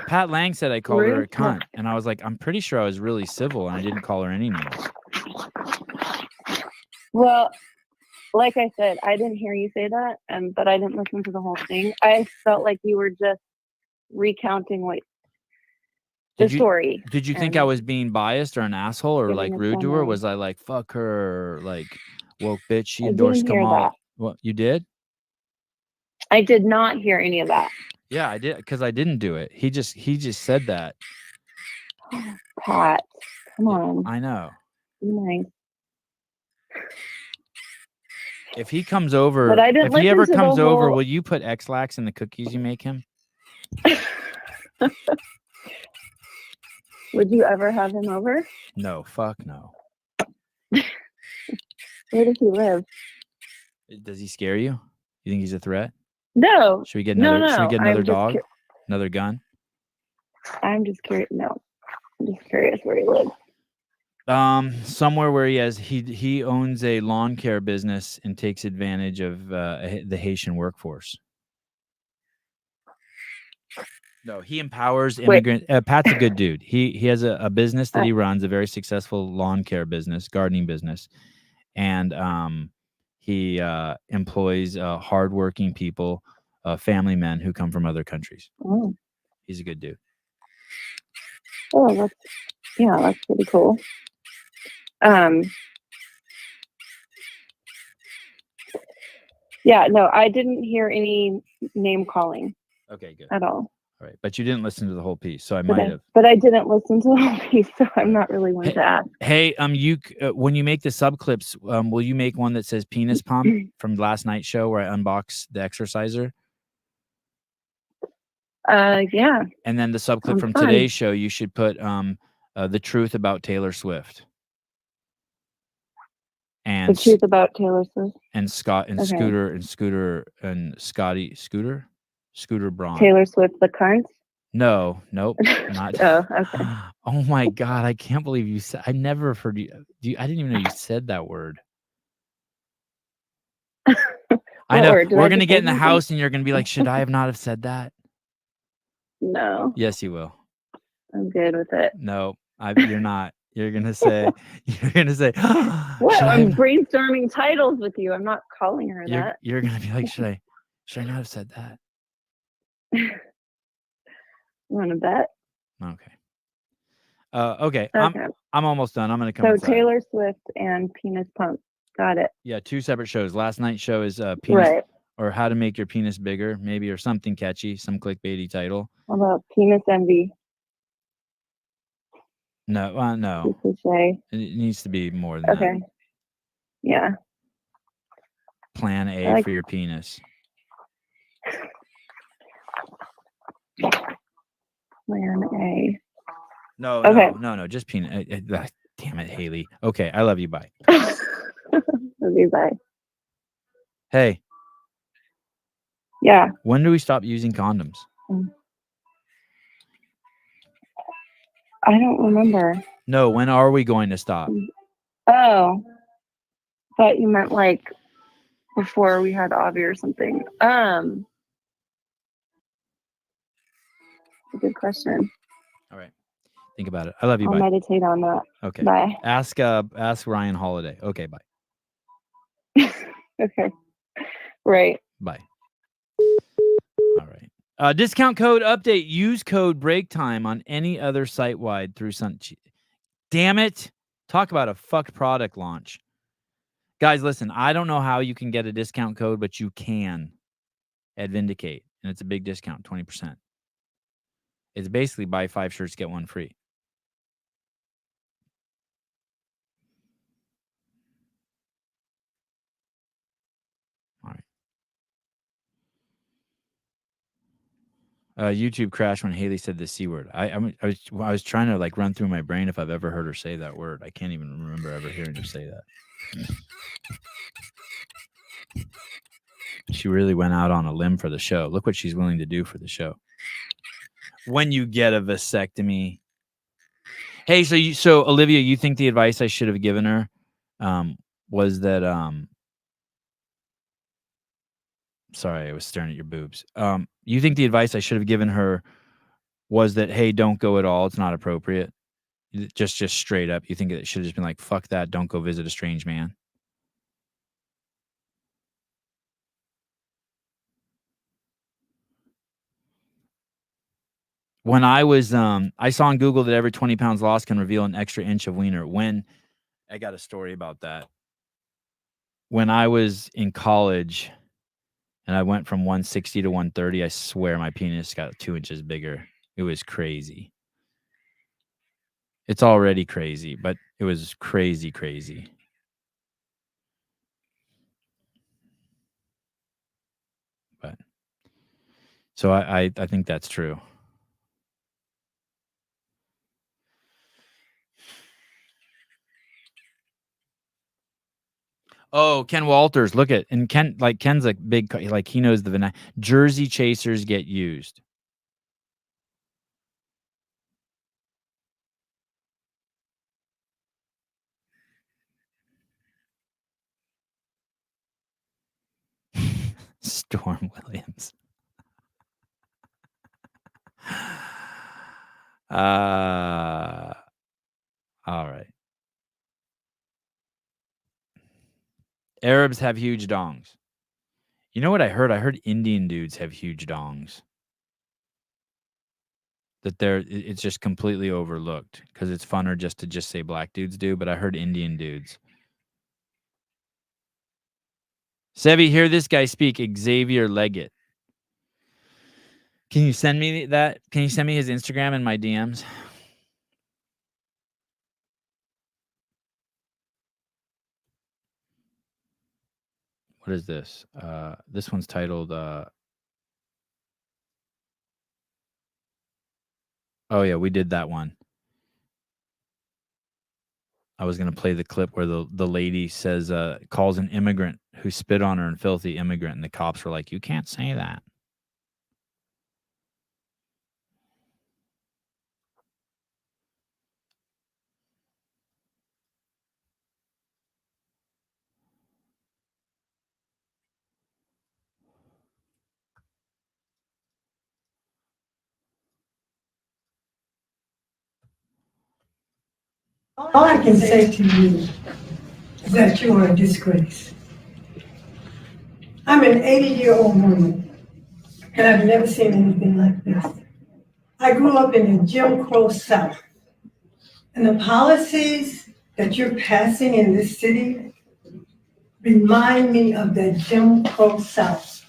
Pat Lang said I called her a rude? cunt, and I was like, I'm pretty sure I was really civil and I didn't call her any names. Well, like I said, I didn't hear you say that, but I didn't listen to the whole thing. I felt like you were just recounting what the story. Did you think I was being biased or an asshole or like rude to her? Was I like fuck her or like woke bitch? She endorsed Kamal. What you did? I did not hear any of that. Yeah, I did because I didn't do it. He just said that. Pat, come on. I know. Be nice. If he comes over, But I didn't if he ever listen to comes the over, whole- will you put X-Lax in the cookies you make him? Would you ever have him over? No, fuck no. Where does he live? Does he scare you? You think he's a threat? No. Should we get another? Should we get another dog? Just Another gun? I'm just curious. No, I'm just curious where he lives. Somewhere where he owns a lawn care business and takes advantage of the Haitian workforce. No, he empowers immigrant. Pat's a good dude. He has a business that he runs, a very successful lawn care business, gardening business, and he employs hardworking people, family men who come from other countries. Oh. He's a good dude. Oh, that's pretty cool. Yeah, no, I didn't hear any name calling. Okay, good. At all. All right, but you didn't listen to the whole piece, so I might have. But I didn't listen to the whole piece, so I'm not really one to ask. Hey, you when you make the sub clips, will you make one that says penis pump from last night's show where I unbox the exerciser? Yeah. And then the sub clip from today's show, you should put the truth about Taylor Swift. And the truth about Taylor Swift. And Scott and Scooter and Scooter Braun. Taylor Swift the cunt? No, nope, not. Oh, okay. Oh my God, I can't believe you said. I never heard you. I didn't even know you said that word. I know. We're gonna get in the house and you're gonna be like, should I have not have said that? No. Yes, you will. I'm good with it. No, you're not. You're gonna say. What? I'm brainstorming titles with you. I'm not calling her that. You're gonna be like, should I not have said that? You want to bet? Okay. Okay. I'm almost done. I'm gonna come. So inside. Taylor Swift and penis pump. Got it. Yeah, 2 separate shows. Last night's show is penis, right. Or how to make your penis bigger, maybe, or something catchy, some clickbaity title. How about penis envy? No, no. cliche. It needs to be more than Okay. that. Yeah. Plan A Like- for your penis. Plan A. No, Okay. no. Just penis. Damn it, Haley. Okay, I love you. Bye. Okay, bye. Hey, Yeah. when do we stop using condoms? I don't remember. No, when are we going to stop? Oh. Thought you meant like before we had Avi or something. Good question. All right. Think about it. I love you. I'll Bye. meditate on that. Okay. Bye. Ask Ryan Holiday. Okay, bye. Okay. Right. Bye. All right. Discount code update. Use code break time on any other site wide through Damn it. Talk about a fucked product launch. Guys, listen, I don't know how you can get a discount code, but you can at Vindicate. And it's a big discount, 20%. It's basically buy 5 shirts, get 1 free. All right. YouTube crashed when Haley said the C word. I was trying to like run through my brain if I've ever heard her say that word. I can't even remember ever hearing her say that. She really went out on a limb for the show. Look what she's willing to do for the show. When you get a vasectomy. Hey, so Olivia, you think the advice I should have given her was that sorry, I was staring at your boobs. You think the advice I should have given her was that, hey, don't go at all. It's not appropriate. Just straight up. You think it should have just been like, fuck that. Don't go visit a strange man. When I was, I saw on Google that every 20 pounds lost can reveal an extra inch of wiener. When I got a story about that. When I was in college and I went from 160 to 130, I swear my penis got 2 inches bigger. It was crazy. It's already crazy, but it was crazy. But so I think that's true. Oh, Ken Walters, look at, and Ken's a big, like he knows the Jersey chasers get used. Storm Williams. All right. Arabs have huge dongs. You know what I heard? I heard Indian dudes have huge dongs. That it's just completely overlooked because it's funner just to say black dudes do, but I heard Indian dudes. Sevi, hear this guy speak, Xavier Leggett. Can you send me that? Can you send me his Instagram in my DMs? What is this? This one's titled oh yeah, we did that one. I was gonna play the clip where the lady says calls an immigrant who spit on her and filthy immigrant, and the cops were like, you can't say that. All I can say to you is that you are a disgrace. I'm an 80-year-old woman, and I've never seen anything like this. I grew up in the Jim Crow South, and the policies that you're passing in this city remind me of that Jim Crow South.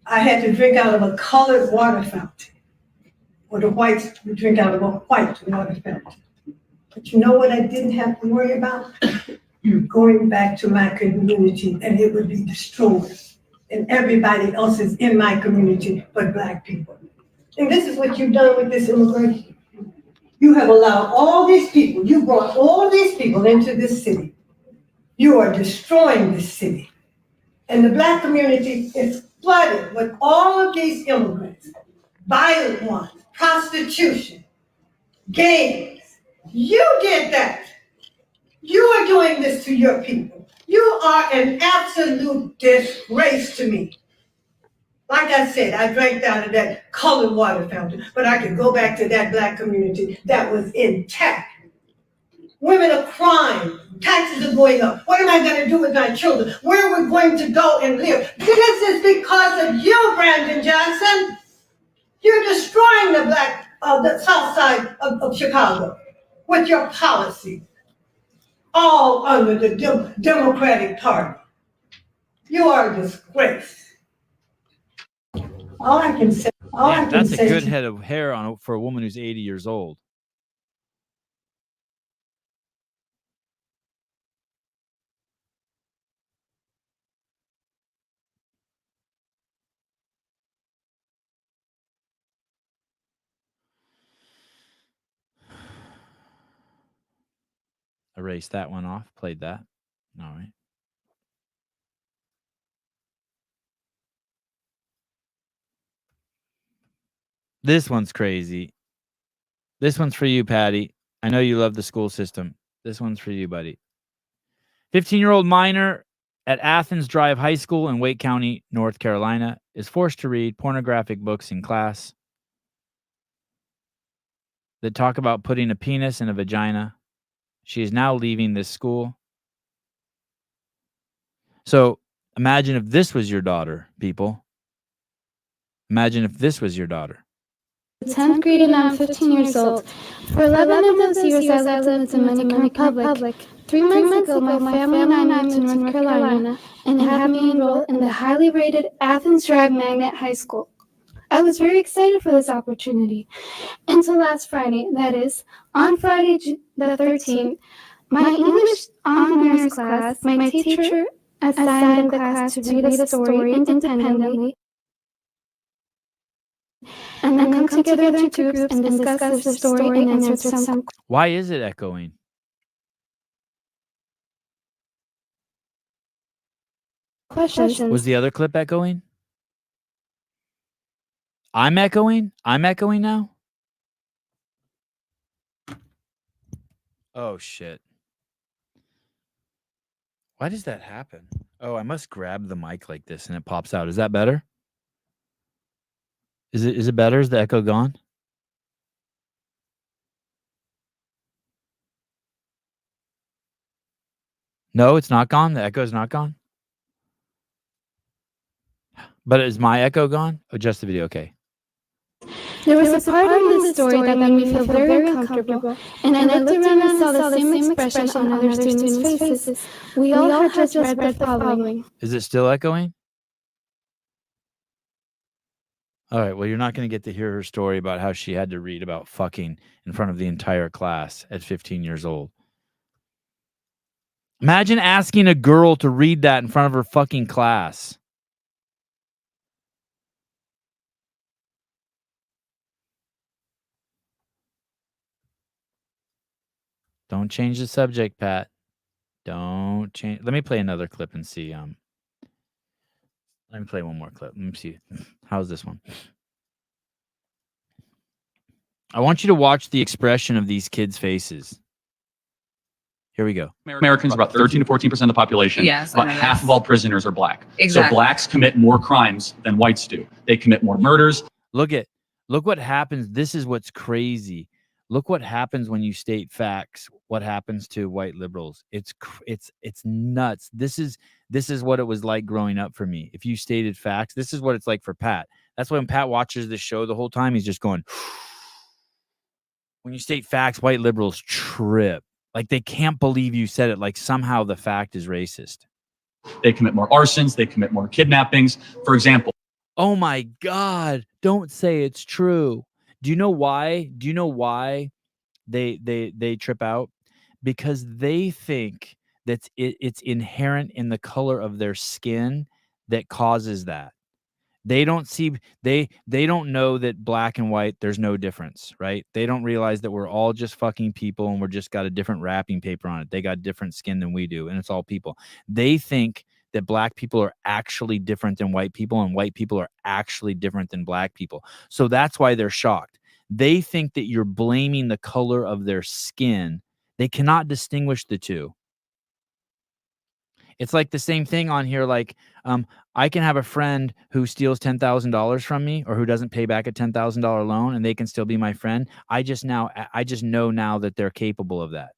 I had to drink out of a colored water fountain. or the whites would drink out of a white water fountain. But you know what I didn't have to worry about? Going back to my community and it would be destroyed. And everybody else is in my community but Black people. And this is what you've done with this immigration. You have allowed all these people, you brought all these people into this city. You are destroying this city. And the Black community is flooded with all of these immigrants, violent ones, prostitution, gangs. You did that. You are doing this to your people. You are an absolute disgrace to me. Like I said, I drank out of that colored water fountain, but I could go back to that Black community that was intact. Women are crying. Taxes are going up. What am I going to do with my children? Where are we going to go and live? This is because of you, Brandon Johnson. You're destroying the South Side of Chicago with your policy, all under the Democratic Party. You are a disgrace. All I can say. Yeah, that's a good head of hair for a woman who's 80 years old. Erase that one off. Played that. All right. This one's crazy. This one's for you, Patty. I know you love the school system. This one's for you, buddy. 15-year-old minor at Athens Drive High School in Wake County, North Carolina, is forced to read pornographic books in class that talk about putting a penis in a vagina. She is now leaving this school. So imagine if this was your daughter, people. Imagine if this was your daughter. 10th grade and I'm 15 years old. For 11 of those years, I lived in the Dominican Republic. 3 months ago, my family and I moved to North Carolina and had me enrolled in the highly rated Athens Drive Magnet High School. I was very excited for this opportunity. Until last Friday, that is, on Friday the 13th, my English honors class, my teacher assigned the class to read a story independently and then come together into groups and discuss the story and answer some. Why is it echoing? Questions. Was the other clip echoing? I'm echoing? I'm echoing now? Oh, shit. Why does that happen? Oh, I must grab the mic like this and it pops out. Is that better? Is it better? Is the echo gone? No, it's not gone. The echo is not gone. But is my echo gone? Oh, just the video. Okay. There was a part of the story that made me feel very uncomfortable, and I looked around and saw the same expression on other students' faces. We all had just read the following. Is it still echoing? All right, well, you're not going to get to hear her story about how she had to read about fucking in front of the entire class at 15 years old. Imagine asking a girl to read that in front of her fucking class. Don't change the subject, Pat. Don't change. Let me play another clip and see. Let me play one more clip. Let me see. How's this one? I want you to watch the expression of these kids' faces. Here we go. Americans, about 13 to 14% of the population. Yes, about half of all prisoners are black. Exactly. So blacks commit more crimes than whites do. They commit more murders. Look what happens. This is what's crazy. Look what happens when you state facts. What happens to white liberals? It's nuts. This is what it was like growing up for me. If you stated facts, this is what it's like for Pat. That's why when Pat watches this show the whole time, he's just going. When you state facts, white liberals trip. Like they can't believe you said it. Like somehow the fact is racist. They commit more arsons. They commit more kidnappings. For example. Oh my God. Don't say it's true. Do you know why? Do you know why they trip out? Because they think that it's inherent in the color of their skin that causes that. They don't see they don't know that black and white, there's no difference, right? They don't realize that we're all just fucking people and we're just got a different wrapping paper on it. They got different skin than we do, and it's all people. They think that black people are actually different than white people and white people are actually different than black people. So that's why they're shocked. They think that you're blaming the color of their skin. They cannot distinguish the two. It's like the same thing on here. Like, I can have a friend who steals $10,000 from me or who doesn't pay back a $10,000 loan and they can still be my friend. I just know now that they're capable of that.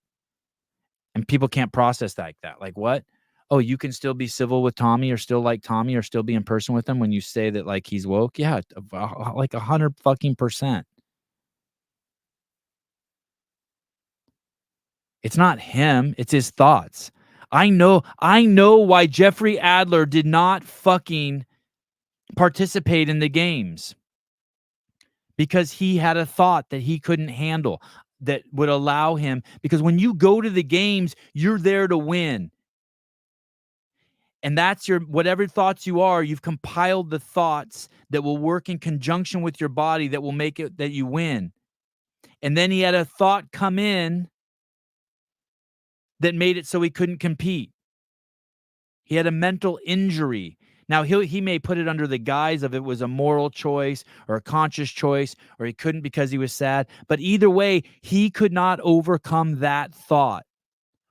And people can't process like that. Like, what? Oh, you can still be civil with Tommy or still like Tommy or still be in person with him when you say that like he's woke? Yeah, like 100%. It's not him, it's his thoughts. I know why Jeffrey Adler did not fucking participate in the games. Because he had a thought that he couldn't handle that would allow him. Because when you go to the games, you're there to win. And that's your, whatever thoughts you are, you've compiled the thoughts that will work in conjunction with your body that will make it that you win. And then he had a thought come in that made it so he couldn't compete. He had a mental injury. Now, he may put it under the guise of it was a moral choice or a conscious choice, or he couldn't because he was sad. But either way, he could not overcome that thought,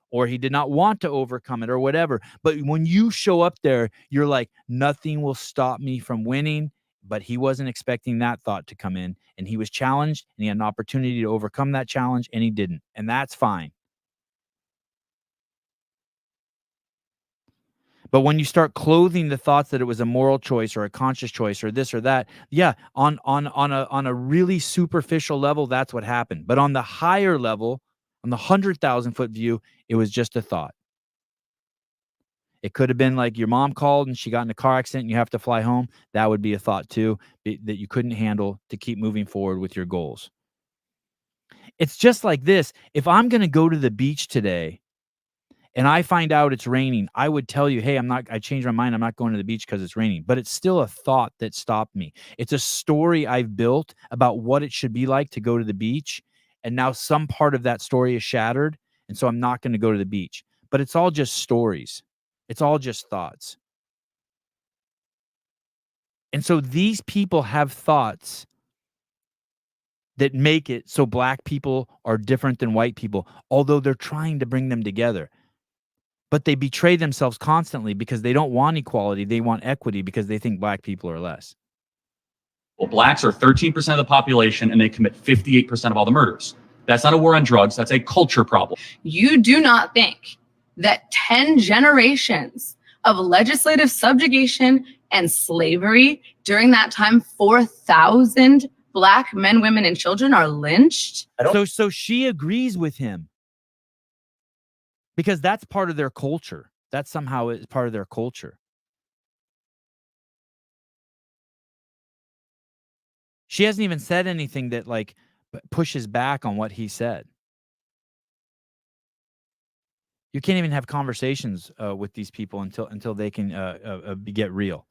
or he did not want to overcome it or whatever. But when you show up there, you're like, nothing will stop me from winning. But he wasn't expecting that thought to come in, and he was challenged, and he had an opportunity to overcome that challenge, and he didn't. And that's fine. But when you start clothing the thoughts that it was a moral choice or a conscious choice or this or that, yeah, on a really superficial level, that's what happened. But on the higher level, on the 100,000-foot view, it was just a thought. It could have been like your mom called and she got in a car accident and you have to fly home. That would be a thought too, that you couldn't handle to keep moving forward with your goals. It's just like this. If I'm going to go to the beach today, and I find out it's raining, I would tell you, hey, I changed my mind. I'm not going to the beach because it's raining. But it's still a thought that stopped me. It's a story I've built about what it should be like to go to the beach. And now some part of that story is shattered. And so I'm not going to go to the beach. But it's all just stories. It's all just thoughts. And so these people have thoughts that make it so black people are different than white people, although they're trying to bring them together. But they betray themselves constantly because they don't want equality. They want equity because they think black people are less. Well, blacks are 13% of the population and they commit 58% of all the murders. That's not a war on drugs. That's a culture problem. You do not think that 10 generations of legislative subjugation and slavery during that time, 4,000 black men, women, and children are lynched? So she agrees with him. Because that's part of their culture. That somehow is part of their culture. She hasn't even said anything that like pushes back on what he said. You can't even have conversations with these people until they can get real.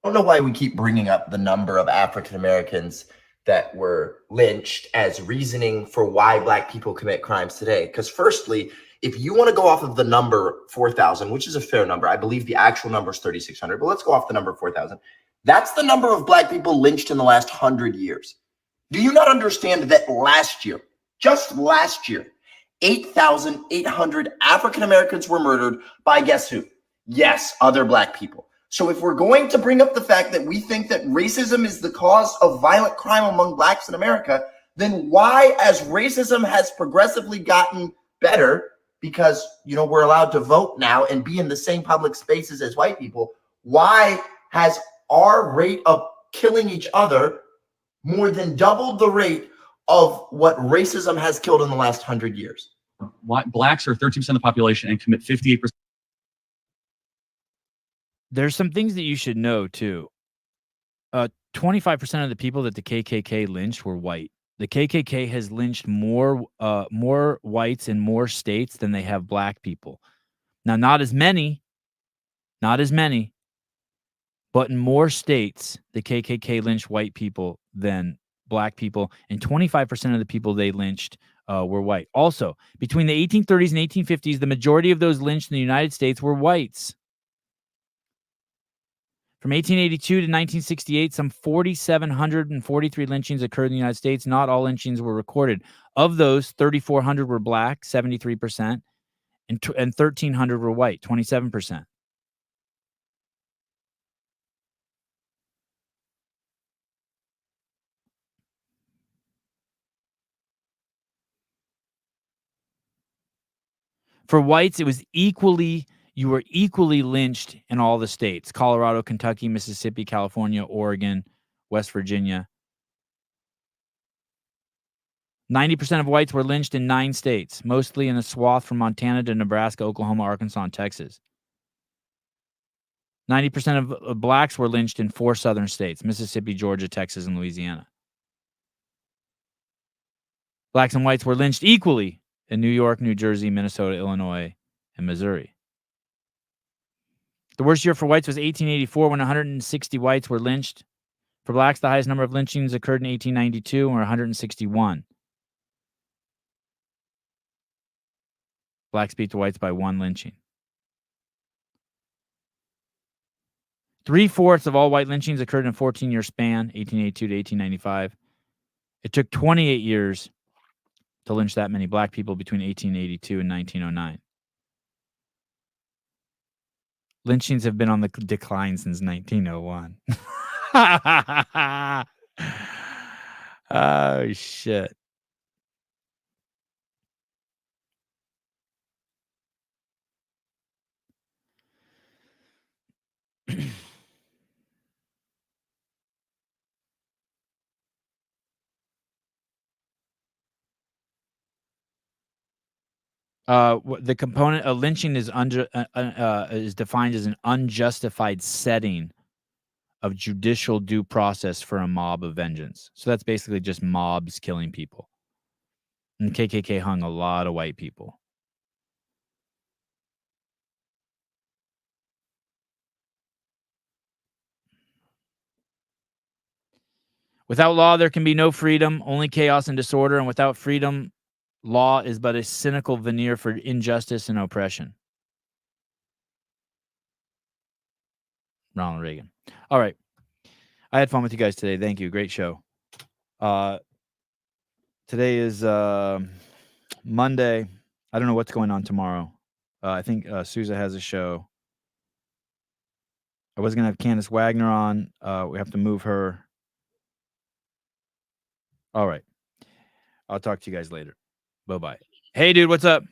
I don't know why we keep bringing up the number of African Americans that were lynched as reasoning for why black people commit crimes today. Because firstly, if you want to go off of the number 4,000, which is a fair number, I believe the actual number is 3,600, but let's go off the number 4,000. That's the number of black people lynched in the last 100 years. Do you not understand that last year, just last year, 8,800 African Americans were murdered by guess who? Yes, other black people. So if we're going to bring up the fact that we think that racism is the cause of violent crime among blacks in America, then why, as racism has progressively gotten better, because, you know, we're allowed to vote now and be in the same public spaces as white people, why has our rate of killing each other more than doubled the rate of what racism has killed in the last 100 years? Blacks are 13% of the population and commit 58%. There's some things that you should know too. 25% of the people that the KKK lynched were white. The KKK has lynched more whites in more states than they have black people. Now, not as many, but in more states, the KKK lynched white people than black people, and 25% of the people they lynched were white. Also, between the 1830s and 1850s, the majority of those lynched in the United States were whites. From 1882 to 1968, some 4,743 lynchings occurred in the United States. Not all lynchings were recorded. Of those, 3,400 were black, 73%, and 1,300 were white, 27%. For whites, it was you were equally lynched in all the states: Colorado, Kentucky, Mississippi, California, Oregon, West Virginia. 90% of whites were lynched in 9 states, mostly in a swath from Montana to Nebraska, Oklahoma, Arkansas, and Texas. 90% of blacks were lynched in 4 southern states: Mississippi, Georgia, Texas, and Louisiana. Blacks and whites were lynched equally in New York, New Jersey, Minnesota, Illinois, and Missouri. The worst year for whites was 1884, when 160 whites were lynched. For blacks, the highest number of lynchings occurred in 1892, and were 161. Blacks beat the whites by 1 lynching. 3/4 of all white lynchings occurred in a 14-year span, 1882 to 1895. It took 28 years to lynch that many black people between 1882 and 1909. Lynchings have been on the decline since 1901. Oh, shit. The component of lynching is defined as an unjustified setting of judicial due process for a mob of vengeance. So that's basically just mobs killing people. And the KKK hung a lot of white people. Without law, there can be no freedom, only chaos and disorder. And without freedom, law is but a cynical veneer for injustice and oppression. Ronald Reagan. All right. I had fun with you guys today. Thank you. Great show. Today is Monday. I don't know what's going on tomorrow. I think Sousa has a show. I was going to have Candace Wagner on. We have to move her. All right. I'll talk to you guys later. Bye-bye. Hey, dude, what's up?